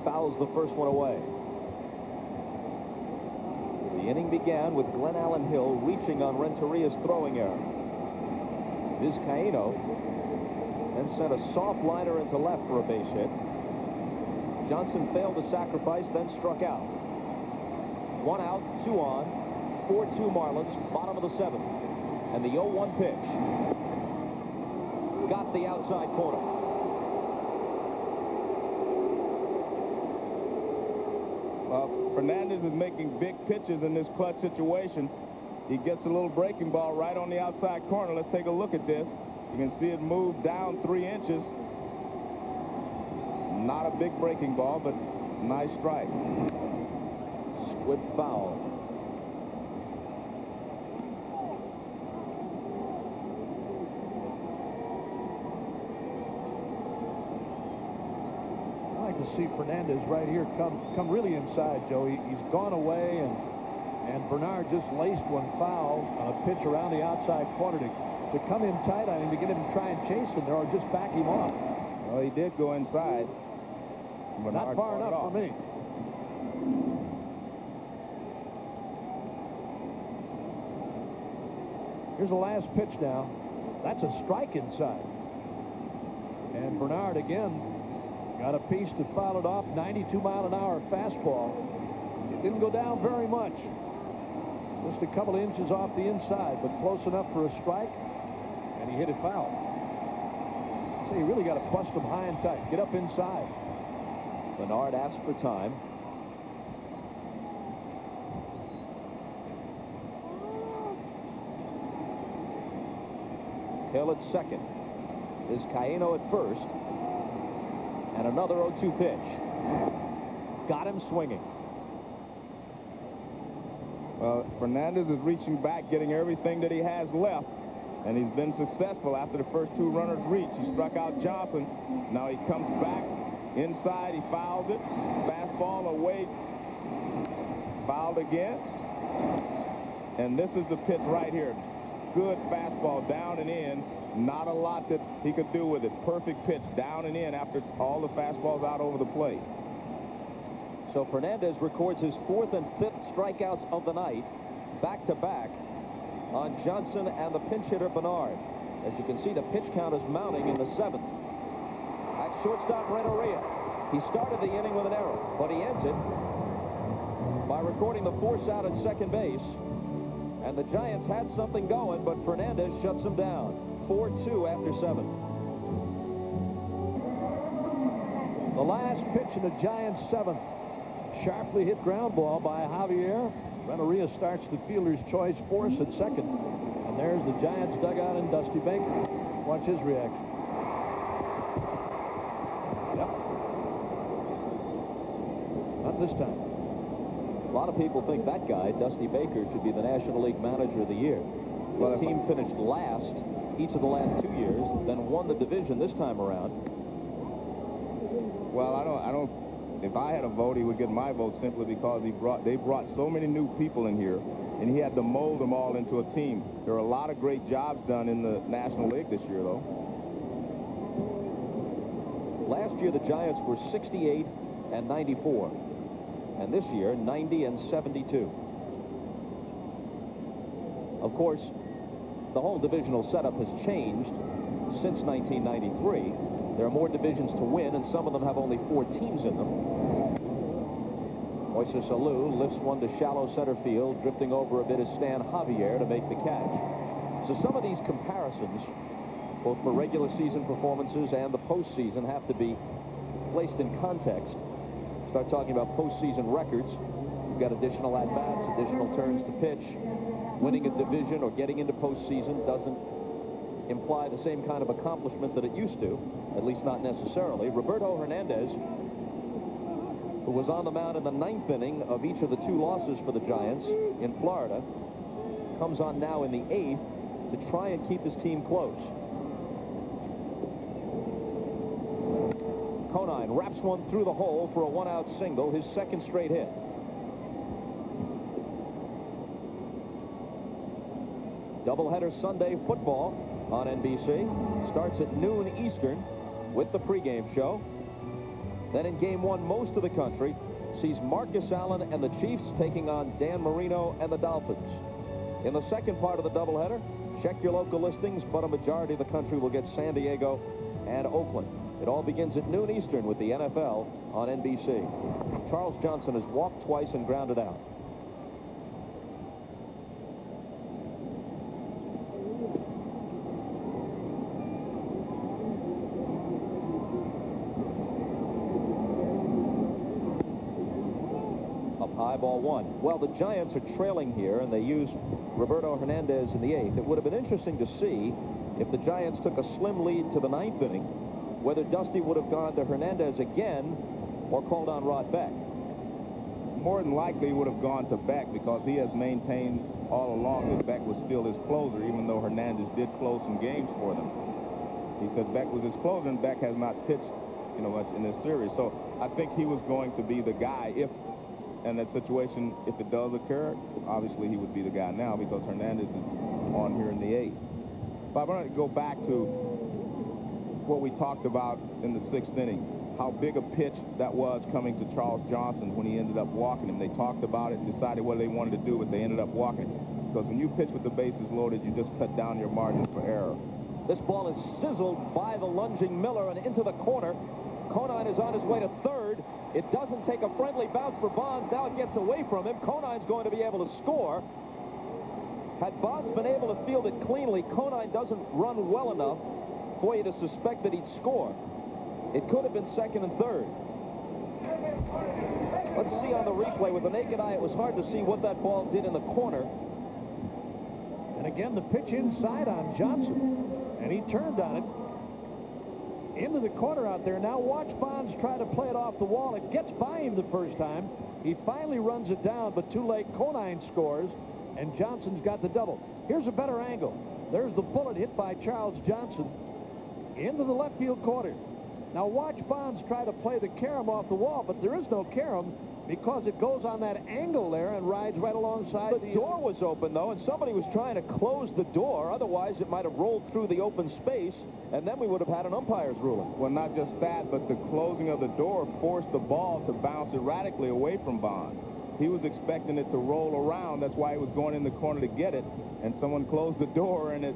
Fouls the first one away. The inning began with Glenn Allen Hill reaching on Renteria's throwing error. Vizcaíno then sent a soft liner into left for a base hit. Johnson failed to sacrifice, then struck out. 1 out, 2 on, 4-2 Marlins, bottom of the 7th. And the 0-1 pitch got the outside corner. Fernandez is making big pitches in this clutch situation. He gets a little breaking ball right on the outside corner. Let's take a look at this. You can see it move down 3 inches. Not a big breaking ball, but nice strike. Squib foul. To see Fernandez right here come really inside, Joe. He's gone away, and Bernard just laced one foul on a pitch around the outside corner to come in tight on him, to get him to try and chase him there or just back him off. Well, he did go inside. Not far enough for me. Here's the last pitch now. That's a strike inside. And Bernard again got a piece to foul it off. 92-mile-an-hour fastball. It didn't go down very much. Just a couple of inches off the inside, but close enough for a strike, and he hit it foul. So you really got to bust him high and tight. Get up inside. Bernard asked for time. Hill at second. Vizcaíno at first. And another 0-2 pitch. Got him swinging. Well, Fernandez is reaching back, getting everything that he has left, and he's been successful after the first 2 runners reach. He struck out Johnson. Now he comes back inside. He fouls it. Fastball away. Fouled again. And this is the pitch right here. Good fastball down and in. Not a lot that he could do with it. Perfect pitch down and in after all the fastballs out over the plate. So Fernandez records his 4th and 5th strikeouts of the night, back-to-back, on Johnson and the pinch hitter Bernard. As you can see, the pitch count is mounting in the 7th. At shortstop Renteria. He started the inning with an error, but he ends it by recording the force out at second base. And the Giants had something going, but Fernandez shuts them down. 4-2 after 7. The last pitch in the Giants' 7th. Sharply hit ground ball by Javier. Renteria starts the fielder's choice force at second. And there's the Giants dugout and Dusty Baker. Watch his reaction. Yep. Not this time. A lot of people think that guy, Dusty Baker, should be the National League Manager of the Year. His team finished last each of the last 2 years, then won the division this time around. Well, I don't. If I had a vote, he would get my vote simply because they brought so many new people in here, and he had to mold them all into a team. There are a lot of great jobs done in the National League this year, though. Last year, the Giants were 68 and 94, and this year 90 and 72. Of course, the whole divisional setup has changed since 1993. There are more divisions to win, and some of them have only 4 teams in them. Moises Alou lifts one to shallow center field. Drifting over a bit is Stan Javier to make the catch. So some of these comparisons, both for regular season performances and the postseason, have to be placed in context. Start talking about postseason records. You've got additional at-bats, additional turns to pitch. Winning a division or getting into postseason doesn't imply the same kind of accomplishment that it used to, at least not necessarily. Roberto Hernandez, who was on the mound in the 9th inning of each of the 2 losses for the Giants in Florida, comes on now in the 8th to try and keep his team close. Conine wraps one through the hole for a 1-out single, his 2nd straight hit. Doubleheader Sunday football on NBC. Starts at noon Eastern with the pregame show. Then in Game 1, most of the country sees Marcus Allen and the Chiefs taking on Dan Marino and the Dolphins. In the second part of the doubleheader, check your local listings, but a majority of the country will get San Diego and Oakland. It all begins at noon Eastern with the NFL on NBC. Charles Johnson has walked twice and grounded out. High, ball 1. Well, the Giants are trailing here, and they use Roberto Hernandez in the 8th. It would have been interesting to see if the Giants took a slim lead to the 9th inning, whether Dusty would have gone to Hernandez again or called on Rod Beck. More than likely he would have gone to Beck, because he has maintained all along that Beck was still his closer, even though Hernandez did close some games for them. He said Beck was his closer, and Beck has not pitched, much in this series. So I think he was going to be the guy if, in that situation, if it does occur. Obviously he would be the guy now, because Hernandez is on here in the 8th. But I want to go back to what we talked about in the 6th inning, how big a pitch that was coming to Charles Johnson when he ended up walking him. They talked about it and decided what they wanted to do, but they ended up walking him. Because when you pitch with the bases loaded, you just cut down your margins for error. This ball is sizzled by the lunging Miller and into the corner. Conine is on his way to third. It doesn't take a friendly bounce for Bonds. Now it gets away from him. Conine's going to be able to score. Had Bonds been able to field it cleanly, Conine doesn't run well enough for you to suspect that he'd score. It could have been 2nd and 3rd. Let's see on the replay. With the naked eye, it was hard to see what that ball did in the corner. And again, the pitch inside on Johnson. And he turned on it. Into the corner out there. Now watch Bonds try to play it off the wall. It gets by him the first time. He finally runs it down, but too late. Conine scores, and Johnson's got the double. Here's a better angle. There's the bullet hit by Charles Johnson into the left field corner. Now watch Bonds try to play the carom off the wall, but there is no carom because it goes on that angle there and rides right alongside. The door was open, though, and somebody was trying to close the door. Otherwise, it might have rolled through the open space, and then we would have had an umpire's ruling. Well, not just that, but the closing of the door forced the ball to bounce erratically away from Bonds. He was expecting it to roll around. That's why he was going in the corner to get it, and someone closed the door, and it,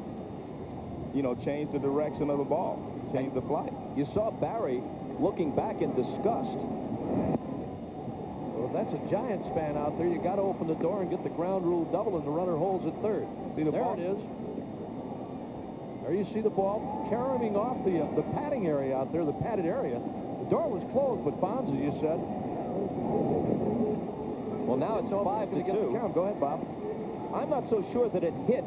changed the direction of the ball, changed the flight. You saw Barry looking back in disgust. Well, if that's a Giants fan out there, you got to open the door and get the ground rule double, and the runner holds at third. See the ball? There it is. There you see the ball caroming off the padding area out there, the padded area. The door was closed, but Bonds, as you said. Well, now it's 5-2. Go ahead, Bob. I'm not so sure that it hit.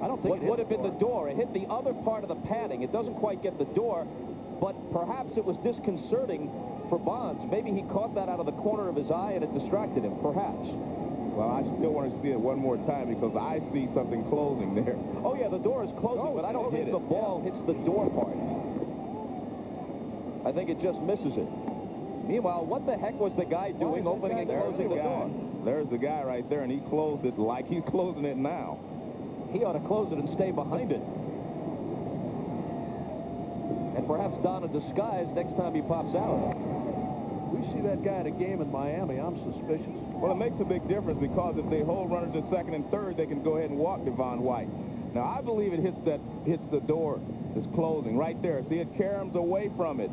I don't think What would have been the door. It hit the other part of the padding. It doesn't quite get the door, but perhaps it was disconcerting for Bonds. Maybe he caught that out of the corner of his eye and it distracted him, perhaps. Well, I still want to see it one more time because I see something closing there. Oh, yeah, the door is closing, but I don't think the ball hits the door part. I think it just misses it. Meanwhile, what the heck was the guy doing opening and closing the door? There's the guy right there, and he closed it like he's closing it now. He ought to close it and stay behind it. And perhaps don a disguise next time he pops out. We see that guy at a game in Miami. I'm suspicious. Well, it makes a big difference because if they hold runners at 2nd and 3rd, they can go ahead and walk Devon White. Now, I believe it hits the door It's closing right there. See, it caroms away from it.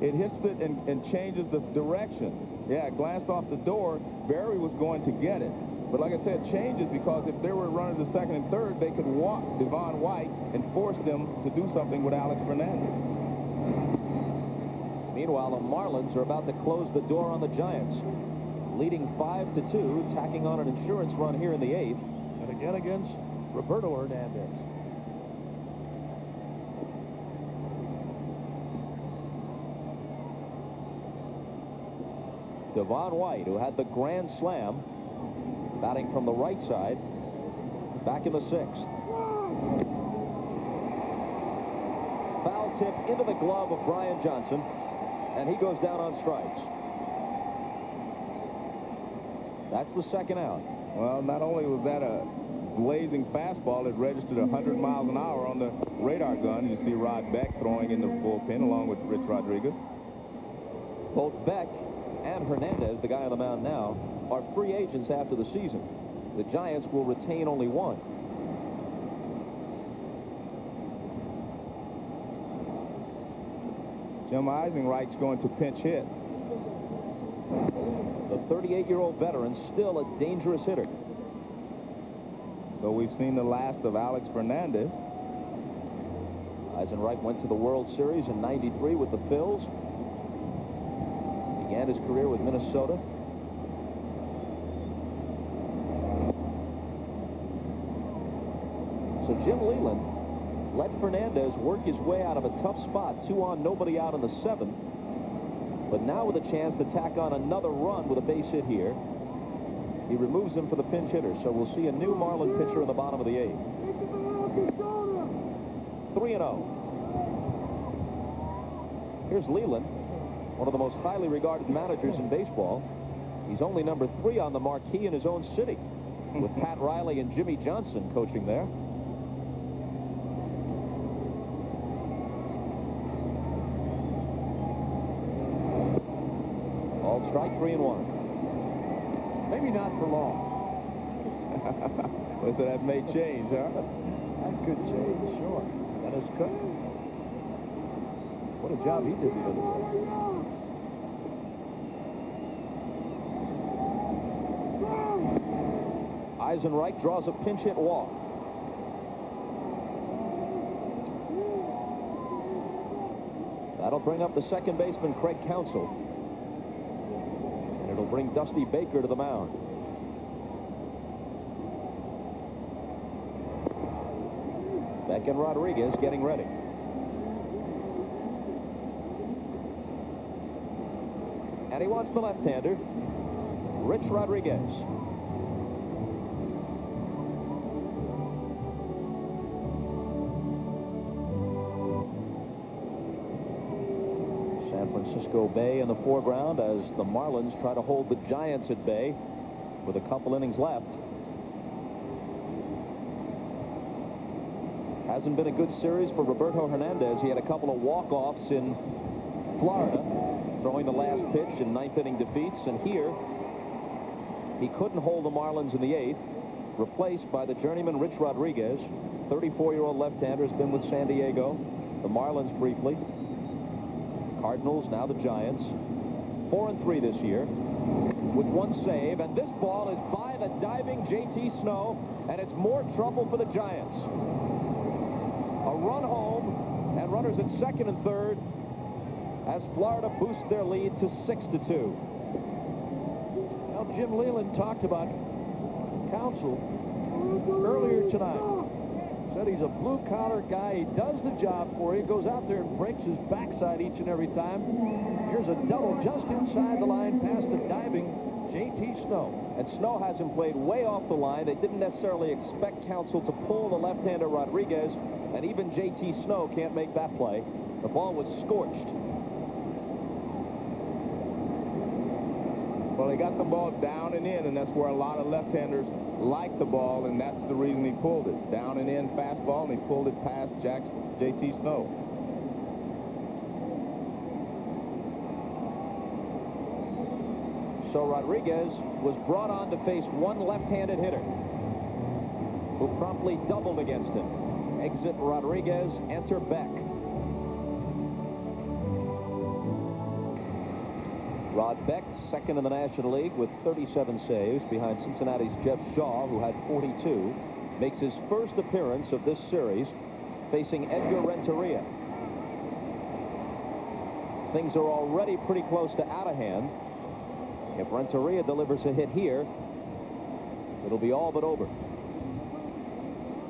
It hits it and changes the direction. Yeah, it glanced off the door. Barry was going to get it. But like I said, it changes because if they were running to second and third, they could walk Devon White and force them to do something with Alex Fernandez. Meanwhile, the Marlins are about to close the door on the Giants, leading 5-2, tacking on an insurance run here in the 8th. And again against Roberto Hernandez. Devon White, who had the grand slam, batting from the right side, back in the 6th. Foul tip into the glove of Brian Johnson, and he goes down on strikes. That's the second out. Well, not only was that a blazing fastball, it registered 100 miles an hour on the radar gun. You see Rod Beck throwing in the bullpen along with Rich Rodriguez. Both Beck and Hernandez, the guy on the mound now, are free agents after the season. The Giants will retain only one. Jim Eisenreich's going to pinch hit. The 38-year-old veteran, still a dangerous hitter. So we've seen the last of Alex Fernandez. Eisenreich went to the World Series in '93 with the Phils. Began his career with Minnesota. So Jim Leland let Fernandez work his way out of a tough spot, 2 on, nobody out in the 7th. But now with a chance to tack on another run with a base hit here, he removes him for the pinch hitter. So we'll see a new Marlin pitcher in the bottom of the 8th. 3-0. Here's Leland, one of the most highly regarded managers in baseball. He's only number 3 on the marquee in his own city, with Pat Riley and Jimmy Johnson coaching there. All strike, 3-1. Maybe not for long. So that may change, huh? That could change, sure. That is Cook. What a job he did the other day. Eisenreich draws a pinch hit walk. That'll bring up the second baseman, Craig Counsell. And it'll bring Dusty Baker to the mound. Beck and Rodriguez getting ready. And he wants the left-hander, Rich Rodriguez. San Francisco Bay in the foreground as the Marlins try to hold the Giants at bay with a couple innings left. Hasn't been a good series for Roberto Hernandez. He had a couple of walk-offs in Florida, throwing the last pitch in 9th inning defeats, and here he couldn't hold the Marlins in the 8th, replaced by the journeyman Rich Rodriguez. 34-year-old left-hander, has been with San Diego, the Marlins briefly, Cardinals, now the Giants. 4-3 this year with 1 save, and this ball is by the diving J.T. Snow, and it's more trouble for the Giants. A run home and runners at second and third as Florida boosts their lead to 6-2. Well, Jim Leland talked about Counsell earlier tonight. Said he's a blue-collar guy. He does the job for you. Goes out there and breaks his backside each and every time. Here's a double just inside the line past the diving J.T. Snow. And Snow has him played way off the line. They didn't necessarily expect Counsell to pull the left-hander Rodriguez, and even J.T. Snow can't make that play. The ball was scorched. Well, he got the ball down and in, and that's where a lot of left-handers like the ball, and that's the reason he pulled it. Down and in fastball, and he pulled it past J.T. Snow. So Rodriguez was brought on to face one left-handed hitter who promptly doubled against him. Exit Rodriguez, enter Beck. Rod Beck, second in the National League with 37 saves behind Cincinnati's Jeff Shaw, who had 42. Makes his first appearance of this series facing Edgar Renteria. Things are already pretty close to out of hand. If Renteria delivers a hit here, it'll be all but over.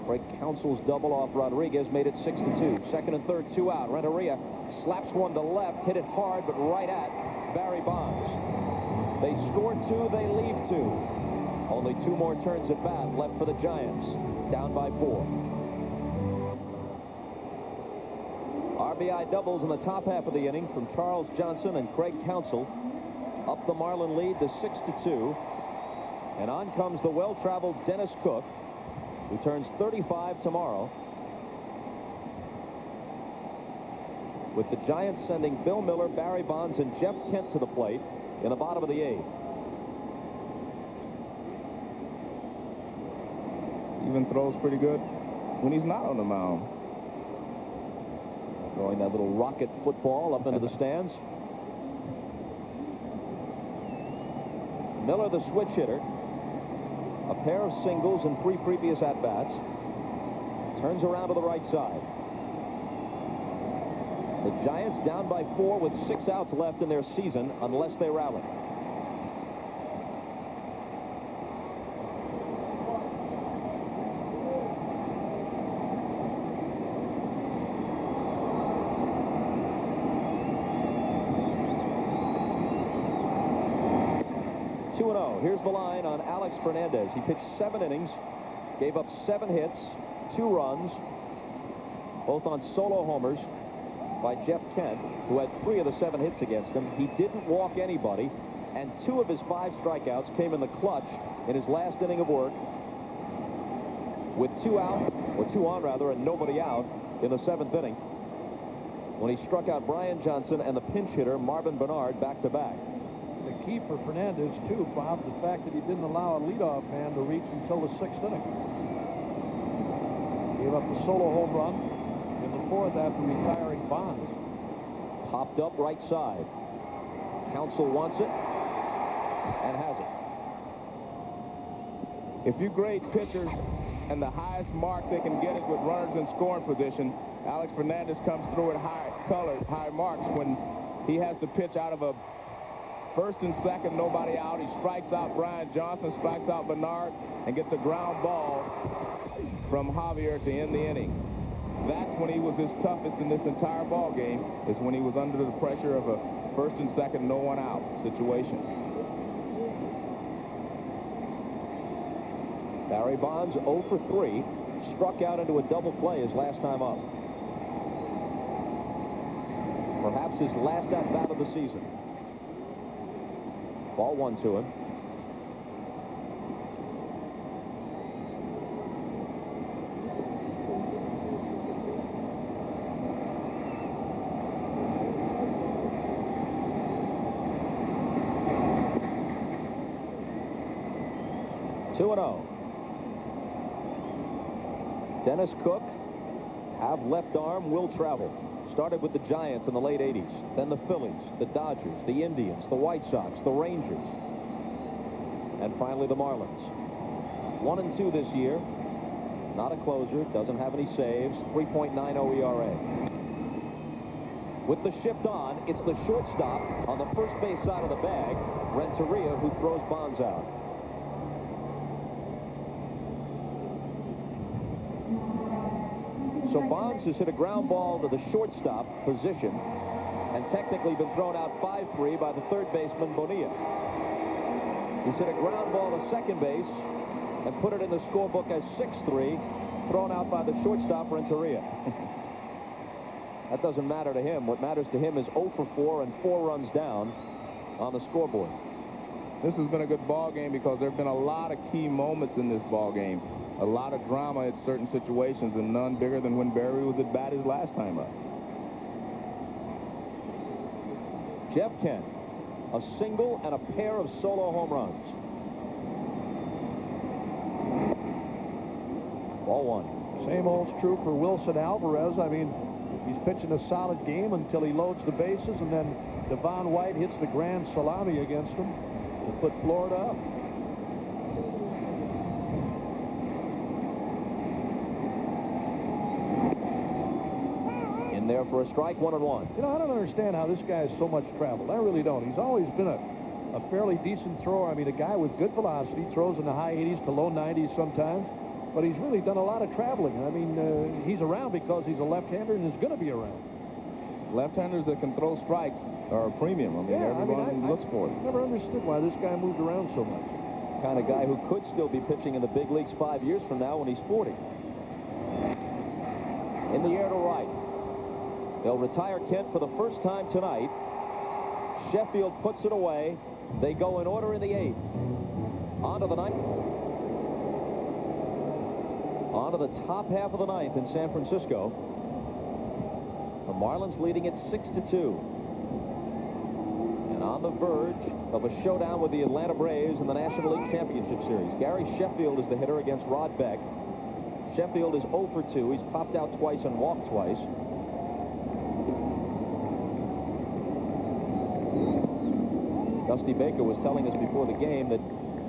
Craig Counsell's double off Rodriguez made it 6-2. Second and third, 2 out. Renteria slaps one to left, hit it hard, but right at Barry Bonds. They score 2, they leave 2. Only 2 more turns at bat left for the Giants, down by 4. RBI doubles in the top half of the inning from Charles Johnson and Craig Counsell. Up the Marlin lead to 6-2. And on comes the well-traveled Dennis Cook, who turns 35 tomorrow. With the Giants sending Bill Miller, Barry Bonds, and Jeff Kent to the plate in the bottom of the 8th. Even throws pretty good when he's not on the mound. Throwing that little rocket football up into the stands. Miller, the switch hitter. A pair of singles in 3 previous at-bats. Turns around to the right side. The Giants down by 4 with 6 outs left in their season unless they rally. Here's the line on Alex Fernandez. He pitched 7 innings, gave up 7 hits, 2 runs, both on solo homers by Jeff Kent, who had 3 of the 7 hits against him. He didn't walk anybody, and 2 of his 5 strikeouts came in the clutch in his last inning of work with 2 out, or 2 on rather, and nobody out in the 7th inning when he struck out Brian Johnson and the pinch hitter Marvin Bernard back-to-back. The key for Fernandez, too, Bob, the fact that he didn't allow a leadoff man to reach until the 6th inning. Gave up the solo home run in the 4th after retiring Bonds. Popped up right side. Counsell wants it and has it. If you grade pitchers and the highest mark they can get is with runners in scoring position, Alex Fernandez comes through at high marks when he has to pitch out of a first and second, nobody out. He strikes out Brian Johnson, strikes out Bernard, and gets a ground ball from Javier to end the inning. That's when he was his toughest in this entire ball game, is when he was under the pressure of a first and second, no one out situation. Barry Bonds 0 for 3, struck out into a double play his last time up. Perhaps his last at-bat of the season. Ball 1 to him. Dennis Cook, have left arm, will travel. Started with the Giants in the late 80s, then the Phillies, the Dodgers, the Indians, the White Sox, the Rangers, and finally the Marlins. 1-2 this year. Not a closer, doesn't have any saves, 3.90 ERA. With the shift on, it's the shortstop on the first base side of the bag, Renteria, who throws Bonds out. So Bonds has hit a ground ball to the shortstop position and technically been thrown out 5-3 by the third baseman Bonilla. He's hit a ground ball to second base and put it in the scorebook as 6-3, thrown out by the shortstop Renteria. That doesn't matter to him. What matters to him is 0 for 4 and 4 runs down on the scoreboard. This has been a good ball game because there have been a lot of key moments in this ball game. A lot of drama in certain situations, and none bigger than when Barry was at bat his last time up. Jeff Kent, a single and a pair of solo home runs. Ball 1. Same old's true for Wilson Alvarez. I mean, he's pitching a solid game until he loads the bases, and then Devon White hits the grand salami against them to put Florida up. In there for a strike, 1-1. You know, I don't understand how this guy has so much traveled. I really don't. He's always been a fairly decent thrower. I mean, a guy with good velocity, throws in the high 80s to low 90s sometimes, but he's really done a lot of traveling. I mean, he's around because he's a left-hander and is going to be around. Left-handers that can throw strikes are a premium. I mean, everyone looks for it. I never understood why this guy moved around so much. Kind of guy who could still be pitching in the big leagues 5 years from now when he's 40. In the air to right. They'll retire Kent for the first time tonight. Sheffield puts it away. They go in order in the 8th. On to the 9th. On to the top half of the 9th in San Francisco. The Marlins leading it 6-2. And on the verge of a showdown with the Atlanta Braves in the National League Championship Series. Gary Sheffield is the hitter against Rod Beck. Sheffield is 0 for 2. He's popped out twice and walked twice. Dusty Baker was telling us before the game that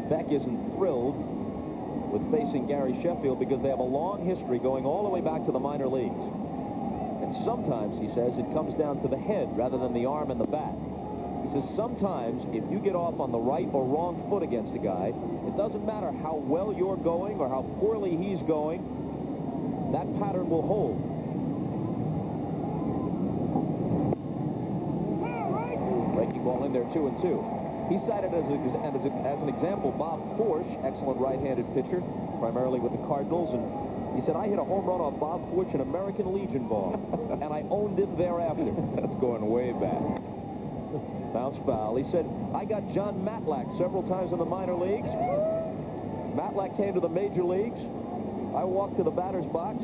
Beck isn't thrilled with facing Gary Sheffield because they have a long history going all the way back to the minor leagues. And sometimes, he says, it comes down to the head rather than the arm and the bat. He says sometimes if you get off on the right or wrong foot against a guy, it doesn't matter how well you're going or how poorly he's going, that pattern will hold. Breaking ball in there, 2-2. He cited as an example Bob Forsch, excellent right-handed pitcher, primarily with the Cardinals, and he said, I hit a home run off Bob Forsch, an American Legion ball, and I owned it thereafter. That's going way back. Bounce foul. He said, I got John Matlack several times in the minor leagues. Matlack came to the major leagues. I walked to the batter's box.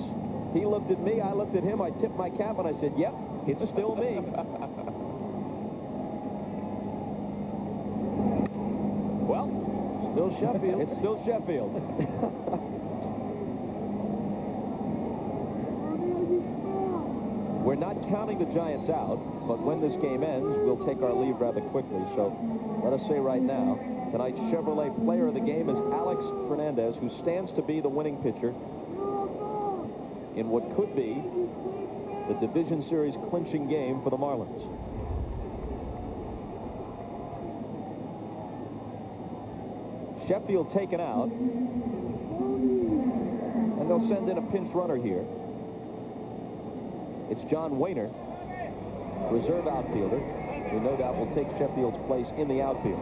He looked at me. I looked at him. I tipped my cap, and I said, yep, it's still me. Well, still Sheffield. It's still Sheffield. We're not counting the Giants out, but when this game ends, we'll take our leave rather quickly. So let us say right now, tonight's Chevrolet player of the game is Alex Fernandez, who stands to be the winning pitcher in what could be the Division Series clinching game for the Marlins. Sheffield taken out, and they'll send in a pinch runner here. It's John Wayner, reserve outfielder, who no doubt will take Sheffield's place in the outfield.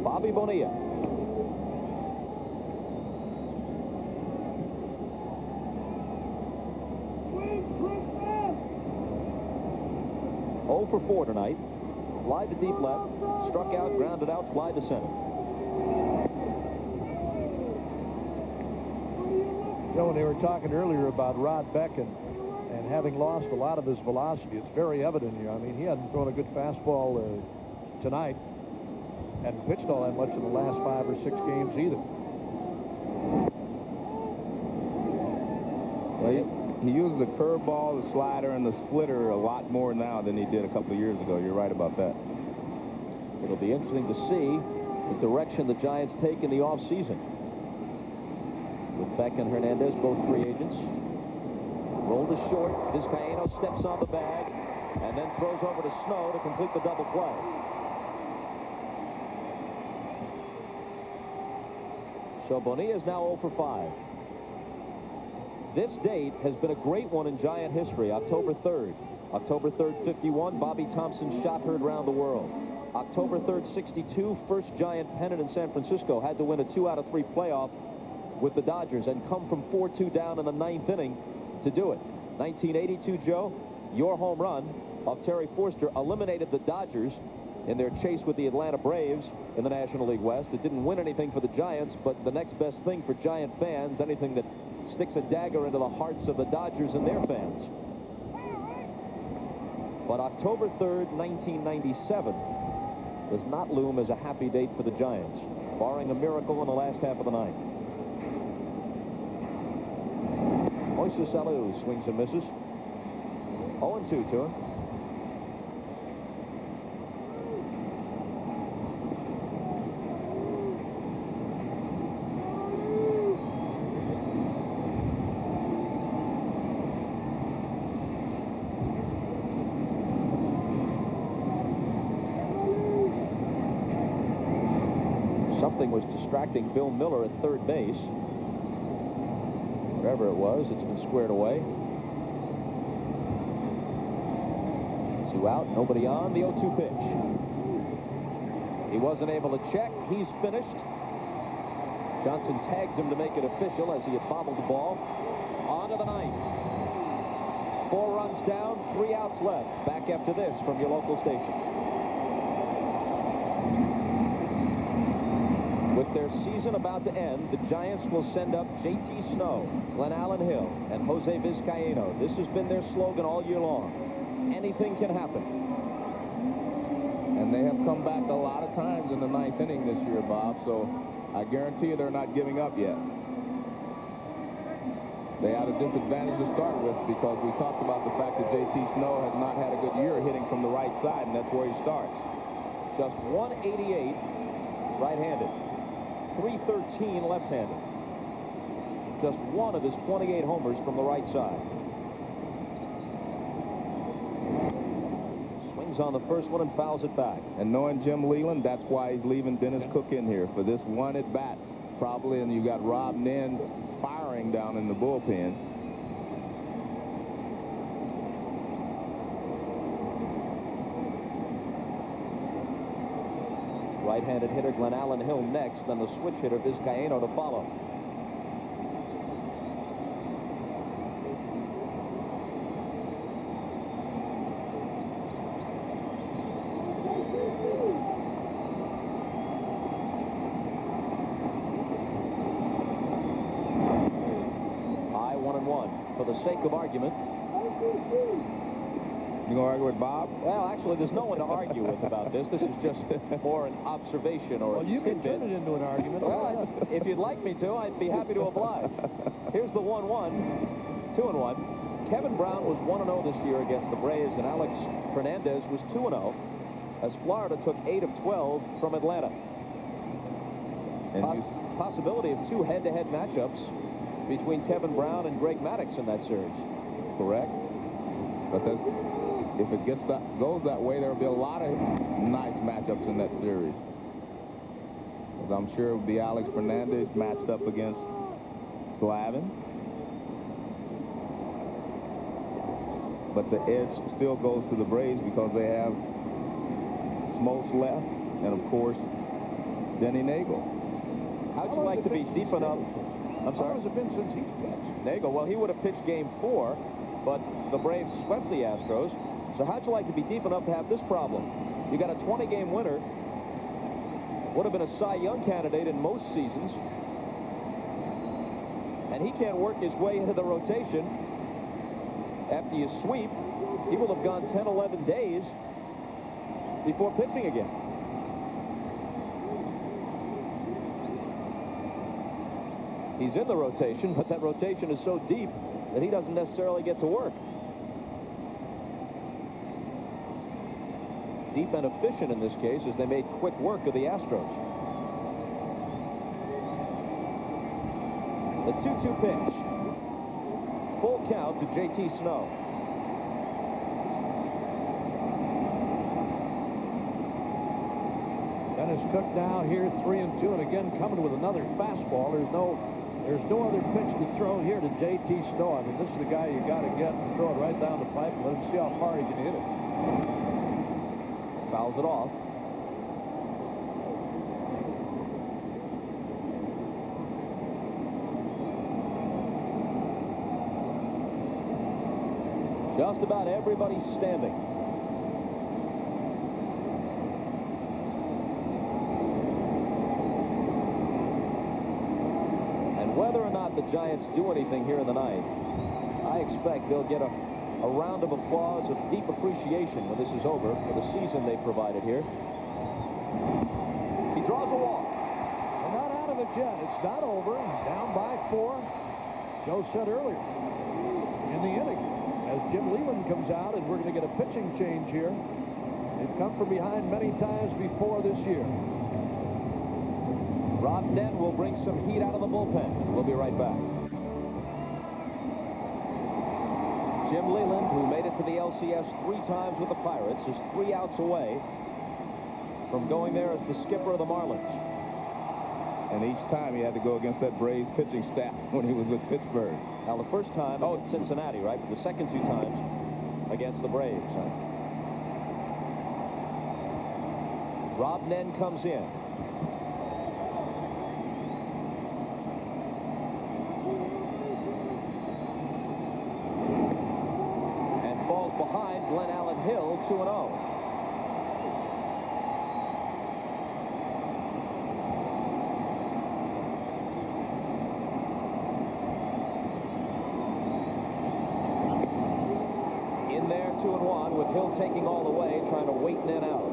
Bobby Bonilla. For 4 tonight. Fly to deep left, struck out, grounded out, fly to center. You know, when they were talking earlier about Rod Beck and having lost a lot of his velocity, it's very evident here. I mean, he hadn't thrown a good fastball tonight. Hadn't pitched all that much in the last 5 or 6 games either. Well, he uses the curveball, the slider, and the splitter a lot more now than he did a couple of years ago. You're right about that. It'll be interesting to see the direction the Giants take in the offseason. With Beck and Hernandez, both free agents. Rolled to short. Vizcaíno steps on the bag and then throws over to Snow to complete the double play. So Bonilla is now 0 for 5. This date has been a great one in Giant history. October 3rd. October 3rd, 51, Bobby Thompson shot heard round the world. October 3rd, 62, first Giant pennant in San Francisco. Had to win a 2-out-of-3 playoff with the Dodgers and come from 4-2 down in the 9th inning to do it. 1982, Joe, your home run of Terry Forster eliminated the Dodgers in their chase with the Atlanta Braves in the National League West. It didn't win anything for the Giants, but the next best thing for Giant fans, anything that sticks a dagger into the hearts of the Dodgers and their fans. But October 3rd, 1997 does not loom as a happy date for the Giants, barring a miracle in the last half of the ninth. Moises Alou swings and misses. 0-2 to him. Something was distracting Bill Miller at third base. Whatever it was, it's been squared away. 2 out, nobody on. The 0-2 pitch. He wasn't able to check. He's finished. Johnson tags him to make it official as he had bobbled the ball. On to the ninth. 4 runs down, 3 outs left. Back after this from your local station. With their season about to end, the Giants will send up J.T. Snow, Glenn Allen Hill, and Jose Vizcaíno. This has been their slogan all year long. Anything can happen. And they have come back a lot of times in the 9th inning this year, Bob, so I guarantee you they're not giving up yet. They had a disadvantage to start with because we talked about the fact that J.T. Snow has not had a good year hitting from the right side, and that's where he starts. Just 188 right-handed. 313 left-handed. Just one of his 28 homers from the right side. Swings on the first one and fouls it back. And knowing Jim Leland, that's why he's leaving Dennis Cook in here for this one at bat, probably. And you got Rob Nen firing down in the bullpen. Right-handed hitter Glenn Allen Hill next, then the switch hitter Vizcaíno to follow. High 1-1. For the sake of argument. You gonna argue with Bob? Well, actually, there's no one to argue with about this. This is just more an observation or a Well, you can tidbit. turn it into an argument. Well, if you'd like me to, I'd be happy to oblige. Here's the 1-1, 2-1. Kevin Brown was 1-0 this year against the Braves, and Alex Fernandez was 2-0 as Florida took 8 of 12 from Atlanta. And Possibility of 2 head-to-head matchups between Kevin Brown and Greg Maddux in that series. correct? But if it goes that way, there will be a lot of nice matchups in that series. As I'm sure it will be Alex Fernandez matched up against Glavine. But the edge still goes to the Braves because they have Smoltz left and, of course, Denny Nagel. How'd you like to be deep enough? I'm sorry? How has it been since he's pitched? Nagel, well, he would have pitched game 4, but the Braves swept the Astros. So how'd you like to be deep enough to have this problem? You got a 20-game winner, would have been a Cy Young candidate in most seasons, and he can't work his way into the rotation. After you sweep, he will have gone 10, 11 days before pitching again. He's in the rotation, but that rotation is so deep that he doesn't necessarily get to work. Deep and efficient in this case as they made quick work of the Astros. The 2-2 pitch. Full count to J.T. Snow. Dennis Cook now here 3-2, and again coming with another fastball. There's no other pitch to throw here to J.T. Snow. I mean, this is the guy you got to get and throw it right down the pipe and let him see how far he can hit it. Fouls it off. Just about everybody's standing. And whether or not the Giants do anything here in the ninth, I expect they'll get a round of applause of deep appreciation when this is over for the season they provided here. He draws a walk. We're not out of it yet. It's not over. Down by 4. Joe said earlier. in the inning as Jim Leland comes out, and we're going to get a pitching change here. They've come from behind many times before this year. Rob Nen will bring some heat out of the bullpen. We'll be right back. Jim Leland, who made it to the LCS 3 times with the Pirates, is 3 outs away from going there as the skipper of the Marlins. And each time he had to go against that Braves pitching staff when he was with Pittsburgh. Now, the first time against Cincinnati, right? But the second 2 times against the Braves. Rob Nen comes in. And falls behind Glenn Allen Hill 2-0. In there 2-1 with Hill taking all the way, trying to wait Nen out.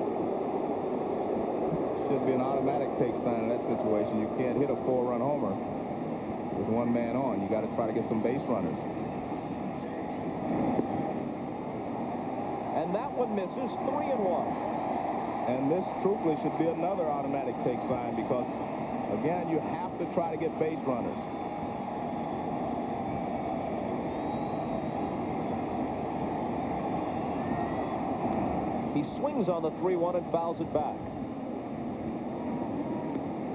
Should be an automatic take sign in that situation. You can't hit a 4-run homer with 1 man on. You got to try to get some base runners. And that one misses. 3-1. And this truthfully should be another automatic take sign because, again, you have to try to get base runners. He swings on the 3-1 and fouls it back.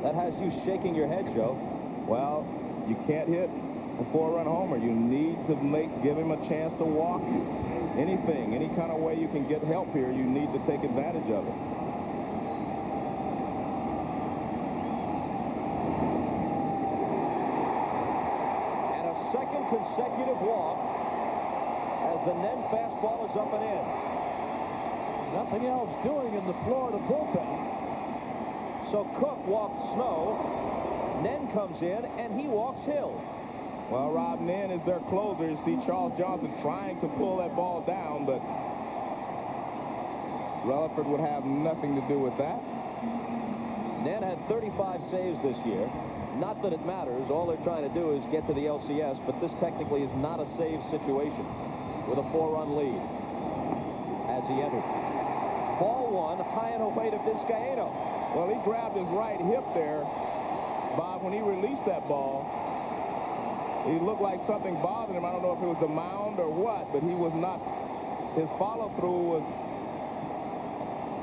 That has you shaking your head, Joe. Well, you can't hit a 4-run homer. You need to give him a chance to walk you. Anything, any kind of way you can get help here, you need to take advantage of it. And a second consecutive walk as the Nen fastball is up and in. Nothing else doing in the Florida bullpen. So Cook walks Snow. Nen comes in, and he walks Hill. Well, Rob Nen is their closer. You see Charles Johnson trying to pull that ball down, but Rutherford would have nothing to do with that. Nen had 35 saves this year. Not that it matters. All they're trying to do is get to the LCS, but this technically is not a save situation with a 4-run lead as he entered. Ball 1, high and away to Vizcaino. Well, he grabbed his right hip there, Bob, when he released that ball. He looked like something bothered him. I don't know if it was the mound or what, but he was not. His follow-through was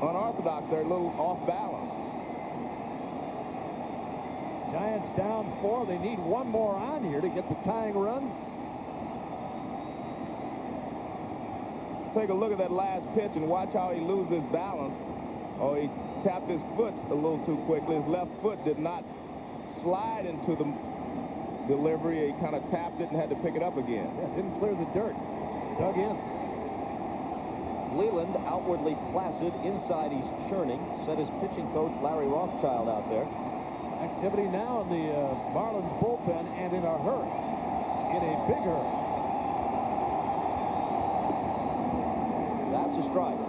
unorthodox there, a little off balance. Giants down 4. They need 1 more on here to get the tying run. Take a look at that last pitch and watch how he loses balance. Oh, he tapped his foot a little too quickly. His left foot did not slide into the delivery. He kind of tapped it and had to pick it up again. Yeah, didn't clear the dirt. Dug in. Leland outwardly placid. Inside he's churning. Set his pitching coach Larry Rothschild out there. Activity now in the Marlins bullpen, and in a hurry. In a big hurry. That's a strike.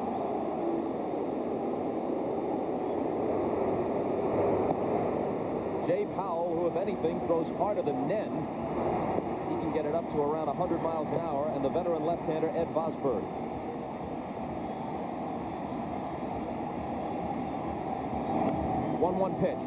Jay Powell, who, if anything, throws harder than Nen. He can get it up to around 100 miles an hour, and the veteran left-hander Ed Vosburg. One pitch.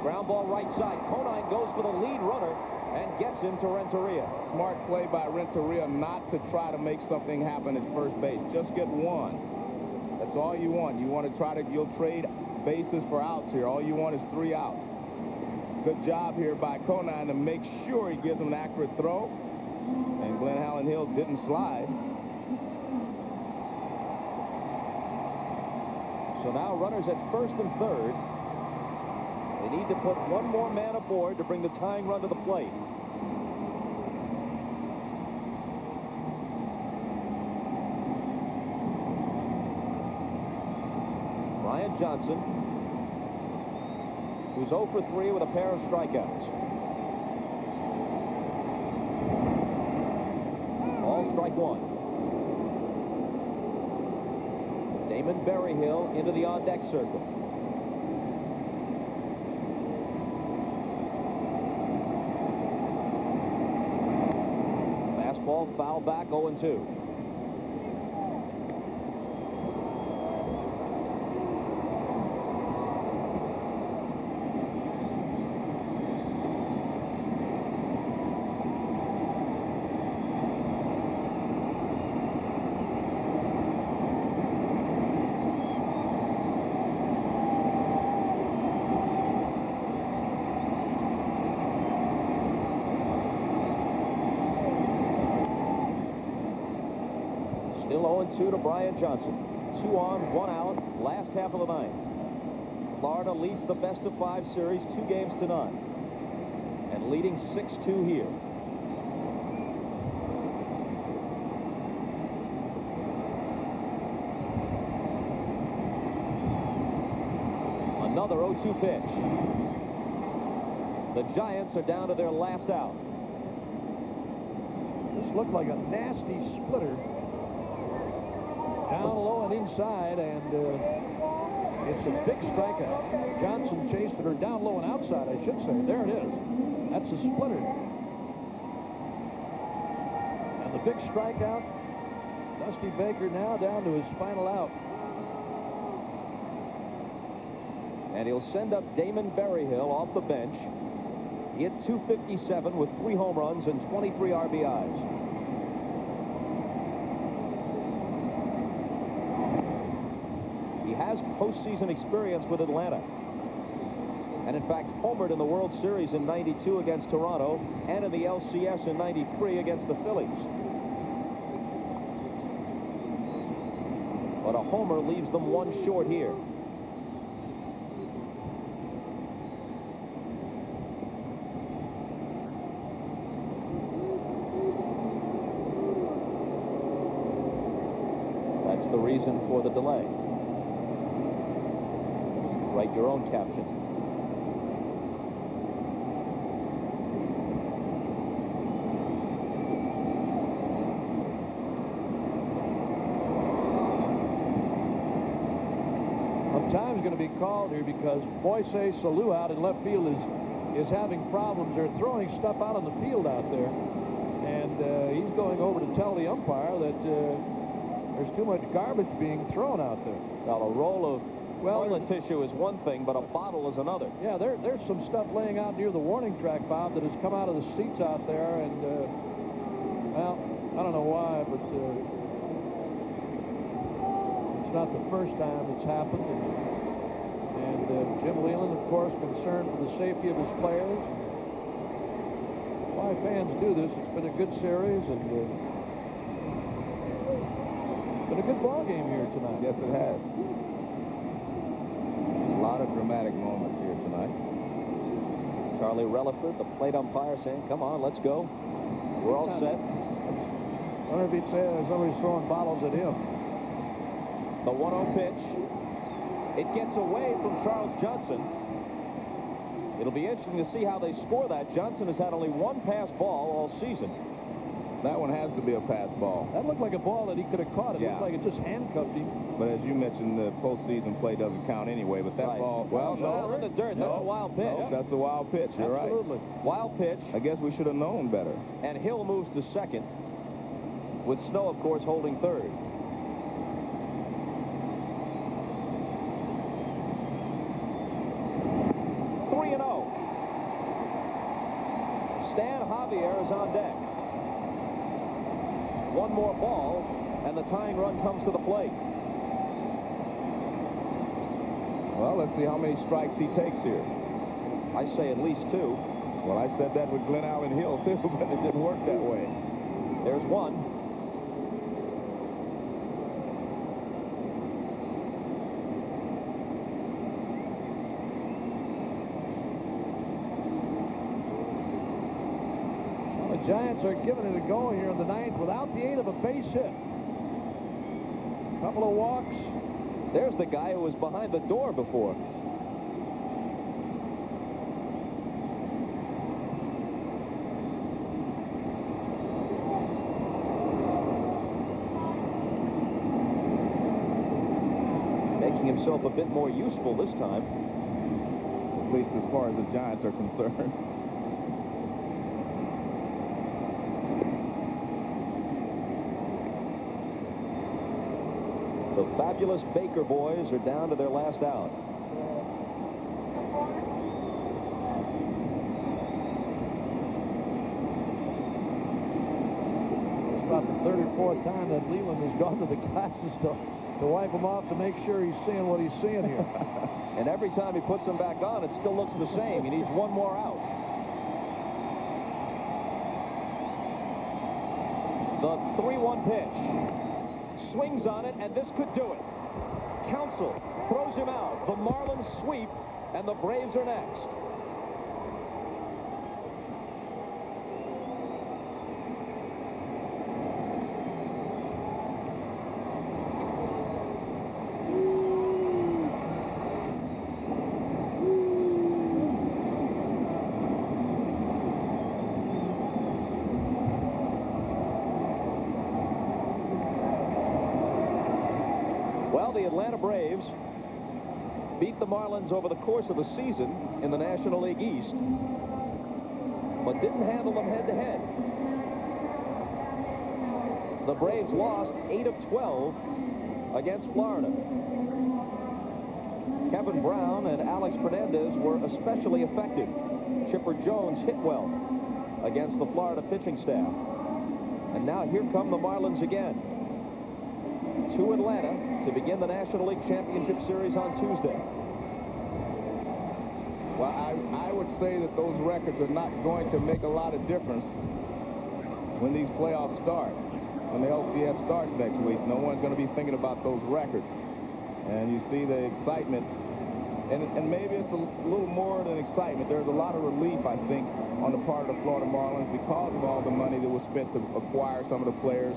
Ground ball right side. Conine goes for the lead runner and gets him to Renteria. Smart play by Renteria not to try to make something happen at first base. Just get 1. That's all you want. You want to try to, you'll trade bases for outs here. All you want is 3 outs. Good job here by Conine to make sure he gives him an accurate throw. And Glenn Allen Hill didn't slide. So now runners at first and third. They need to put 1 more man aboard to bring the tying run to the plate. Brian Johnson, who's 0 for 3 with a pair of strikeouts. All strike 1. Damon Berryhill into the on-deck circle. Fastball ball, foul back, 0-2. Still 0-2 to Brian Johnson. 2 on, 1 out, last half of the ninth. Florida leads the best-of-5 series 2 games to none. And leading 6-2 here. Another 0-2 pitch. The Giants are down to their last out. This looked like a nasty splitter. Down low and inside, and it's a big strikeout. Johnson chased it, or down low and outside, I should say. There it is. That's a splitter. And the big strikeout. Dusty Baker now down to his final out. And he'll send up Damon Berryhill off the bench. He hit .257 with 3 home runs and 23 RBIs. He has postseason experience with Atlanta. And in fact, homered in the World Series in '92 against Toronto and in the LCS in '93 against the Phillies. But a homer leaves them 1 short here. That's the reason for the delay. Write your own caption. Time's going to be called here because Moises Alou out in left field is having problems. They're throwing stuff out on the field out there, and he's going over to tell the umpire that there's too much garbage being thrown out there. Now, a roll of toilet tissue is one thing, but a bottle is another. Yeah, there's some stuff laying out near the warning track, Bob, that has come out of the seats out there, and well, I don't know why, but it's not the first time it's happened. And Jim Leland, of course, concerned for the safety of his players. Why fans do this? It's been a good series, and been a good ball game here tonight. Yes, it has. A lot of dramatic moments here tonight. Charlie Relaford, the plate umpire, saying, come on, let's go. We're all set. I wonder if he'd say somebody's throwing bottles at him. The 1-0 pitch. It gets away from Charles Johnson. It'll be interesting to see how they score that. Johnson has had only 1 pass ball all season. That one has to be a pass ball. That looked like a ball that he could have caught. It Yeah. looked like it just handcuffed him. But as you mentioned, the postseason play doesn't count anyway. But that Right. ball, well, Well, no. in the dirt. That's a wild pitch. No, that's a wild pitch. You're Absolutely. right. Wild pitch. I guess we should have known better. And Hill moves to second, with Snow, of course, holding third. Stan Javier is on deck. 1 more ball, and the tying run comes to the plate. Well, let's see how many strikes he takes here. I say at least 2. Well, I said that with Glen Allen Hill, too, but it didn't work that way. There's 1. The Giants are giving it a go here in the 9th without the aid of a base hit. Couple of walks. There's the guy who was behind the door before. Making himself a bit more useful this time. At least as far as the Giants are concerned. fabulous Baker boys are down to their last out. It's about the 34th time that Leland has gone to the glasses to wipe him off to make sure he's seeing what he's seeing here. And every time he puts them back on, it still looks the same. He needs one more out. The 3-1 pitch. Swings on it, and this could do it. Counsell throws him out. The Marlins sweep, and the Braves are next. Well, the Atlanta Braves beat the Marlins over the course of the season in the National League East, but didn't handle them head-to-head. The Braves lost 8 of 12 against Florida. Kevin Brown and Alex Fernandez were especially effective. Chipper Jones hit well against the Florida pitching staff. And now here come the Marlins again to Atlanta to begin the National League Championship Series on Tuesday. Well, I would say that those records are not going to make a lot of difference when these playoffs start. When the LCS starts next week, no one's going to be thinking about those records. And you see the excitement, and maybe it's a little more than excitement. There's a lot of relief, I think, on the part of the Florida Marlins because of all the money that was spent to acquire some of the players,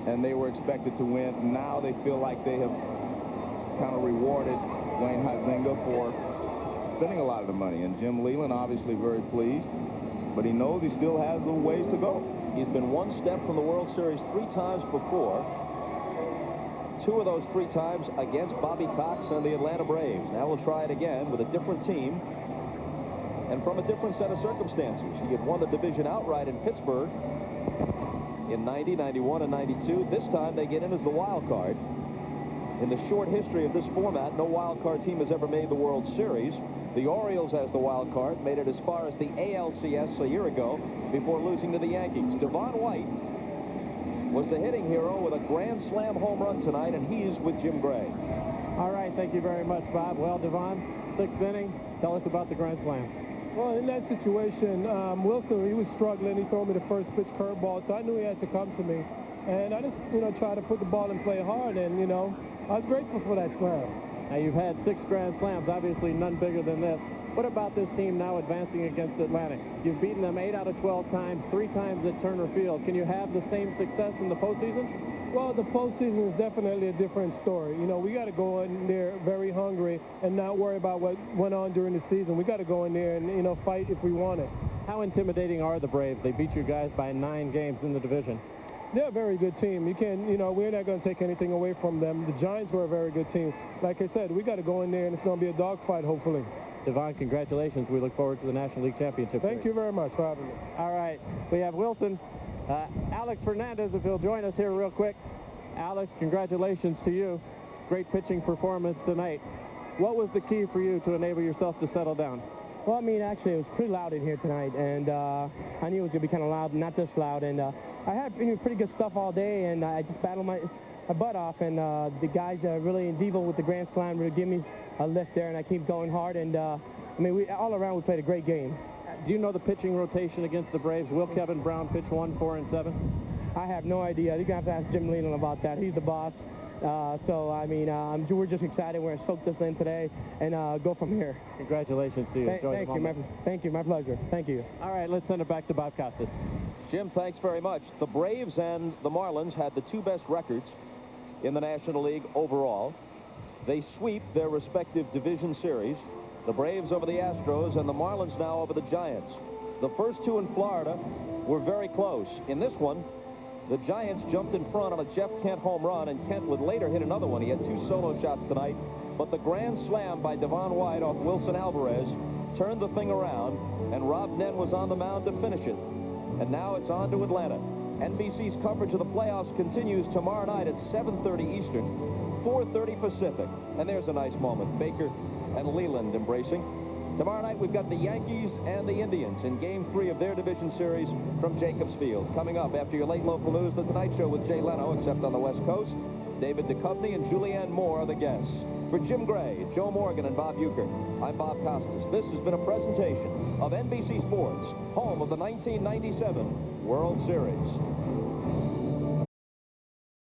and they were expected to win. Now they feel like they have kind of rewarded Wayne Huizenga for spending a lot of the money. And Jim Leland obviously very pleased, but he knows he still has a ways to go. He's been one step from the World Series 3 times before. 2 of those 3 times against Bobby Cox and the Atlanta Braves. Now we'll try it again with a different team and from a different set of circumstances. He had won the division outright in Pittsburgh in 90, 91, and 92. This time they get in as the wild card. In the short history of this format, no wild card team has ever made the World Series. The Orioles, as the wild card, made it as far as the ALCS a year ago before losing to the Yankees. Devon White was the hitting hero with a grand slam home run tonight, and he's with Jim Gray. All right, thank you very much, Bob. Well, Devon, 6th inning. Tell us about the grand slam. Well, in that situation, Wilson, he was struggling. He threw me the first pitch curveball, so I knew he had to come to me. And I just, try to put the ball and play hard, and, I was grateful for that slam. Now, you've had 6 grand slams, obviously none bigger than this. What about this team now advancing against Atlanta? You've beaten them 8 out of 12 times, 3 times at Turner Field. Can you have the same success in the postseason? Well, the postseason is definitely a different story. We got to go in there very hungry and not worry about what went on during the season. We got to go in there and, fight if we want it. How intimidating are the Braves? They beat you guys by 9 games in the division. They're a very good team. You can't, we're not going to take anything away from them. The Giants were a very good team. Like I said, we got to go in there, and it's going to be a dogfight, hopefully. Devon, congratulations. We look forward to the National League Championship. Thank you very much for having me. All right. We have Wilson. Alex Fernandez, if he'll join us here real quick. Alex, congratulations to you. Great pitching performance tonight. What was the key for you to enable yourself to settle down? Well, actually, it was pretty loud in here tonight, and I knew it was going to be kind of loud, not just loud. And I had pretty good stuff all day, and I just battled my butt off. And the guys really, in Devo with the grand slam, really give me a lift there, and I keep going hard. And, all around, we played a great game. Do you know the pitching rotation against the Braves? Will Kevin Brown pitch 1, 4, and 7? I have no idea. You're going to have to ask Jim Leland about that. He's the boss. We're just excited. We're going to soak this in today and go from here. Congratulations to you. Thank you. My pleasure. Thank you. All right, let's send it back to Bob Costas. Jim, thanks very much. The Braves and the Marlins had the 2 best records in the National League overall. They sweep their respective division series. The Braves over the Astros and the Marlins now over the Giants. The first 2 in Florida were very close. In this one, the Giants jumped in front on a Jeff Kent home run, and Kent would later hit another one. He had 2 solo shots tonight, but the grand slam by Devon White off Wilson Alvarez turned the thing around, and Rob Nen was on the mound to finish it. And now it's on to Atlanta. NBC's coverage of the playoffs continues tomorrow night at 7:30 Eastern. 4:30 Pacific. And there's a nice moment. Baker and Leland embracing. Tomorrow night, we've got the Yankees and the Indians in Game 3 of their division series from Jacobs Field. Coming up after your late local news, The Tonight Show with Jay Leno, except on the West Coast. David Duchovny and Julianne Moore are the guests. For Jim Gray, Joe Morgan, and Bob Uecker, I'm Bob Costas. This has been a presentation of NBC Sports, home of the 1997 World Series.